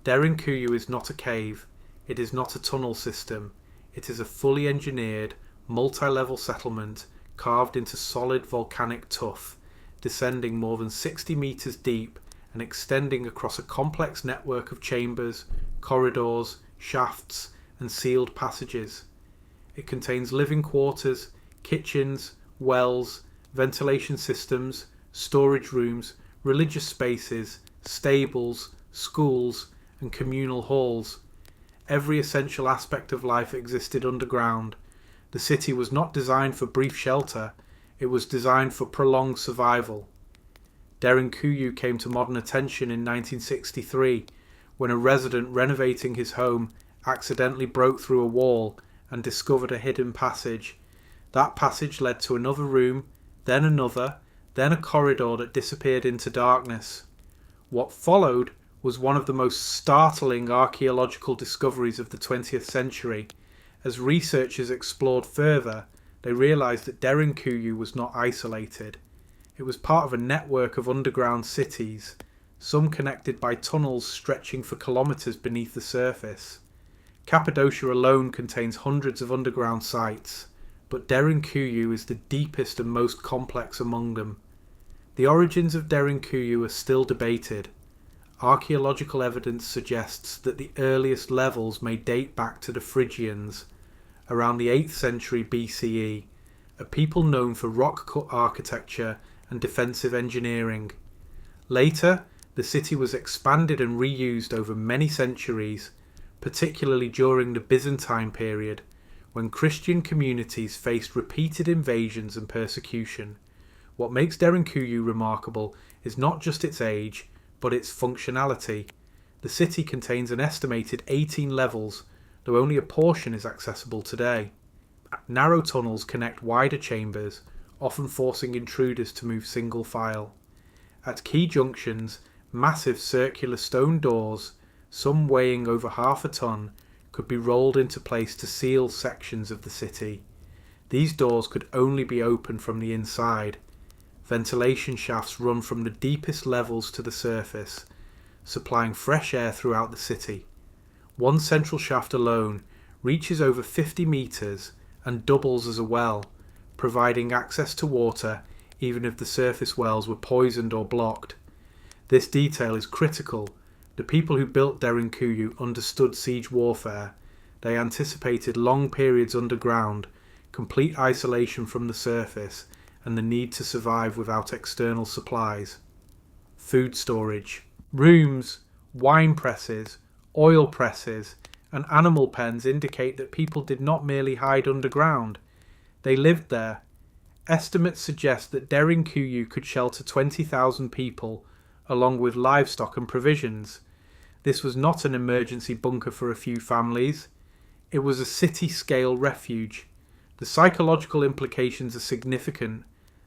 Derinkuyu is not a cave, it is not a tunnel system, it is a fully engineered, multi-level settlement carved into solid volcanic tuff, descending more than 60 metres deep and extending across a complex network of chambers, corridors, shafts and sealed passages. It contains living quarters, kitchens, wells, ventilation systems, storage rooms, religious spaces, stables, schools and communal halls. Every essential aspect of life existed underground. The city was not designed for brief shelter, it was designed for prolonged survival. Derinkuyu came to modern attention in 1963 when a resident renovating his home accidentally broke through a wall and discovered a hidden passage. That passage led to another room, then another, then a corridor that disappeared into darkness. What followed was one of the most startling archaeological discoveries of the 20th century. As researchers explored further, they realised that Derinkuyu was not isolated. It was part of a network of underground cities, some connected by tunnels stretching for kilometres beneath the surface. Cappadocia alone contains hundreds of underground sites, but Derinkuyu is the deepest and most complex among them. The origins of Derinkuyu are still debated. Archaeological evidence suggests that the earliest levels may date back to the Phrygians, around the 8th century BCE, a people known for rock-cut architecture and defensive engineering. Later, the city was expanded and reused over many centuries, particularly during the Byzantine period, when Christian communities faced repeated invasions and persecution. What makes Derinkuyu remarkable is not just its age, but its functionality. The city contains an estimated 18 levels, though only a portion is accessible today. Narrow tunnels connect wider chambers, often forcing intruders to move single file. At key junctions, massive circular stone doors, some weighing over half a ton, could be rolled into place to seal sections of the city. These doors could only be opened from the inside. Ventilation shafts run from the deepest levels to the surface, supplying fresh air throughout the city. One central shaft alone reaches over 50 metres and doubles as a well, providing access to water even if the surface wells were poisoned or blocked. This detail is critical. The people who built Derinkuyu understood siege warfare. They anticipated long periods underground, complete isolation from the surface, and the need to survive without external supplies. Food storage. Rooms, wine presses, oil presses, and animal pens indicate that people did not merely hide underground. They lived there. Estimates suggest that Derinkuyu could shelter 20,000 people, along with livestock and provisions. This was not an emergency bunker for a few families. It was a city-scale refuge. The psychological implications are significant.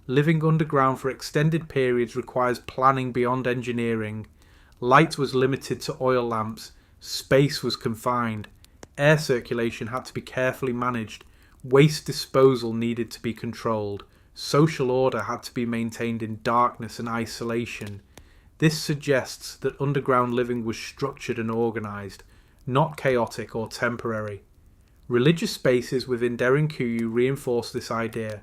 Living underground for extended periods requires planning beyond engineering. Light was limited to oil lamps. Space was confined. Air circulation had to be carefully managed. Waste disposal needed to be controlled. Social order had to be maintained in darkness and isolation. This suggests that underground living was structured and organised, not chaotic or temporary. Religious spaces within Derinkuyu reinforce this idea.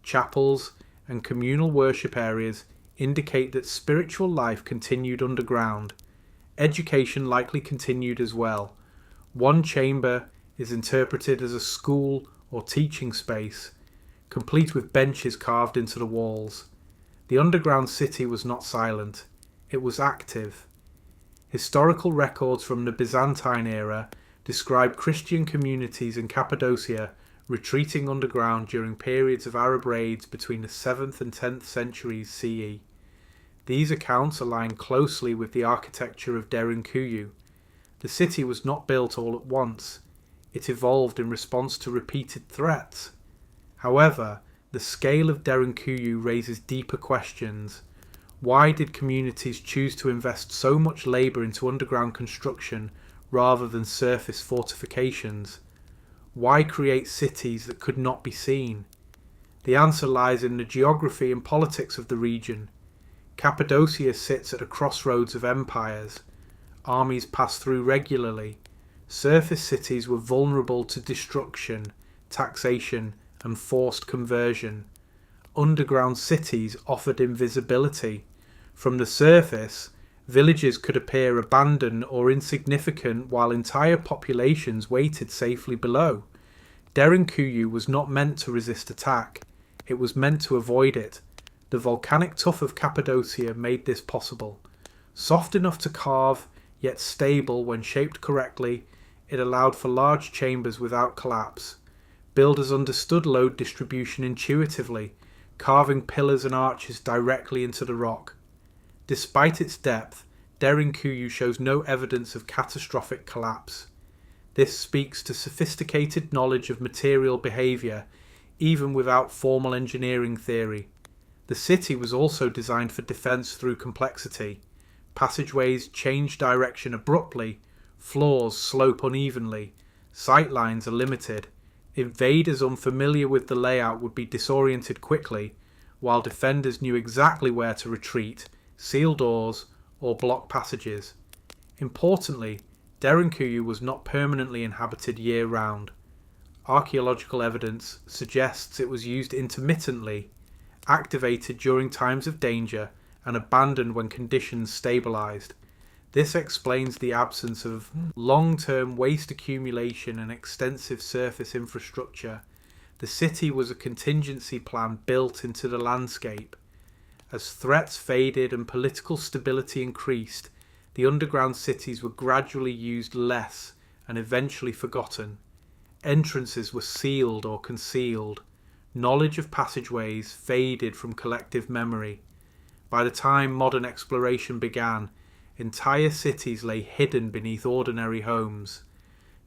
Chapels and communal worship areas indicate that spiritual life continued underground. Education likely continued as well. One chamber is interpreted as a school or teaching space, complete with benches carved into the walls. The underground city was not silent, it was active. Historical records from the Byzantine era describe Christian communities in Cappadocia retreating underground during periods of Arab raids between the 7th and 10th centuries CE. These accounts align closely with the architecture of Derinkuyu. The city was not built all at once. It evolved in response to repeated threats. However, the scale of Derinkuyu raises deeper questions. Why did communities choose to invest so much labour into underground construction rather than surface fortifications? Why create cities that could not be seen? The answer lies in the geography and politics of the region. Cappadocia sits at a crossroads of empires. Armies passed through regularly. Surface cities were vulnerable to destruction, taxation, and forced conversion. Underground cities offered invisibility. From the surface, villages could appear abandoned or insignificant while entire populations waited safely below. Derinkuyu was not meant to resist attack. It was meant to avoid it. The volcanic tuff of Cappadocia made this possible. Soft enough to carve, yet stable when shaped correctly, it allowed for large chambers without collapse. Builders understood load distribution intuitively, carving pillars and arches directly into the rock. Despite its depth, Derinkuyu shows no evidence of catastrophic collapse. This speaks to sophisticated knowledge of material behaviour, even without formal engineering theory. The city was also designed for defence through complexity. Passageways change direction abruptly, floors slope unevenly, sightlines are limited. Invaders unfamiliar with the layout would be disoriented quickly, while defenders knew exactly where to retreat, seal doors, or block passages. Importantly, Derinkuyu was not permanently inhabited year-round. Archaeological evidence suggests it was used intermittently, activated during times of danger, and abandoned when conditions stabilised. This explains the absence of long-term waste accumulation and extensive surface infrastructure. The city was a contingency plan built into the landscape. As threats faded and political stability increased, the underground cities were gradually used less and eventually forgotten. Entrances were sealed or concealed. Knowledge of passageways faded from collective memory. By the time modern exploration began, entire cities lay hidden beneath ordinary homes.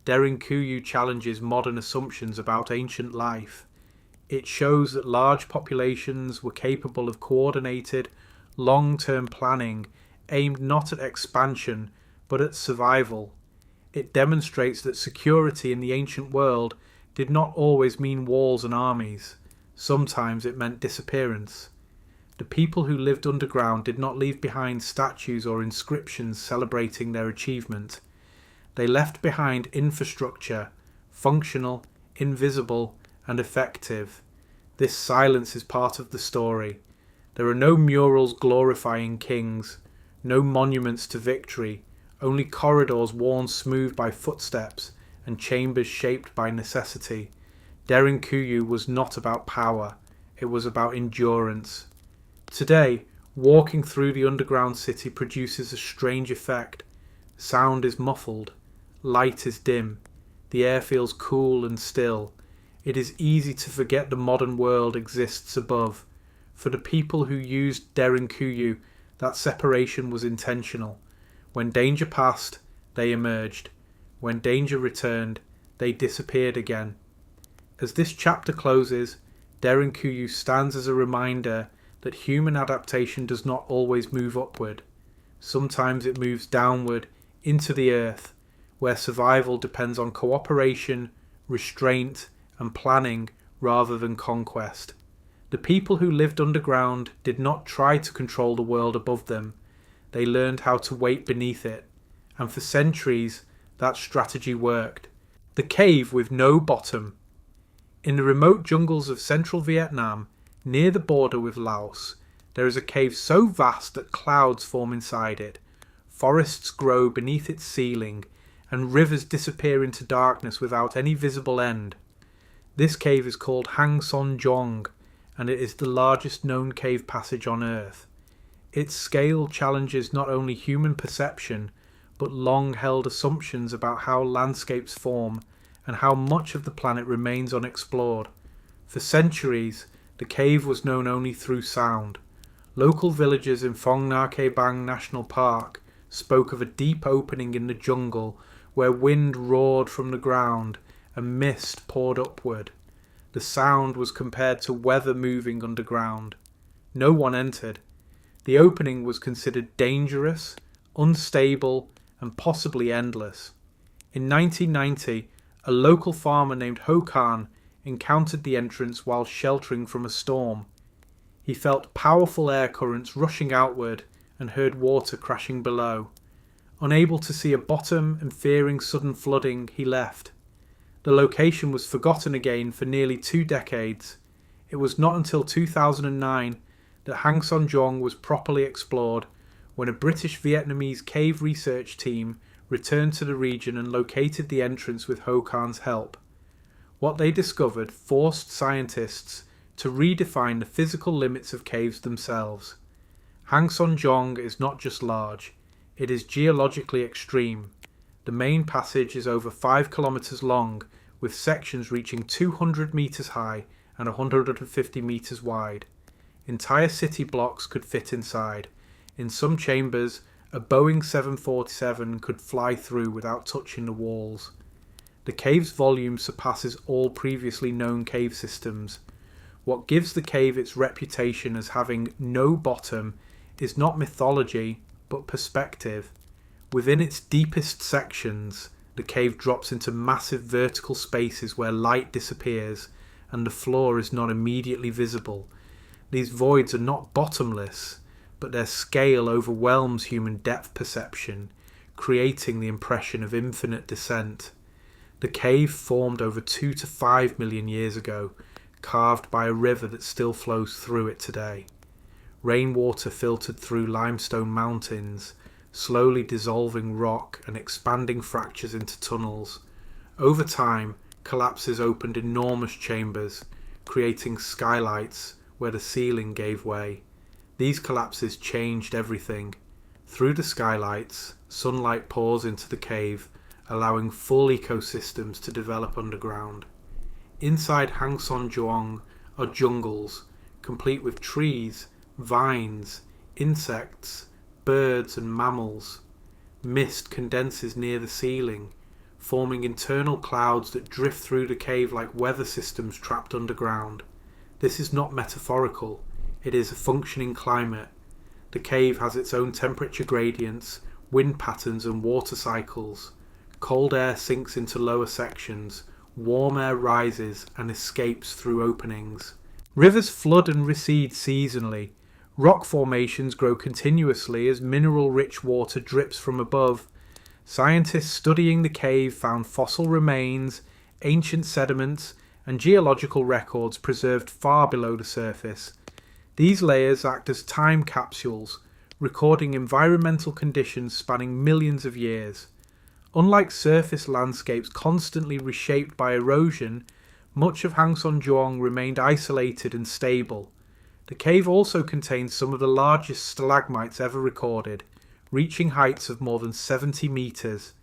Derinkuyu challenges modern assumptions about ancient life. It shows that large populations were capable of coordinated, long-term planning aimed not at expansion but at survival. It demonstrates that security in the ancient world did not always mean walls and armies. Sometimes it meant disappearance. The people who lived underground did not leave behind statues or inscriptions celebrating their achievement. They left behind infrastructure, functional, invisible, and effective. This silence is part of the story. There are no murals glorifying kings, no monuments to victory, only corridors worn smooth by footsteps and chambers shaped by necessity. Derinkuyu was not about power, it was about endurance. Today, walking through the underground city produces a strange effect. Sound is muffled, light is dim, the air feels cool and still. It is easy to forget the modern world exists above. For the people who used Derinkuyu, that separation was intentional. When danger passed, they emerged. When danger returned, they disappeared again. As this chapter closes, Derinkuyu stands as a reminder that human adaptation does not always move upward. Sometimes it moves downward into the earth, where survival depends on cooperation, restraint, and planning rather than conquest. The people who lived underground did not try to control the world above them. They learned how to wait beneath it, and for centuries that strategy worked. The cave with no bottom. In the remote jungles of central Vietnam, near the border with Laos, there is a cave so vast that clouds form inside it. Forests grow beneath its ceiling, and rivers disappear into darkness without any visible end. This cave is called Hang-son-jong, and it is the largest known cave passage on Earth. Its scale challenges not only human perception, but long-held assumptions about how landscapes form and how much of the planet remains unexplored. For centuries, the cave was known only through sound. Local villagers in Phong-Nha-Ke-Bang National Park spoke of a deep opening in the jungle where wind roared from the ground and mist poured upward. The sound was compared to weather moving underground. No one entered. The opening was considered dangerous, unstable, and possibly endless. In 1990, a local farmer named Ho Khan encountered the entrance while sheltering from a storm. He felt powerful air currents rushing outward and heard water crashing below. Unable to see a bottom and fearing sudden flooding, he left. The location was forgotten again for nearly 2 decades. It was not until 2009 that Hang-son-jong was properly explored, when a British-Vietnamese cave research team returned to the region and located the entrance with Ho Khan's help. What they discovered forced scientists to redefine the physical limits of caves themselves. Hang-son-jong is not just large, it is geologically extreme. The main passage is over 5 kilometers long, with sections reaching 200 meters high and 150 meters wide. Entire city blocks could fit inside. In some chambers, a Boeing 747 could fly through without touching the walls. The cave's volume surpasses all previously known cave systems. What gives the cave its reputation as having no bottom is not mythology, but perspective. Within its deepest sections, the cave drops into massive vertical spaces where light disappears and the floor is not immediately visible. These voids are not bottomless, but their scale overwhelms human depth perception, creating the impression of infinite descent. The cave formed over 2 to 5 million years ago, carved by a river that still flows through it today. Rainwater filtered through limestone mountains, slowly dissolving rock and expanding fractures into tunnels. Over time, collapses opened enormous chambers, creating skylights where the ceiling gave way. These collapses changed everything. Through the skylights, sunlight pours into the cave, allowing full ecosystems to develop underground. Inside Hang-son-jong are jungles, complete with trees, vines, insects, birds and mammals. Mist condenses near the ceiling, forming internal clouds that drift through the cave like weather systems trapped underground. This is not metaphorical, it is a functioning climate. The cave has its own temperature gradients, wind patterns and water cycles. Cold air sinks into lower sections, warm air rises and escapes through openings. Rivers flood and recede seasonally. Rock formations grow continuously as mineral-rich water drips from above. Scientists studying the cave found fossil remains, ancient sediments, and geological records preserved far below the surface. These layers act as time capsules, recording environmental conditions spanning millions of years. Unlike surface landscapes constantly reshaped by erosion, much of Hang-son-jong remained isolated and stable. The cave also contains some of the largest stalagmites ever recorded, reaching heights of more than 70 meters.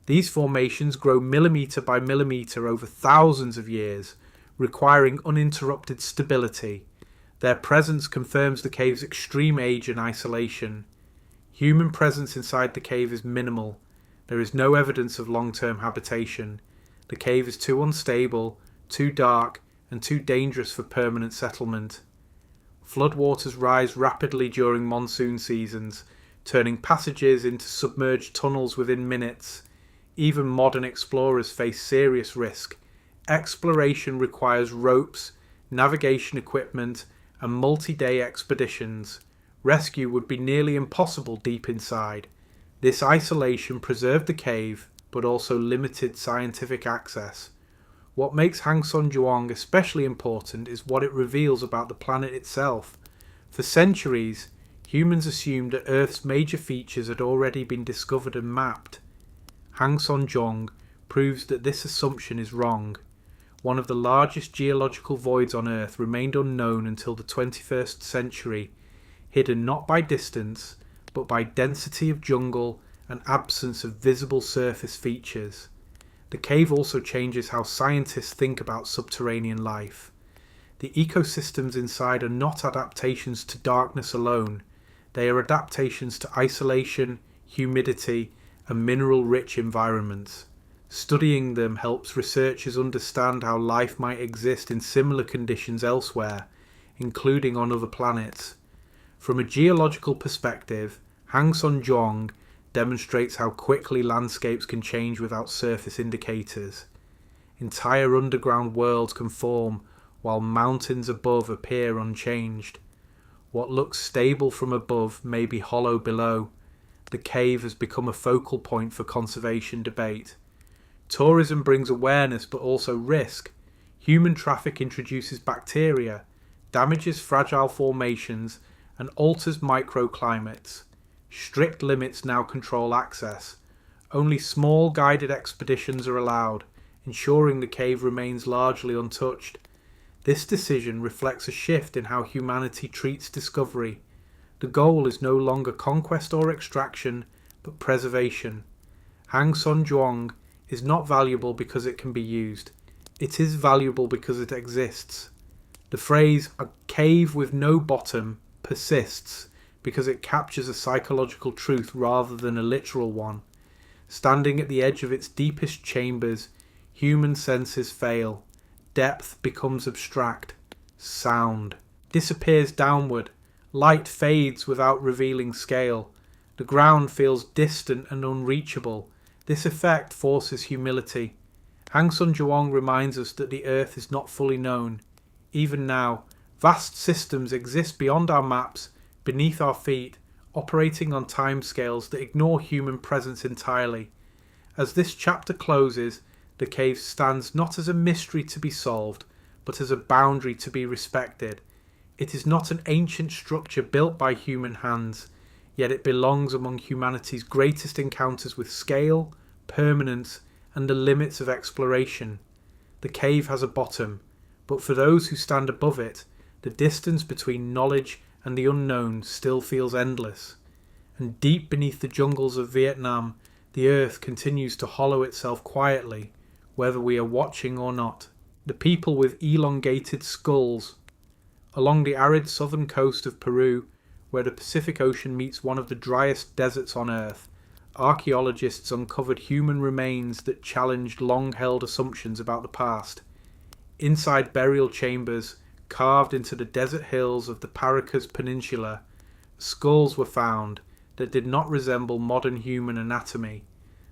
These formations grow millimeter by millimeter over thousands of years, requiring uninterrupted stability. Their presence confirms the cave's extreme age and isolation. Human presence inside the cave is minimal. There is no evidence of long-term habitation. The cave is too unstable, too dark, and too dangerous for permanent settlement. Floodwaters rise rapidly during monsoon seasons, turning passages into submerged tunnels within minutes. Even modern explorers face serious risk. Exploration requires ropes, navigation equipment, and multi-day expeditions. Rescue would be nearly impossible deep inside. This isolation preserved the cave, but also limited scientific access. What makes Hang-son-jong especially important is what it reveals about the planet itself. For centuries, humans assumed that Earth's major features had already been discovered and mapped. Hang Song-jong, proves that this assumption is wrong. One of the largest geological voids on Earth remained unknown until the 21st century, hidden not by distance, but by density of jungle and absence of visible surface features. The cave also changes how scientists think about subterranean life. The ecosystems inside are not adaptations to darkness alone. They are adaptations to isolation, humidity, and mineral-rich environments. Studying them helps researchers understand how life might exist in similar conditions elsewhere, including on other planets. From a geological perspective, Hang Song-jong demonstrates how quickly landscapes can change without surface indicators. Entire underground worlds can form while mountains above appear unchanged. What looks stable from above may be hollow below. The cave has become a focal point for conservation debate. Tourism brings awareness but also risk. Human traffic introduces bacteria, damages fragile formations, and alters microclimates. Strict limits now control access. Only small guided expeditions are allowed, ensuring the cave remains largely untouched. This decision reflects a shift in how humanity treats discovery. The goal is no longer conquest or extraction, but preservation. Hang Song-jong is not valuable because it can be used. It is valuable because it exists. The phrase, "a cave with no bottom," persists because it captures a psychological truth rather than a literal one. Standing at the edge of its deepest chambers, human senses fail. Depth becomes abstract. Sound disappears downward. Light fades without revealing scale. The ground feels distant and unreachable. This effect forces humility. Hang Song-jong reminds us that the Earth is not fully known. Even now, vast systems exist beyond our maps, beneath our feet, operating on timescales that ignore human presence entirely. As this chapter closes, the cave stands not as a mystery to be solved, but as a boundary to be respected. It is not an ancient structure built by human hands, yet it belongs among humanity's greatest encounters with scale, permanence, and the limits of exploration. The cave has a bottom, but for those who stand above it, the distance between knowledge and the unknown still feels endless. And deep beneath the jungles of Vietnam, the earth continues to hollow itself quietly, whether we are watching or not. The people with elongated skulls. Along the arid southern coast of Peru, where the Pacific Ocean meets one of the driest deserts on Earth, archaeologists uncovered human remains that challenged long-held assumptions about the past. Inside burial chambers, carved into the desert hills of the Paracas Peninsula, skulls were found that did not resemble modern human anatomy.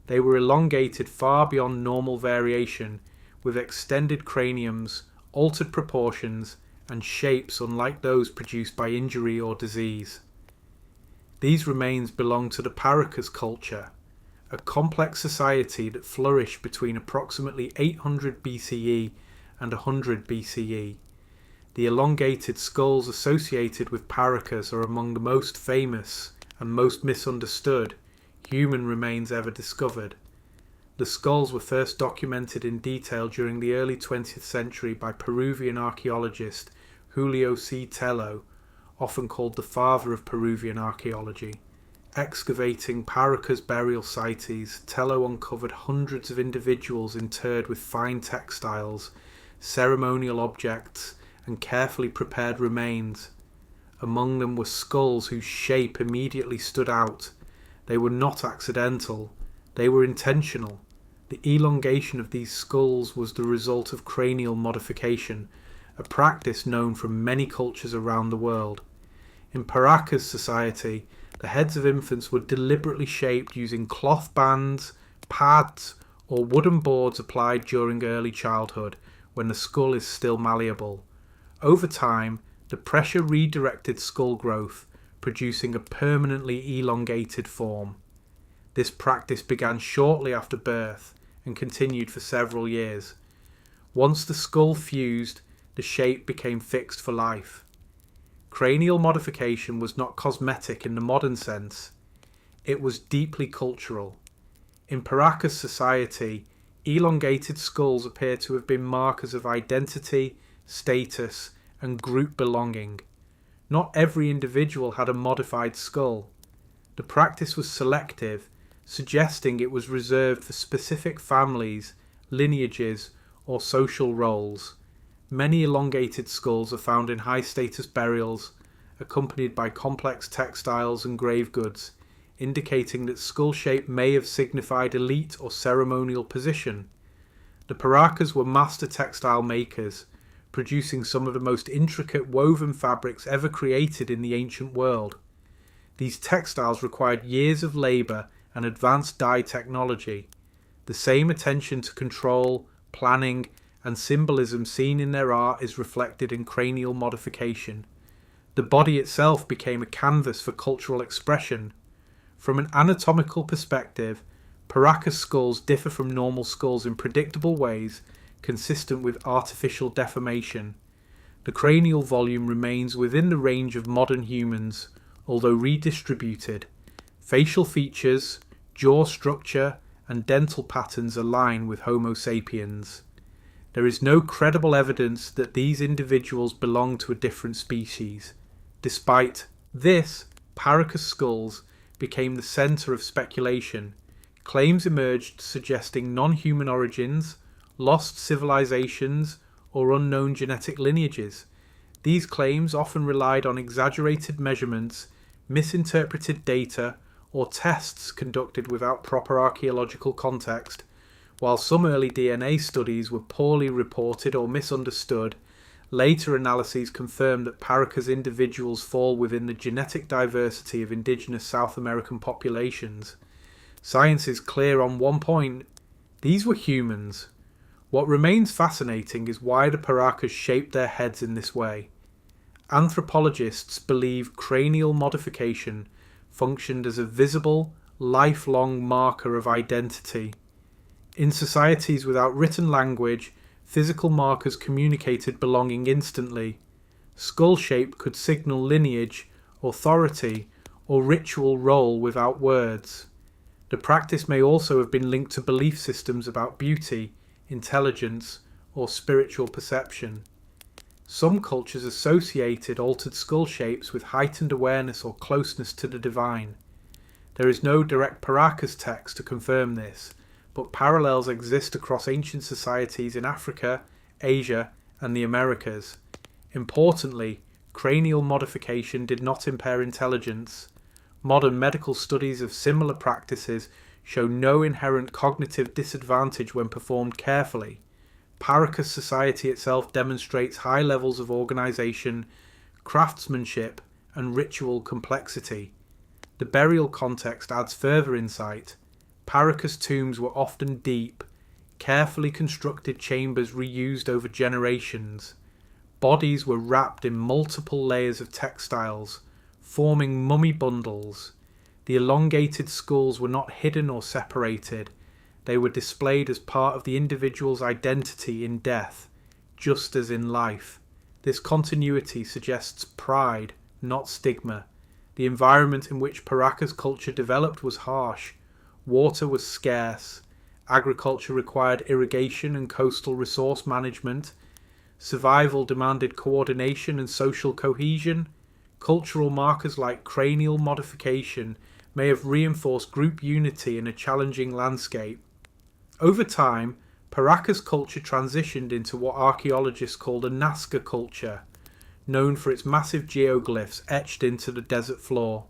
They were elongated far beyond normal variation, with extended craniums, altered proportions, and shapes unlike those produced by injury or disease. These remains belong to the Paracas culture, a complex society that flourished between approximately 800 BCE and 100 BCE. The elongated skulls associated with Paracas are among the most famous and most misunderstood human remains ever discovered. The skulls were first documented in detail during the early 20th century by Peruvian archaeologist Julio C. Tello, often called the father of Peruvian archaeology. Excavating Paracas burial sites, Tello uncovered hundreds of individuals interred with fine textiles, ceremonial objects, and carefully prepared remains. Among them were skulls whose shape immediately stood out. They were not accidental, they were intentional. The elongation of these skulls was the result of cranial modification, a practice known from many cultures around the world. In Paracas society, the heads of infants were deliberately shaped using cloth bands, pads, or wooden boards applied during early childhood, when the skull is still malleable. Over time, the pressure redirected skull growth, producing a permanently elongated form. This practice began shortly after birth and continued for several years. Once the skull fused, the shape became fixed for life. Cranial modification was not cosmetic in the modern sense. It was deeply cultural. In Paracas society, elongated skulls appear to have been markers of identity, status, and group belonging. Not every individual had a modified skull. The practice was selective, suggesting it was reserved for specific families, lineages, or social roles. Many elongated skulls are found in high-status burials, accompanied by complex textiles and grave goods, indicating that skull shape may have signified elite or ceremonial position. The Paracas were master textile makers, producing some of the most intricate woven fabrics ever created in the ancient world. These textiles required years of labour and advanced dye technology. The same attention to control, planning, and symbolism seen in their art is reflected in cranial modification. The body itself became a canvas for cultural expression. From an anatomical perspective, Paracas skulls differ from normal skulls in predictable ways, consistent with artificial deformation. The cranial volume remains within the range of modern humans, although redistributed. Facial features, jaw structure, and dental patterns align with Homo sapiens. There is no credible evidence that these individuals belong to a different species. Despite this, Paracas skulls became the centre of speculation. Claims emerged suggesting non-human origins, lost civilizations, or unknown genetic lineages. These claims often relied on exaggerated measurements, misinterpreted data, or tests conducted without proper archaeological context. While some early DNA studies were poorly reported or misunderstood, later analyses confirmed that Paracas individuals fall within the genetic diversity of indigenous South American populations. Science is clear on one point: these were humans. What remains fascinating is why the Paracas shaped their heads in this way. Anthropologists believe cranial modification functioned as a visible, lifelong marker of identity. In societies without written language, physical markers communicated belonging instantly. Skull shape could signal lineage, authority, or ritual role without words. The practice may also have been linked to belief systems about beauty, intelligence, or spiritual perception. Some cultures associated altered skull shapes with heightened awareness or closeness to the divine. There is no direct Paracas text to confirm this, but parallels exist across ancient societies in Africa, Asia, and the Americas. Importantly, cranial modification did not impair intelligence. Modern medical studies of similar practices show no inherent cognitive disadvantage when performed carefully. Paracas society itself demonstrates high levels of organisation, craftsmanship, and ritual complexity. The burial context adds further insight. Paracas tombs were often deep, carefully constructed chambers reused over generations. Bodies were wrapped in multiple layers of textiles, forming mummy bundles. The elongated skulls were not hidden or separated. They were displayed as part of the individual's identity in death, just as in life. This continuity suggests pride, not stigma. The environment in which Paracas culture developed was harsh. Water was scarce. Agriculture required irrigation and coastal resource management. Survival demanded coordination and social cohesion. Cultural markers like cranial modification may have reinforced group unity in a challenging landscape. Over time, Paracas culture transitioned into what archaeologists call the Nazca culture, known for its massive geoglyphs etched into the desert floor.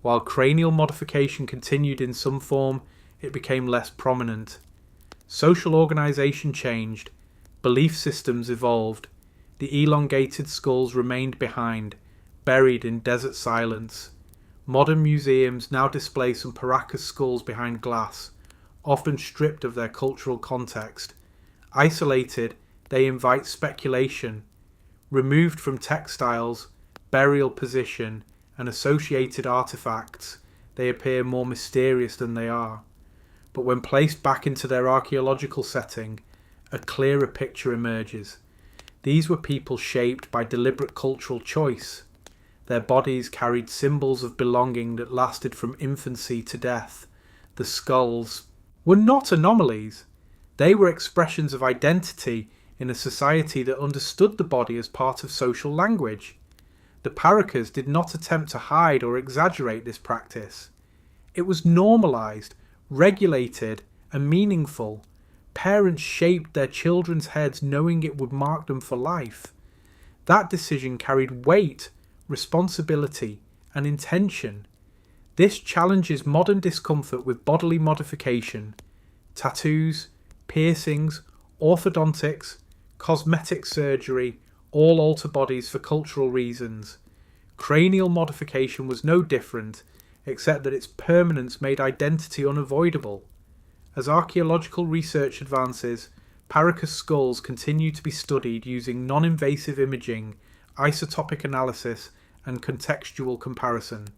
While cranial modification continued in some form, it became less prominent. Social organisation changed, belief systems evolved, the elongated skulls remained behind, buried in desert silence. Modern museums now display some Paracas skulls behind glass, often stripped of their cultural context. Isolated, they invite speculation. Removed from textiles, burial position, and associated artifacts, they appear more mysterious than they are. But when placed back into their archaeological setting, a clearer picture emerges. These were people shaped by deliberate cultural choice. Their bodies carried symbols of belonging that lasted from infancy to death. The skulls, were not anomalies. They were expressions of identity in a society that understood the body as part of social language. The Parakas did not attempt to hide or exaggerate this practice. It was normalized, regulated, and meaningful. Parents shaped their children's heads knowing it would mark them for life. That decision carried weight, responsibility, and intention. This challenges modern discomfort with bodily modification. Tattoos, piercings, orthodontics, cosmetic surgery all alter bodies for cultural reasons. Cranial modification was no different, except that its permanence made identity unavoidable. As archaeological research advances, Parakas skulls continue to be studied using non-invasive imaging, isotopic analysis, and contextual comparison.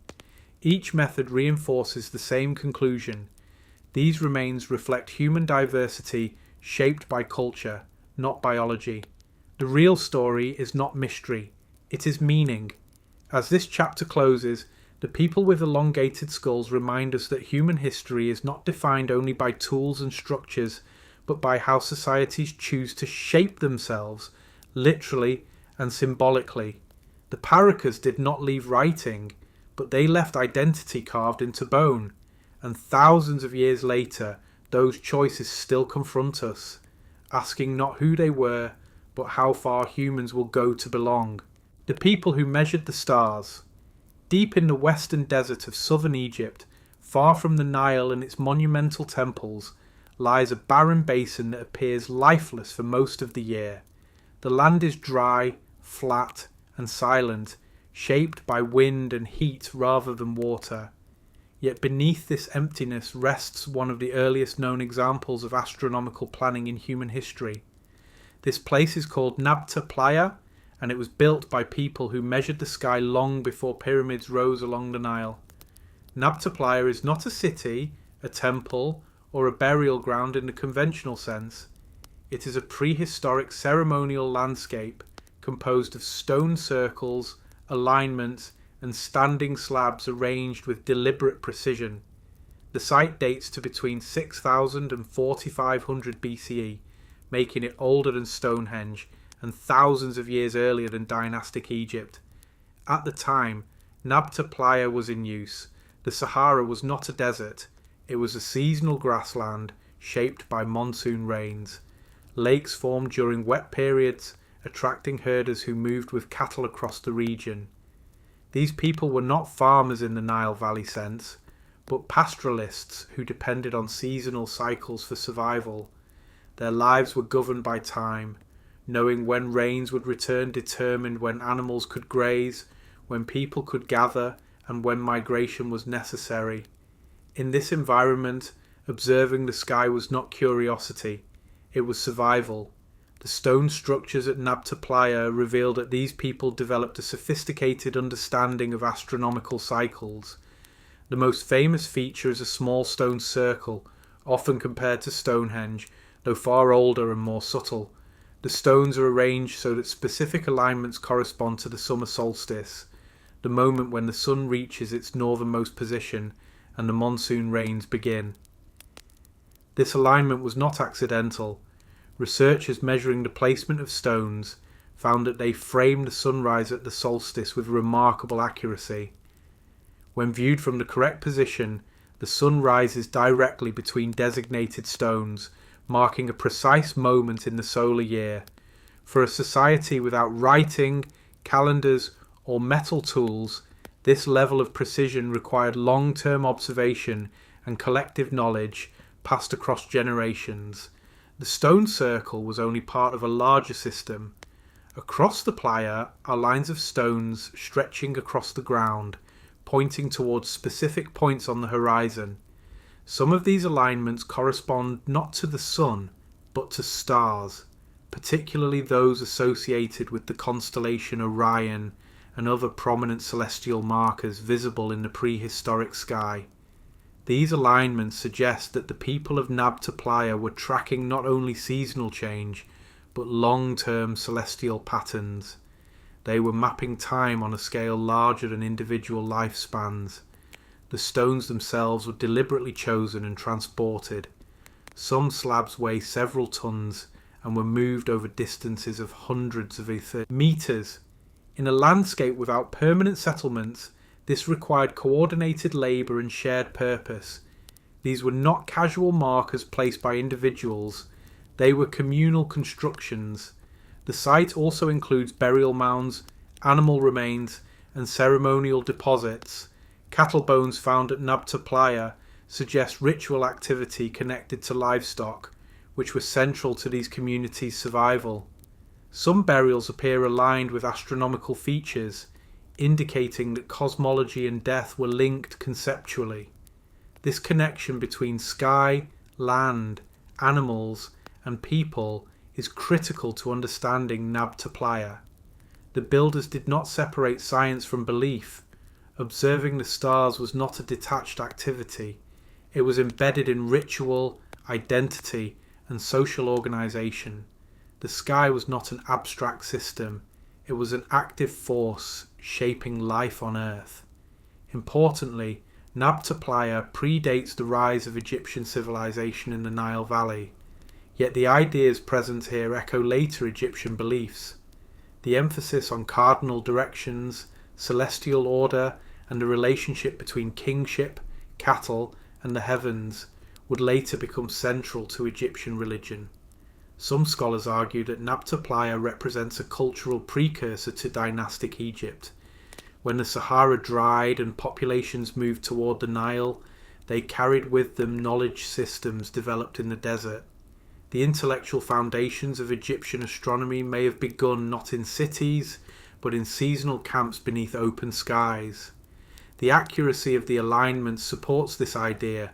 Each method reinforces the same conclusion. These remains reflect human diversity shaped by culture, not biology. The real story is not mystery, it is meaning. As this chapter closes, the people with elongated skulls remind us that human history is not defined only by tools and structures, but by how societies choose to shape themselves, literally and symbolically. The Parakas did not leave writing, but they left identity carved into bone, and thousands of years later, those choices still confront us, asking not who they were, but how far humans will go to belong. The people who measured the stars. Deep in the western desert of southern Egypt, far from the Nile and its monumental temples, lies a barren basin that appears lifeless for most of the year. The land is dry, flat, and silent, shaped by wind and heat rather than water. Yet beneath this emptiness rests one of the earliest known examples of astronomical planning in human history. This place is called Nabta Playa, and it was built by people who measured the sky long before pyramids rose along the Nile. Nabta Playa is not a city, a temple, or a burial ground in the conventional sense. It is a prehistoric ceremonial landscape composed of stone circles, alignments, and standing slabs arranged with deliberate precision. The site dates to between 6000 and 4500 BCE, making it older than Stonehenge and thousands of years earlier than dynastic Egypt. At the time, Nabta Playa was in use. The Sahara was not a desert. It was a seasonal grassland shaped by monsoon rains. Lakes formed during wet periods, attracting herders who moved with cattle across the region. These people were not farmers in the Nile Valley sense, but pastoralists who depended on seasonal cycles for survival. Their lives were governed by time. Knowing when rains would return determined when animals could graze, when people could gather, and when migration was necessary. In this environment, observing the sky was not curiosity, it was survival. The stone structures at Nabta Playa revealed that these people developed a sophisticated understanding of astronomical cycles. The most famous feature is a small stone circle, often compared to Stonehenge, though far older and more subtle. The stones are arranged so that specific alignments correspond to the summer solstice, the moment when the sun reaches its northernmost position and the monsoon rains begin. This alignment was not accidental. Researchers measuring the placement of stones found that they framed the sunrise at the solstice with remarkable accuracy. When viewed from the correct position, the sun rises directly between designated stones, marking a precise moment in the solar year. For a society without writing, calendars, or metal tools, this level of precision required long-term observation and collective knowledge passed across generations. The stone circle was only part of a larger system. Across the playa are lines of stones stretching across the ground, pointing towards specific points on the horizon. Some of these alignments correspond not to the sun, but to stars, particularly those associated with the constellation Orion and other prominent celestial markers visible in the prehistoric sky. These alignments suggest that the people of Nabta Playa were tracking not only seasonal change, but long-term celestial patterns. They were mapping time on a scale larger than individual lifespans. The stones themselves were deliberately chosen and transported. Some slabs weigh several tons and were moved over distances of hundreds of meters. In a landscape without permanent settlements, this required coordinated labour and shared purpose. These were not casual markers placed by individuals, they were communal constructions. The site also includes burial mounds, animal remains, and ceremonial deposits. Cattle bones found at Nabta Playa suggest ritual activity connected to livestock, which were central to these communities' survival. Some burials appear aligned with astronomical features, indicating that cosmology and death were linked conceptually. This connection between sky, land, animals, and people is critical to understanding Nabta Playa. The builders did not separate science from belief. Observing the stars was not a detached activity. It was embedded in ritual, identity, and social organisation. The sky was not an abstract system. It was an active force shaping life on Earth. Importantly, Nabta Playa predates the rise of Egyptian civilization in the Nile Valley, yet the ideas present here echo later Egyptian beliefs. The emphasis on cardinal directions, celestial order, and the relationship between kingship, cattle, and the heavens would later become central to Egyptian religion. Some scholars argue that Nabta Playa represents a cultural precursor to dynastic Egypt. When the Sahara dried and populations moved toward the Nile, they carried with them knowledge systems developed in the desert. The intellectual foundations of Egyptian astronomy may have begun not in cities, but in seasonal camps beneath open skies. The accuracy of the alignments supports this idea.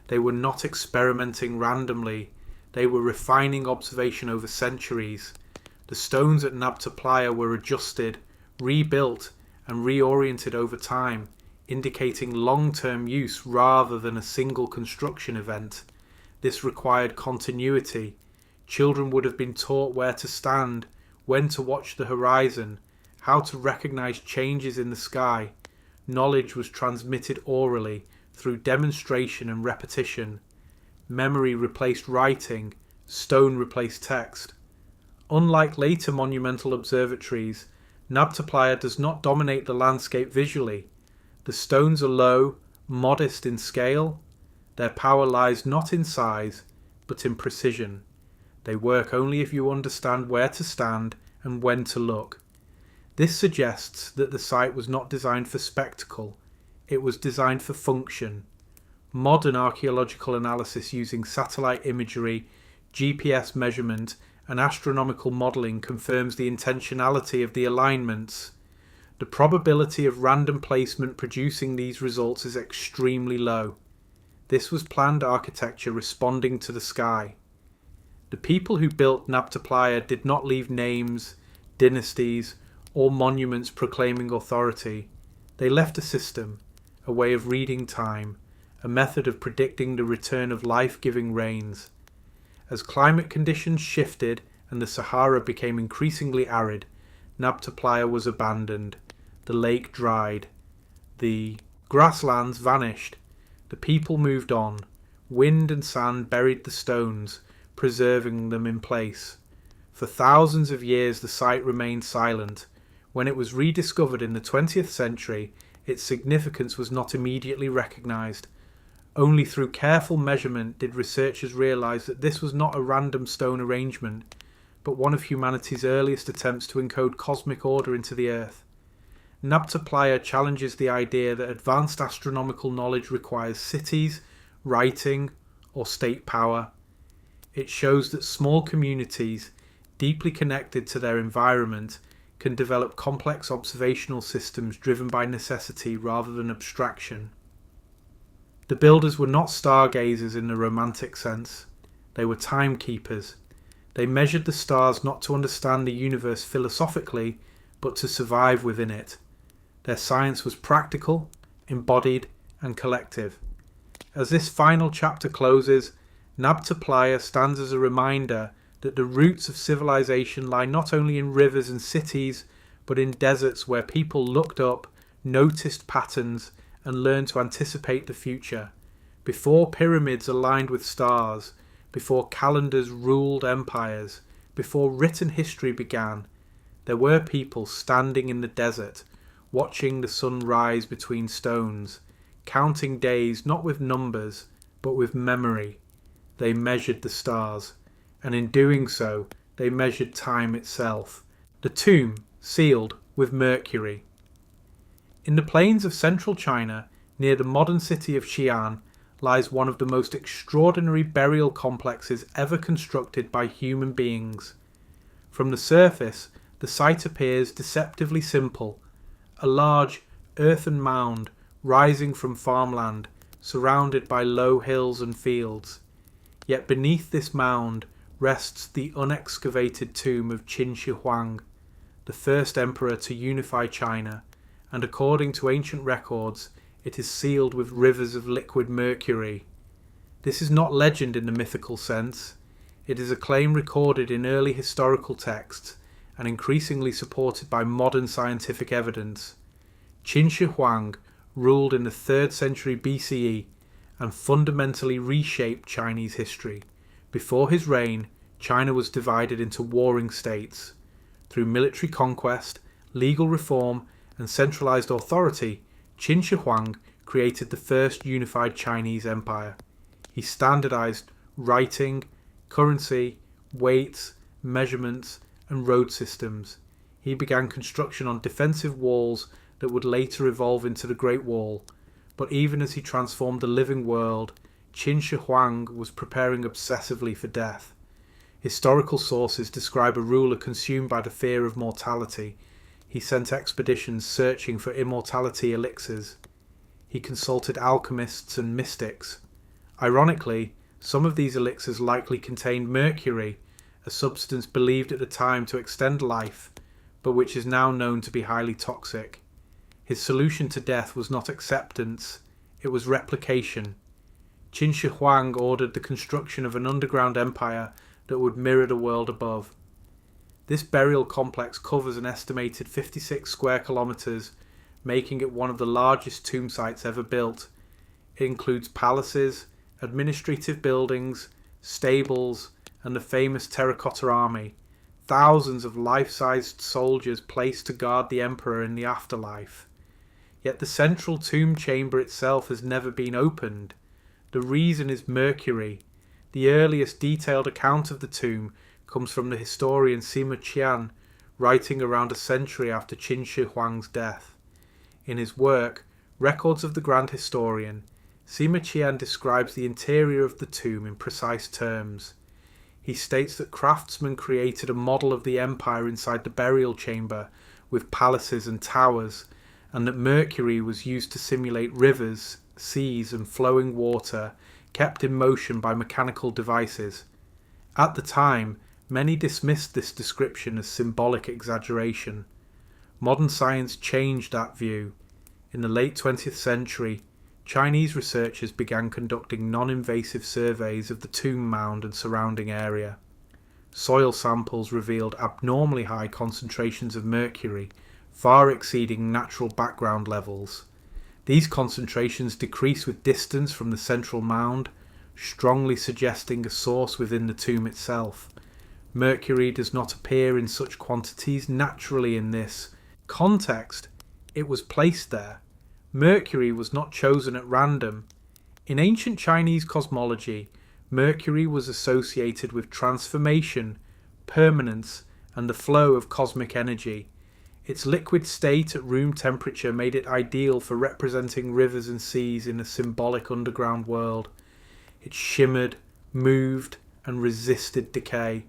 They were not experimenting randomly. They were refining observation over centuries. The stones at Nabta Playa were adjusted, rebuilt, and reoriented over time, indicating long-term use rather than a single construction event. This required continuity. Children would have been taught where to stand, when to watch the horizon, how to recognize changes in the sky. Knowledge was transmitted orally through demonstration and repetition. Memory replaced writing, stone replaced text. Unlike later monumental observatories, Nabta Playa does not dominate the landscape visually. The stones are low, modest in scale. Their power lies not in size, but in precision. They work only if you understand where to stand and when to look. This suggests that the site was not designed for spectacle, it was designed for function. Modern archaeological analysis using satellite imagery, GPS measurement, and astronomical modelling confirms the intentionality of the alignments. The probability of random placement producing these results is extremely low. This was planned architecture responding to the sky. The people who built Nabta Playa did not leave names, dynasties, or monuments proclaiming authority. They left a system, a way of reading time, a method of predicting the return of life-giving rains. As climate conditions shifted and the Sahara became increasingly arid, Nabta Playa was abandoned. The lake dried. The grasslands vanished. The people moved on. Wind and sand buried the stones, preserving them in place. For thousands of years the site remained silent. When it was rediscovered in the 20th century, its significance was not immediately recognised. Only through careful measurement did researchers realise that this was not a random stone arrangement, but one of humanity's earliest attempts to encode cosmic order into the earth. Nabta Playa challenges the idea that advanced astronomical knowledge requires cities, writing, or state power. It shows that small communities, deeply connected to their environment, can develop complex observational systems driven by necessity rather than abstraction. The builders were not stargazers in the romantic sense. They were timekeepers. They measured the stars not to understand the universe philosophically, but to survive within it. Their science was practical, embodied, and collective. As this final chapter closes, Nabta Playa stands as a reminder that the roots of civilization lie not only in rivers and cities, but in deserts where people looked up, noticed patterns, and learned to anticipate the future. Before pyramids aligned with stars, before calendars ruled empires, before written history began, there were people standing in the desert, watching the sun rise between stones, counting days not with numbers, but with memory. They measured the stars, and in doing so, they measured time itself. The tomb sealed with mercury. In the plains of central China, near the modern city of Xi'an, lies one of the most extraordinary burial complexes ever constructed by human beings. From the surface, the site appears deceptively simple, a large earthen mound rising from farmland, surrounded by low hills and fields. Yet beneath this mound rests the unexcavated tomb of Qin Shi Huang, the first emperor to unify China, and according to ancient records, it is sealed with rivers of liquid mercury. This is not legend in the mythical sense. It is a claim recorded in early historical texts and increasingly supported by modern scientific evidence. Qin Shi Huang ruled in the 3rd century BCE and fundamentally reshaped Chinese history. Before his reign, China was divided into warring states. Through military conquest, legal reform, and centralized authority, Qin Shi Huang created the first unified Chinese empire. He standardized writing, currency, weights, measurements, and road systems. He began construction on defensive walls that would later evolve into the Great Wall. But even as he transformed the living world, Qin Shi Huang was preparing obsessively for death. Historical sources describe a ruler consumed by the fear of mortality. He sent expeditions searching for immortality elixirs. He consulted alchemists and mystics. Ironically, some of these elixirs likely contained mercury, a substance believed at the time to extend life, but which is now known to be highly toxic. His solution to death was not acceptance, it was replication. Qin Shi Huang ordered the construction of an underground empire that would mirror the world above. This burial complex covers an estimated 56 square kilometers, making it one of the largest tomb sites ever built. It includes palaces, administrative buildings, stables, and the famous terracotta army, thousands of life-sized soldiers placed to guard the emperor in the afterlife. Yet the central tomb chamber itself has never been opened. The reason is mercury. The earliest detailed account of the tomb comes from the historian Sima Qian, writing around a century after Qin Shi Huang's death. In his work, Records of the Grand Historian, Sima Qian describes the interior of the tomb in precise terms. He states that craftsmen created a model of the empire inside the burial chamber with palaces and towers, and that mercury was used to simulate rivers, seas, and flowing water kept in motion by mechanical devices. At the time, many dismissed this description as symbolic exaggeration. Modern science changed that view. In the late 20th century, Chinese researchers began conducting non-invasive surveys of the tomb mound and surrounding area. Soil samples revealed abnormally high concentrations of mercury, far exceeding natural background levels. These concentrations decrease with distance from the central mound, strongly suggesting a source within the tomb itself. Mercury does not appear in such quantities naturally in this context. It was placed there. Mercury was not chosen at random. In ancient Chinese cosmology, Mercury was associated with transformation, permanence, and the flow of cosmic energy. Its liquid state at room temperature made it ideal for representing rivers and seas in a symbolic underground world. It shimmered, moved, and resisted decay.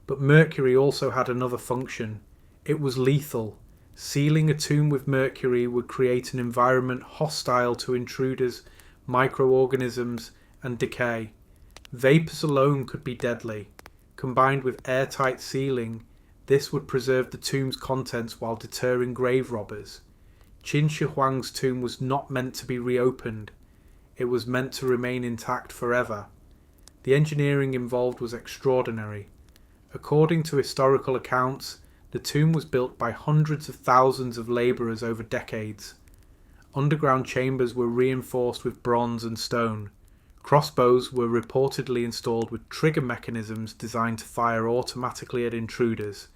But Mercury also had another function. It was lethal. Sealing a tomb with mercury would create an environment hostile to intruders, microorganisms, and decay. Vapours alone could be deadly. Combined with airtight sealing, this would preserve the tomb's contents while deterring grave robbers. Qin Shi Huang's tomb was not meant to be reopened. It was meant to remain intact forever. The engineering involved was extraordinary. According to historical accounts, the tomb was built by hundreds of thousands of labourers over decades. Underground chambers were reinforced with bronze and stone. Crossbows were reportedly installed with trigger mechanisms designed to fire automatically at intruders.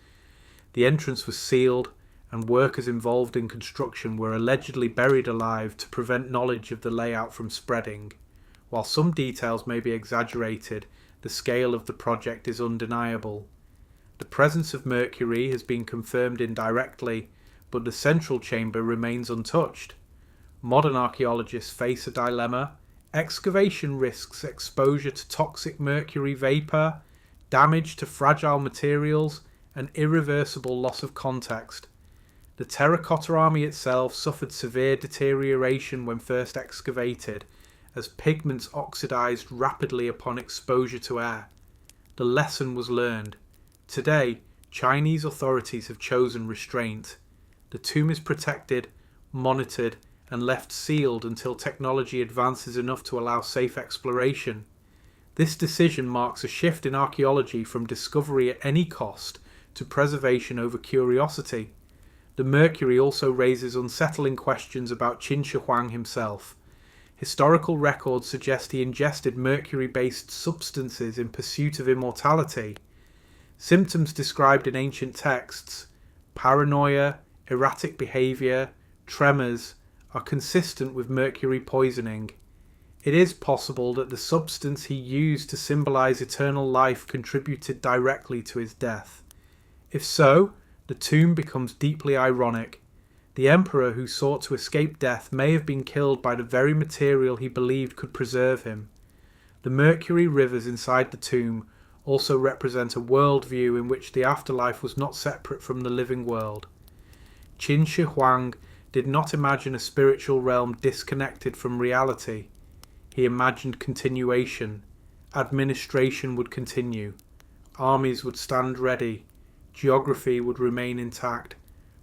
The entrance was sealed, and workers involved in construction were allegedly buried alive to prevent knowledge of the layout from spreading. While some details may be exaggerated, the scale of the project is undeniable. The presence of mercury has been confirmed indirectly, but the central chamber remains untouched. Modern archaeologists face a dilemma. Excavation risks exposure to toxic mercury vapour, damage to fragile materials, and irreversible loss of context. The terracotta army itself suffered severe deterioration when first excavated, as pigments oxidized rapidly upon exposure to air. The lesson was learned. Today, Chinese authorities have chosen restraint. The tomb is protected, monitored, and left sealed until technology advances enough to allow safe exploration. This decision marks a shift in archaeology from discovery at any cost to preservation over curiosity. The mercury also raises unsettling questions about Qin Shi Huang himself. Historical records suggest he ingested mercury-based substances in pursuit of immortality. Symptoms described in ancient texts, paranoia, erratic behaviour, tremors, are consistent with mercury poisoning. It is possible that the substance he used to symbolize eternal life contributed directly to his death. If so, the tomb becomes deeply ironic. The emperor who sought to escape death may have been killed by the very material he believed could preserve him. The mercury rivers inside the tomb also represent a worldview in which the afterlife was not separate from the living world. Qin Shi Huang did not imagine a spiritual realm disconnected from reality. He imagined continuation. Administration would continue. Armies would stand ready. Geography would remain intact.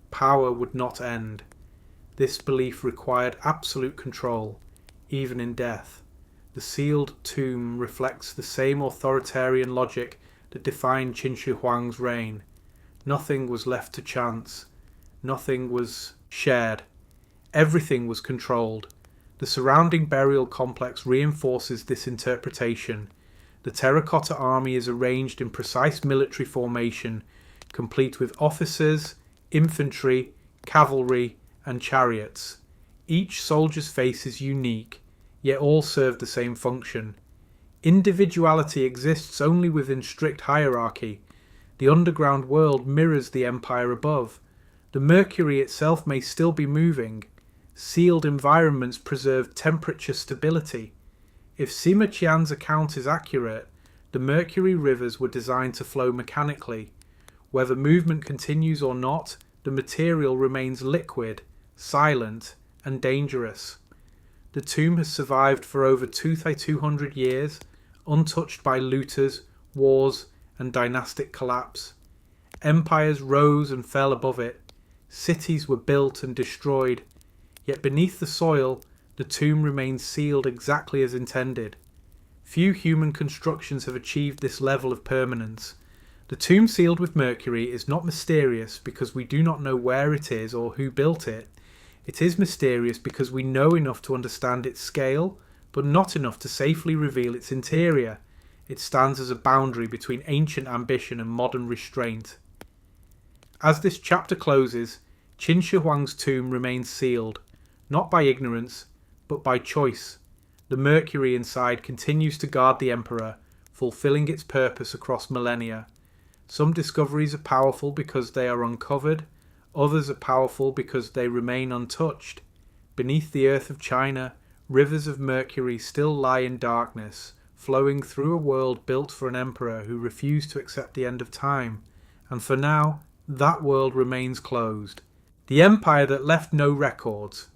Power would not end. This belief required absolute control, even in death. The sealed tomb reflects the same authoritarian logic that defined Qin Shi Huang's reign. Nothing was left to chance. Nothing was shared. Everything was controlled. The surrounding burial complex reinforces this interpretation. The terracotta army is arranged in precise military formation, complete with officers, infantry, cavalry, and chariots. Each soldier's face is unique, yet all serve the same function. Individuality exists only within strict hierarchy. The underground world mirrors the empire above. The mercury itself may still be moving. Sealed environments preserve temperature stability. If Sima Qian's account is accurate, the mercury rivers were designed to flow mechanically. Whether movement continues or not, the material remains liquid, silent, and dangerous. The tomb has survived for over 200 years, untouched by looters, wars, and dynastic collapse. Empires rose and fell above it. Cities were built and destroyed. Yet beneath the soil, the tomb remains sealed exactly as intended. Few human constructions have achieved this level of permanence. The tomb sealed with mercury is not mysterious because we do not know where it is or who built it. It is mysterious because we know enough to understand its scale, but not enough to safely reveal its interior. It stands as a boundary between ancient ambition and modern restraint. As this chapter closes, Qin Shi Huang's tomb remains sealed, not by ignorance, but by choice. The mercury inside continues to guard the emperor, fulfilling its purpose across millennia. Some discoveries are powerful because they are uncovered, others are powerful because they remain untouched. Beneath the earth of China, rivers of mercury still lie in darkness, flowing through a world built for an emperor who refused to accept the end of time. And for now, that world remains closed. The empire that left no records.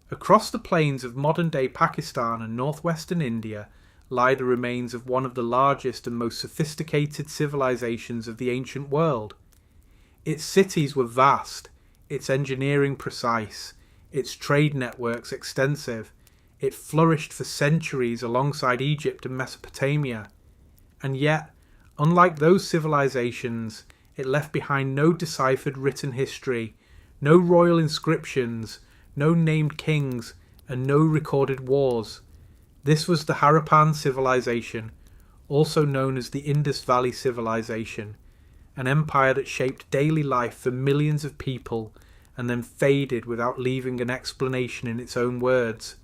Across the plains of modern-day Pakistan and northwestern India lie the remains of one of the largest and most sophisticated civilizations of the ancient world. Its cities were vast, its engineering precise, its trade networks extensive. It flourished for centuries alongside Egypt and Mesopotamia. And yet, unlike those civilizations, it left behind no deciphered written history, no royal inscriptions, no named kings, and no recorded wars. This was the Harappan civilization, also known as the Indus Valley Civilization, an empire that shaped daily life for millions of people and then faded without leaving an explanation in its own words.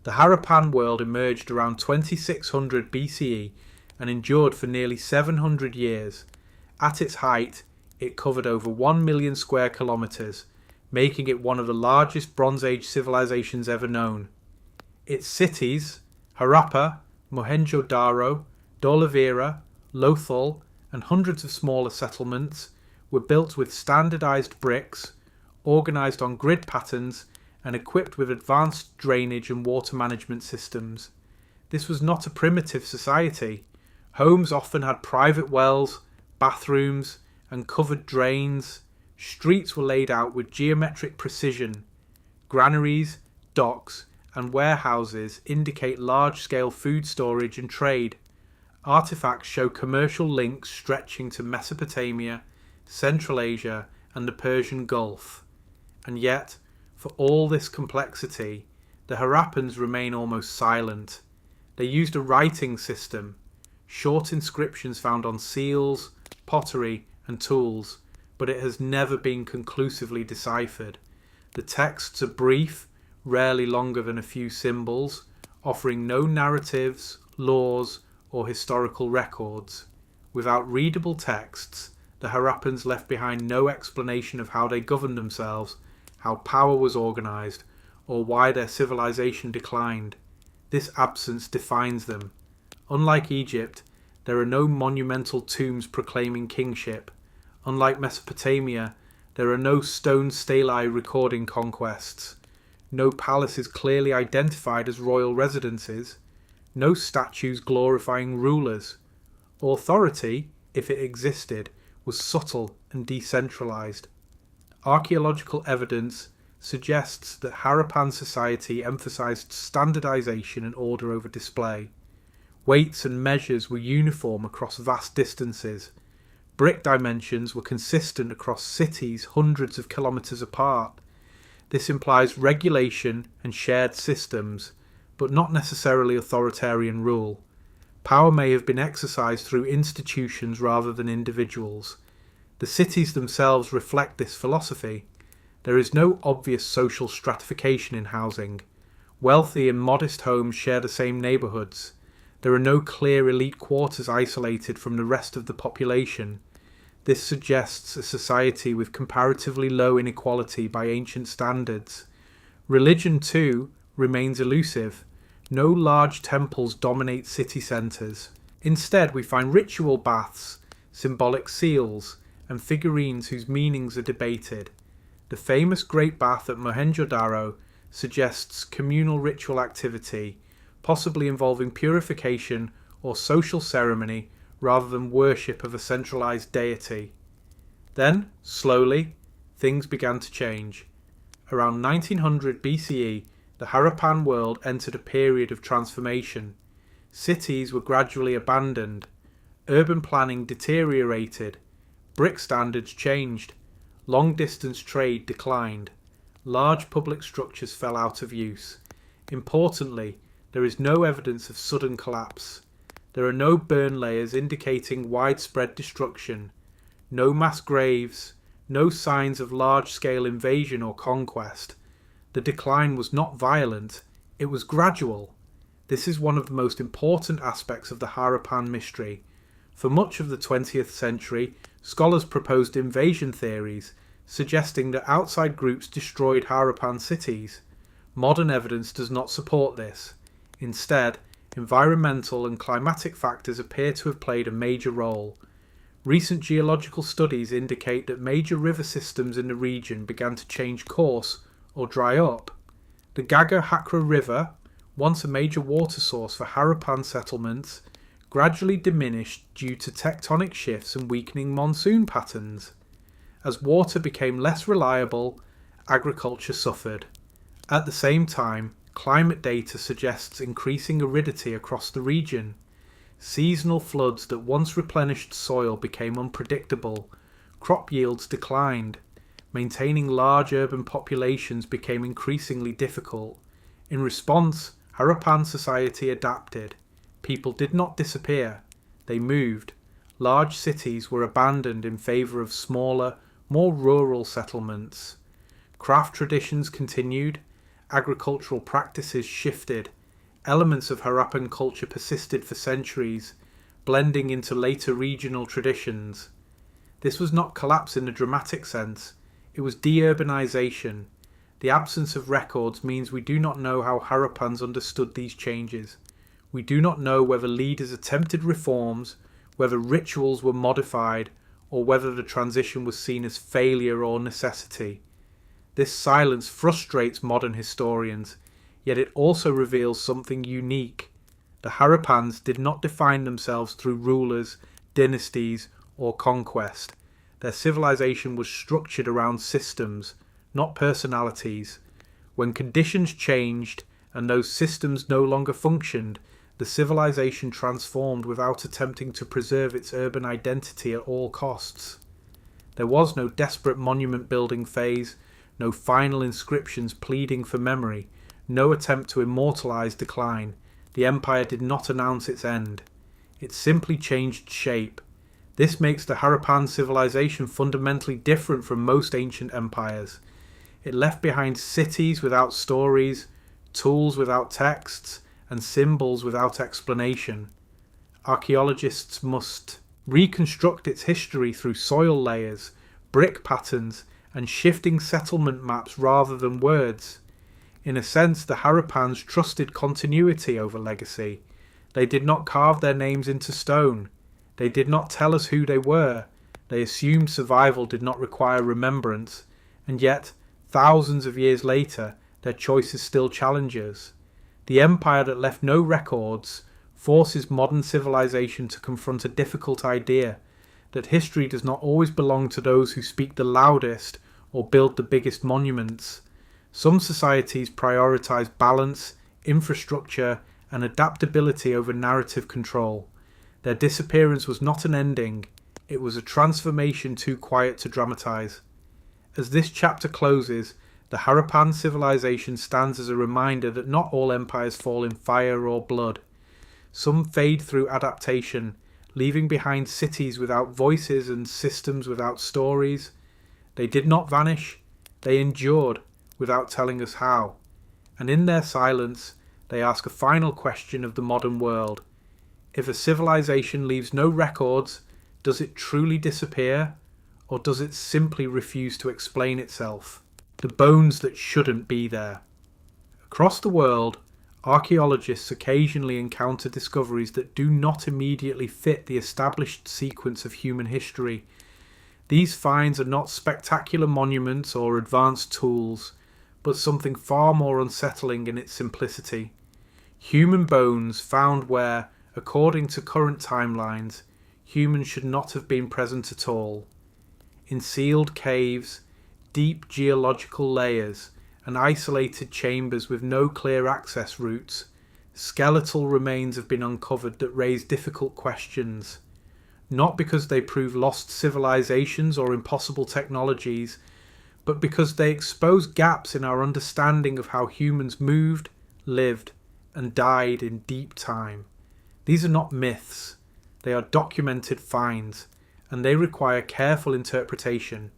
The Harappan world emerged around 2600 BCE and endured for nearly 700 years. At its height, it covered over 1 million square kilometres, making it one of the largest Bronze Age civilizations ever known. Its cities, Harappa, Mohenjo-Daro, Dholavira, Lothal, and hundreds of smaller settlements, were built with standardized bricks, organized on grid patterns, and equipped with advanced drainage and water management systems. This was not a primitive society. Homes often had private wells, bathrooms, and covered drains. Streets were laid out with geometric precision. Granaries, docks, and warehouses indicate large-scale food storage and trade. Artifacts show commercial links stretching to Mesopotamia, Central Asia, and the Persian Gulf. And yet, for all this complexity, the Harappans remain almost silent. They used a writing system, short inscriptions found on seals, pottery, and tools, but it has never been conclusively deciphered. The texts are brief, rarely longer than a few symbols, offering no narratives, laws, or historical records. Without readable texts, the Harappans left behind no explanation of how they governed themselves, how power was organised, or why their civilization declined. This absence defines them. Unlike Egypt, there are no monumental tombs proclaiming kingship. Unlike Mesopotamia, there are no stone stelae recording conquests. No palaces clearly identified as royal residences. No statues glorifying rulers. Authority, if it existed, was subtle and decentralized. Archaeological evidence suggests that Harappan society emphasized standardization and order over display. Weights and measures were uniform across vast distances. Brick dimensions were consistent across cities hundreds of kilometers apart. This implies regulation and shared systems, but not necessarily authoritarian rule. Power may have been exercised through institutions rather than individuals. The cities themselves reflect this philosophy. There is no obvious social stratification in housing. Wealthy and modest homes share the same neighbourhoods. There are no clear elite quarters isolated from the rest of the population. This suggests a society with comparatively low inequality by ancient standards. Religion, too, remains elusive. No large temples dominate city centres. Instead, we find ritual baths, symbolic seals, and figurines whose meanings are debated. The famous Great Bath at Mohenjo-Daro suggests communal ritual activity, possibly involving purification or social ceremony rather than worship of a centralized deity. Then, slowly, things began to change. Around 1900 BCE, the Harappan world entered a period of transformation. Cities were gradually abandoned. Urban planning deteriorated. Brick standards changed. Long-distance trade declined. Large public structures fell out of use. Importantly, there is no evidence of sudden collapse. There are no burn layers indicating widespread destruction. No mass graves. No signs of large-scale invasion or conquest. The decline was not violent. It was gradual. This is one of the most important aspects of the Harappan mystery. For much of the 20th century, scholars proposed invasion theories, suggesting that outside groups destroyed Harappan cities. Modern evidence does not support this. Instead, environmental and climatic factors appear to have played a major role. Recent geological studies indicate that major river systems in the region began to change course or dry up. The Gaga-Hakra River, once a major water source for Harappan settlements, gradually diminished due to tectonic shifts and weakening monsoon patterns. As water became less reliable, agriculture suffered. At the same time, climate data suggests increasing aridity across the region. Seasonal floods that once replenished soil became unpredictable. Crop yields declined. Maintaining large urban populations became increasingly difficult. In response, Harappan society adapted. People did not disappear. They moved. Large cities were abandoned in favour of smaller, more rural settlements. Craft traditions continued. Agricultural practices shifted. Elements of Harappan culture persisted for centuries, blending into later regional traditions. This was not collapse in a dramatic sense. It was deurbanization. The absence of records means we do not know how Harappans understood these changes. We do not know whether leaders attempted reforms, whether rituals were modified, or whether the transition was seen as failure or necessity. This silence frustrates modern historians, yet it also reveals something unique. The Harappans did not define themselves through rulers, dynasties, or conquest. Their civilization was structured around systems, not personalities. When conditions changed and those systems no longer functioned, the civilization transformed without attempting to preserve its urban identity at all costs. There was no desperate monument building phase, no final inscriptions pleading for memory, no attempt to immortalize decline. The empire did not announce its end. It simply changed shape. This makes the Harappan civilization fundamentally different from most ancient empires. It left behind cities without stories, tools without texts, and symbols without explanation. Archaeologists must reconstruct its history through soil layers, brick patterns, and shifting settlement maps rather than words. In a sense, the Harappans trusted continuity over legacy. They did not carve their names into stone. They did not tell us who they were. They assumed survival did not require remembrance, and yet, thousands of years later, their choices still challenge us. The empire that left no records forces modern civilization to confront a difficult idea, that history does not always belong to those who speak the loudest or build the biggest monuments. Some societies prioritize balance, infrastructure, and adaptability over narrative control. Their disappearance was not an ending, it was a transformation too quiet to dramatize. As this chapter closes, the Harappan civilization stands as a reminder that not all empires fall in fire or blood. Some fade through adaptation, leaving behind cities without voices and systems without stories. They did not vanish, they endured without telling us how. And in their silence, they ask a final question of the modern world. If a civilization leaves no records, does it truly disappear, or does it simply refuse to explain itself? The bones that shouldn't be there. Across the world, archaeologists occasionally encounter discoveries that do not immediately fit the established sequence of human history. These finds are not spectacular monuments or advanced tools, but something far more unsettling in its simplicity. Human bones found where, according to current timelines, humans should not have been present at all. In sealed caves, deep geological layers, and isolated chambers with no clear access routes, skeletal remains have been uncovered that raise difficult questions. Not because they prove lost civilizations or impossible technologies, but because they expose gaps in our understanding of how humans moved, lived, and died in deep time. These are not myths, they are documented finds, and they require careful interpretation.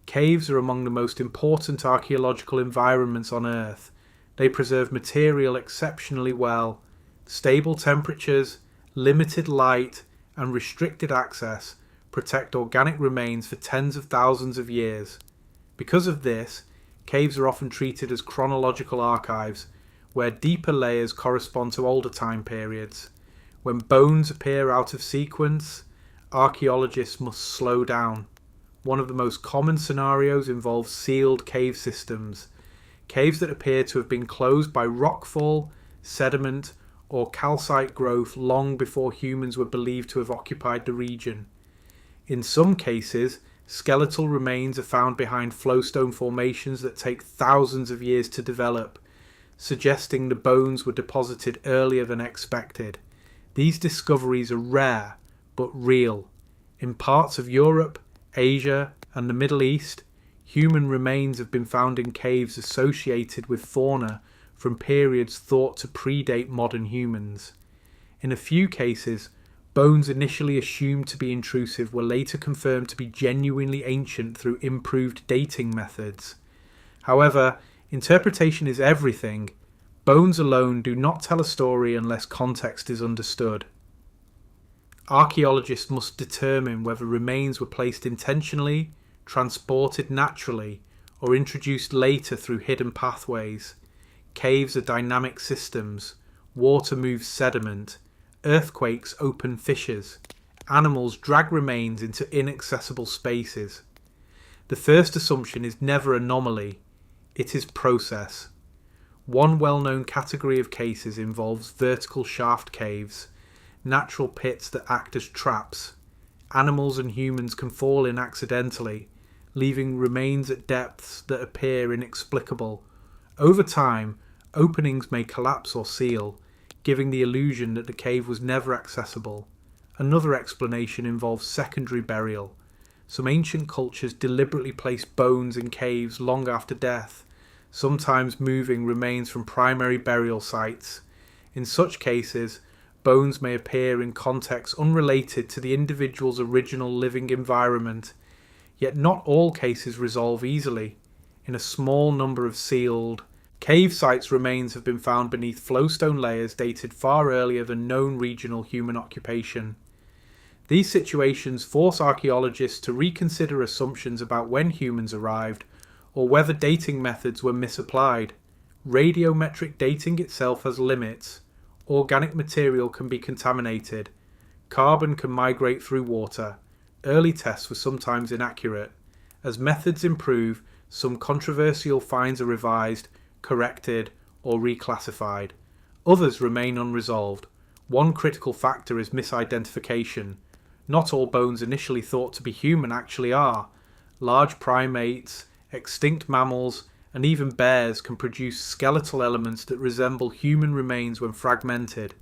Caves are among the most important archaeological environments on Earth. They preserve material exceptionally well. Stable temperatures, limited light, and restricted access protect organic remains for tens of thousands of years. Because of this, caves are often treated as chronological archives, where deeper layers correspond to older time periods. When bones appear out of sequence, archaeologists must slow down. One of the most common scenarios involves sealed cave systems, caves that appear to have been closed by rockfall, sediment, or calcite growth long before humans were believed to have occupied the region. In some cases, skeletal remains are found behind flowstone formations that take thousands of years to develop, suggesting the bones were deposited earlier than expected. These discoveries are rare, but real. In parts of Europe, Asia, and the Middle East, human remains have been found in caves associated with fauna from periods thought to predate modern humans. In a few cases, bones initially assumed to be intrusive were later confirmed to be genuinely ancient through improved dating methods. However, interpretation is everything. Bones alone do not tell a story unless context is understood. Archaeologists must determine whether remains were placed intentionally, transported naturally, or introduced later through hidden pathways. Caves are dynamic systems. Water moves sediment. Earthquakes open fissures. Animals drag remains into inaccessible spaces. The first assumption is never anomaly. It is process. One well-known category of cases involves vertical shaft caves, natural pits that act as traps. Animals and humans can fall in accidentally, leaving remains at depths that appear inexplicable. Over time, openings may collapse or seal, giving the illusion that the cave was never accessible. Another explanation involves secondary burial. Some ancient cultures deliberately placed bones in caves long after death, sometimes moving remains from primary burial sites. In such cases, bones may appear in contexts unrelated to the individual's original living environment, yet not all cases resolve easily. In a small number of sealed cave sites, remains have been found beneath flowstone layers dated far earlier than known regional human occupation. These situations force archaeologists to reconsider assumptions about when humans arrived, or whether dating methods were misapplied. Radiometric dating itself has limits. Organic material can be contaminated. Carbon can migrate through water. Early tests were sometimes inaccurate. As methods improve, some controversial finds are revised, corrected, or reclassified. Others remain unresolved. One critical factor is misidentification. Not all bones initially thought to be human actually are. Large primates, extinct mammals, and even bears can produce skeletal elements that resemble human remains when fragmented.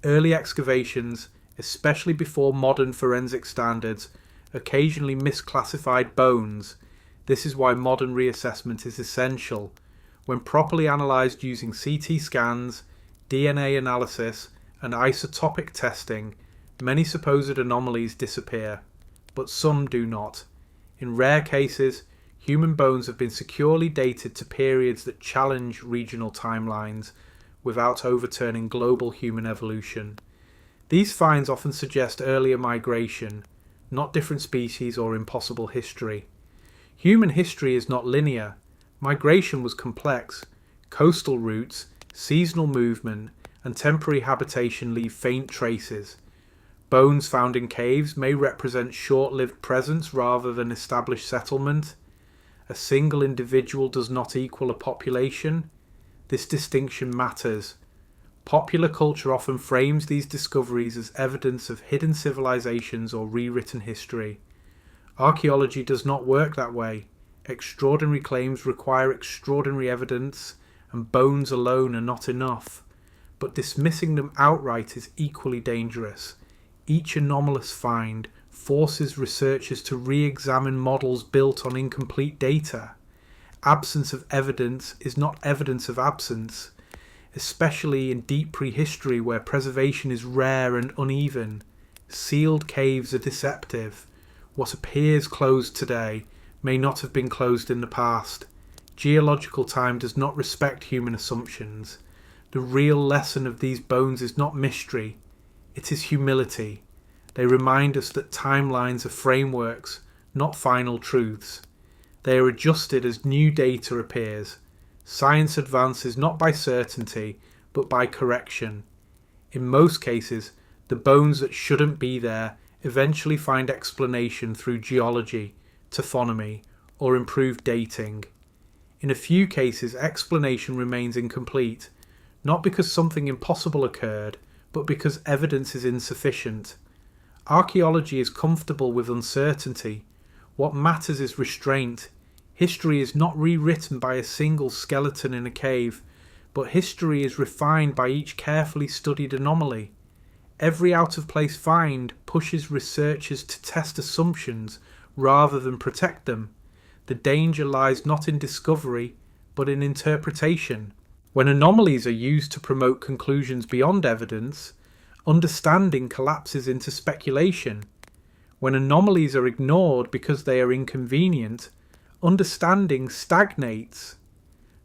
Early excavations, especially before modern forensic standards, occasionally misclassified bones. This is why modern reassessment is essential. When properly analysed using CT scans, DNA analysis, and isotopic testing, many supposed anomalies disappear, but some do not. In rare cases, human bones have been securely dated to periods that challenge regional timelines without overturning global human evolution. These finds often suggest earlier migration, not different species or impossible history. Human history is not linear. Migration was complex. Coastal routes, seasonal movement, and temporary habitation leave faint traces. Bones found in caves may represent short-lived presence rather than established settlement. A single individual does not equal a population. This distinction matters. Popular culture often frames these discoveries as evidence of hidden civilizations or rewritten history. Archaeology does not work that way. Extraordinary claims require extraordinary evidence, and bones alone are not enough. But dismissing them outright is equally dangerous. Each anomalous find forces researchers to re-examine models built on incomplete data. Absence of evidence is not evidence of absence, especially in deep prehistory where preservation is rare and uneven. Sealed caves are deceptive. What appears closed today may not have been closed in the past. Geological time does not respect human assumptions. The real lesson of these bones is not mystery, it is humility. They remind us that timelines are frameworks, not final truths. They are adjusted as new data appears. Science advances not by certainty, but by correction. In most cases, the bones that shouldn't be there eventually find explanation through geology, taphonomy, or improved dating. In a few cases, explanation remains incomplete, not because something impossible occurred, but because evidence is insufficient. Archaeology is comfortable with uncertainty. What matters is restraint. History is not rewritten by a single skeleton in a cave, but history is refined by each carefully studied anomaly. Every out-of-place find pushes researchers to test assumptions rather than protect them. The danger lies not in discovery, but in interpretation. When anomalies are used to promote conclusions beyond evidence, understanding collapses into speculation. When anomalies are ignored because they are inconvenient, understanding stagnates.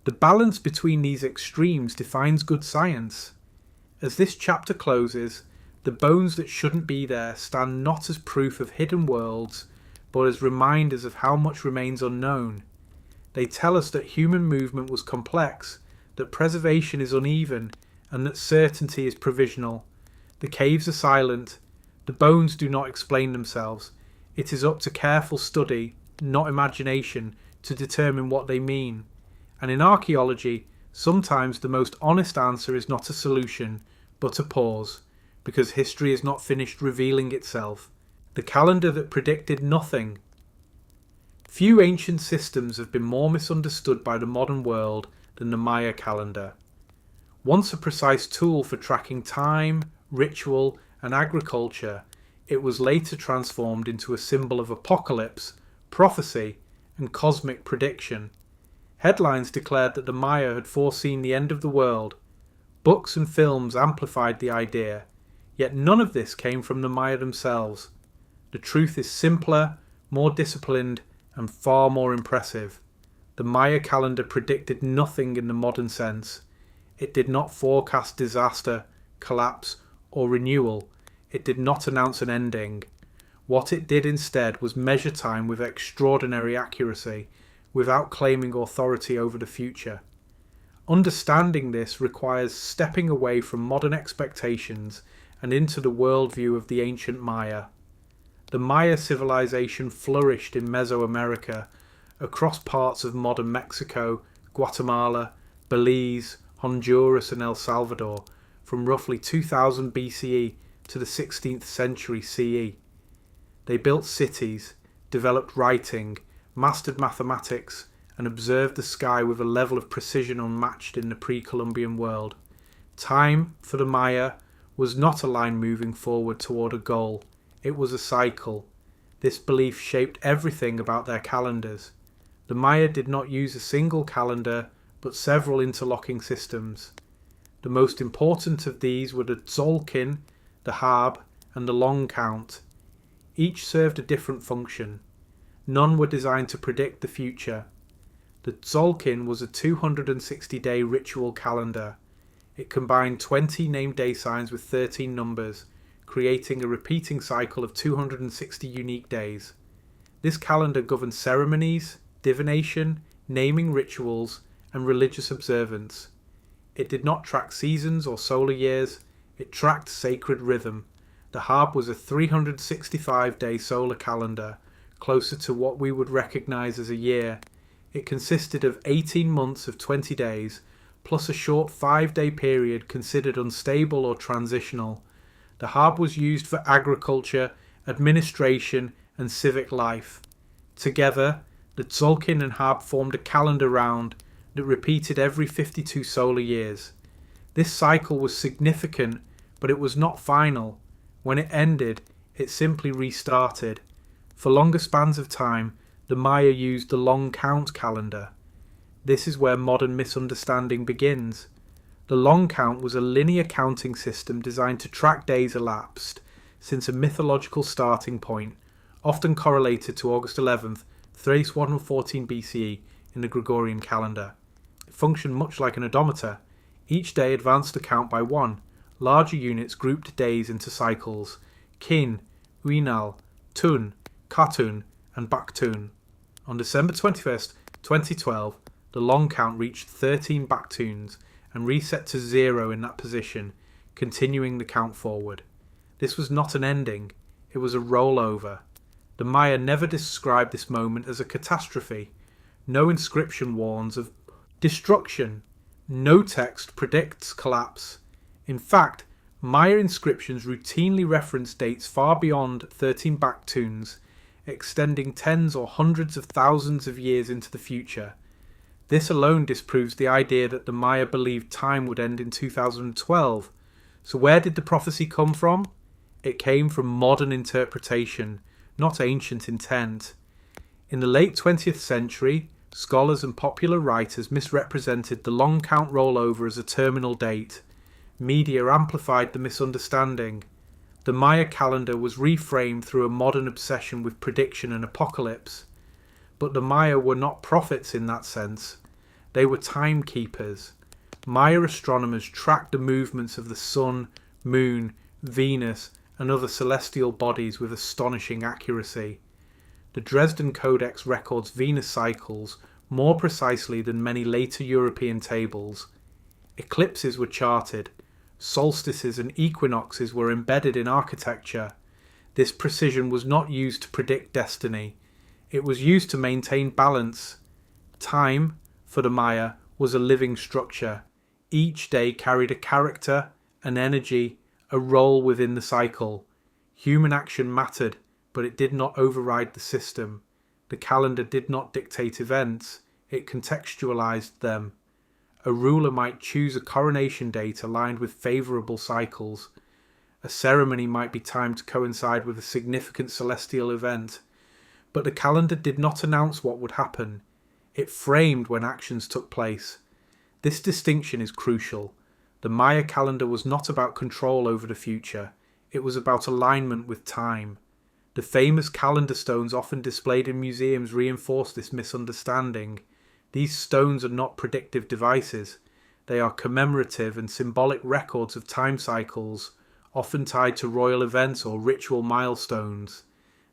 The balance between these extremes defines good science. As this chapter closes, the bones that shouldn't be there stand not as proof of hidden worlds, but as reminders of how much remains unknown. They tell us that human movement was complex, that preservation is uneven, and that certainty is provisional. The caves are silent. The bones do not explain themselves. It is up to careful study, not imagination, to determine what they mean. And in archaeology, sometimes the most honest answer is not a solution, but a pause, because history is not finished revealing itself. The calendar that predicted nothing. Few ancient systems have been more misunderstood by the modern world than the Maya calendar. Once a precise tool for tracking time, ritual, and agriculture, it was later transformed into a symbol of apocalypse, prophecy, and cosmic prediction. Headlines declared that the Maya had foreseen the end of the world. Books and films amplified the idea, yet none of this came from the Maya themselves. The truth is simpler, more disciplined, and far more impressive. The Maya calendar predicted nothing in the modern sense. It did not forecast disaster, collapse, or renewal. It did not announce an ending. What it did instead was measure time with extraordinary accuracy, without claiming authority over the future. Understanding this requires stepping away from modern expectations and into the worldview of the ancient Maya. The Maya civilization flourished in Mesoamerica, across parts of modern Mexico, Guatemala, Belize, Honduras and El Salvador, from roughly 2000 BCE to the 16th century CE. They built cities, developed writing, mastered mathematics, and observed the sky with a level of precision unmatched in the pre-Columbian world. Time, for the Maya, was not a line moving forward toward a goal. It was a cycle. This belief shaped everything about their calendars. The Maya did not use a single calendar, but several interlocking systems. The most important of these were the Tzolk'in, the Hab, and the long count. Each served a different function. None were designed to predict the future. The Tzolk'in was a 260-day ritual calendar. It combined 20 named day signs with 13 numbers, creating a repeating cycle of 260 unique days. This calendar governed ceremonies, divination, naming rituals, and religious observance. It did not track seasons or solar years, it tracked sacred rhythm. The Hab was a 365-day solar calendar, closer to what we would recognise as a year. It consisted of 18 months of 20 days, plus a short 5-day period considered unstable or transitional. The Hab was used for agriculture, administration, and civic life. Together, the Tzolk'in and Hab formed a calendar round that repeated every 52 solar years. This cycle was significant, but it was not final. When it ended, it simply restarted. For longer spans of time, the Maya used the long count calendar. This is where modern misunderstanding begins. The long count was a linear counting system designed to track days elapsed since a mythological starting point, often correlated to August 11th, 3114 BCE in the Gregorian calendar. It functioned much like an odometer. Each day advanced the count by one. Larger units grouped days into cycles: kin, uinal, tun, katun, and baktun. On December 21st, 2012, the long count reached 13 baktuns and reset to 0 in that position, continuing the count forward. This was not an ending, it was a rollover. The Maya never described this moment as a catastrophe. No inscription warns of destruction. No text predicts collapse. In fact, Maya inscriptions routinely reference dates far beyond 13 baktuns, extending tens or hundreds of thousands of years into the future. This alone disproves the idea that the Maya believed time would end in 2012. So where did the prophecy come from? It came from modern interpretation, not ancient intent. In the late 20th century, Scholars and popular writers misrepresented the long count rollover as a terminal date. Media amplified the misunderstanding. The Maya calendar was reframed through a modern obsession with prediction and apocalypse. But the Maya were not prophets in that sense. They were timekeepers. Maya astronomers tracked the movements of the sun, moon, Venus, and other celestial bodies with astonishing accuracy. The Dresden Codex records Venus cycles more precisely than many later European tables. Eclipses were charted. Solstices and equinoxes were embedded in architecture. This precision was not used to predict destiny. It was used to maintain balance. Time, for the Maya, was a living structure. Each day carried a character, an energy, a role within the cycle. Human action mattered, but it did not override the system. The calendar did not dictate events, it contextualized them. A ruler might choose a coronation date aligned with favourable cycles. A ceremony might be timed to coincide with a significant celestial event. But the calendar did not announce what would happen. It framed when actions took place. This distinction is crucial. The Maya calendar was not about control over the future. It was about alignment with time. The famous calendar stones often displayed in museums reinforce this misunderstanding. These stones are not predictive devices. They are commemorative and symbolic records of time cycles, often tied to royal events or ritual milestones.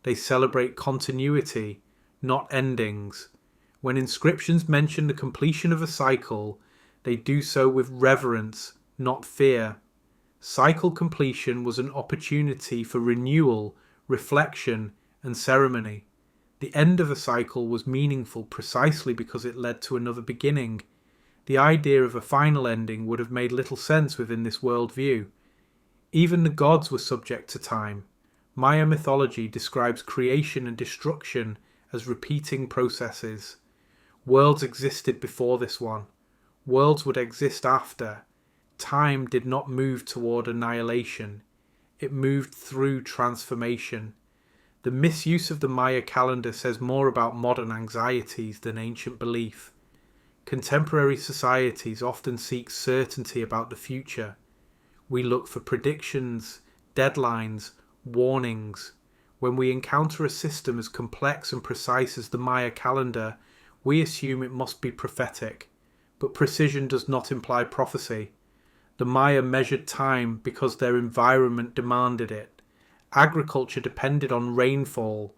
They celebrate continuity, not endings. When inscriptions mention the completion of a cycle, they do so with reverence, not fear. Cycle completion was an opportunity for renewal, reflection, and ceremony. The end of a cycle was meaningful precisely because it led to another beginning. The idea of a final ending would have made little sense within this worldview. Even the gods were subject to time. Maya mythology describes creation and destruction as repeating processes. Worlds existed before this one. Worlds would exist after. Time did not move toward annihilation. It moved through transformation. The misuse of the Maya calendar says more about modern anxieties than ancient belief. Contemporary societies often seek certainty about the future. We look for predictions, deadlines, warnings. When we encounter a system as complex and precise as the Maya calendar, we assume it must be prophetic. But precision does not imply prophecy. The Maya measured time because their environment demanded it. Agriculture depended on rainfall.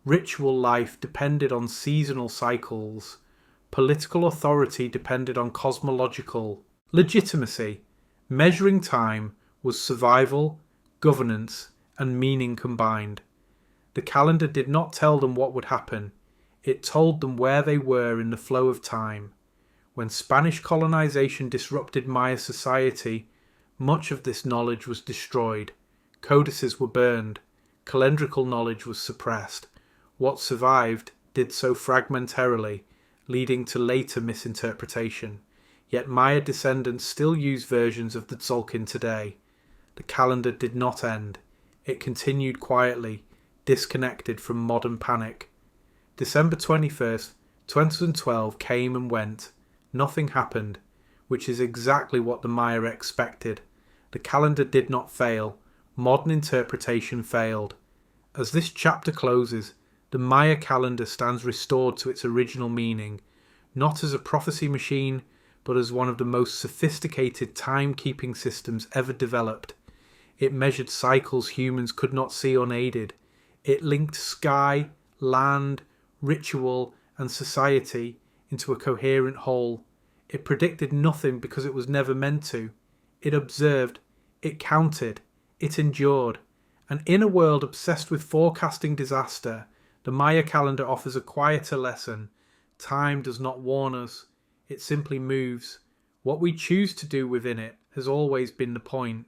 Ritual life depended on seasonal cycles. Political authority depended on cosmological legitimacy. Measuring time was survival, governance, and meaning combined. The calendar did not tell them what would happen. It told them where they were in the flow of time. When Spanish colonization disrupted Maya society, much of this knowledge was destroyed. Codices were burned. Calendrical knowledge was suppressed. What survived did so fragmentarily, leading to later misinterpretation. Yet Maya descendants still use versions of the sunken today. The calendar did not end. It continued quietly, disconnected from modern panic. December 21st, 2012 came and went. Nothing happened, which is exactly what the Maya expected. The calendar did not fail. Modern interpretation failed. As this chapter closes, the Maya calendar stands restored to its original meaning, not as a prophecy machine, but as one of the most sophisticated time-keeping systems ever developed. It measured cycles humans could not see unaided. It linked sky, land, ritual, and society into a coherent whole. It predicted nothing because it was never meant to. It observed. It counted. It endured. And in a world obsessed with forecasting disaster, the Maya calendar offers a quieter lesson. Time does not warn us. It simply moves. What we choose to do within it has always been the point.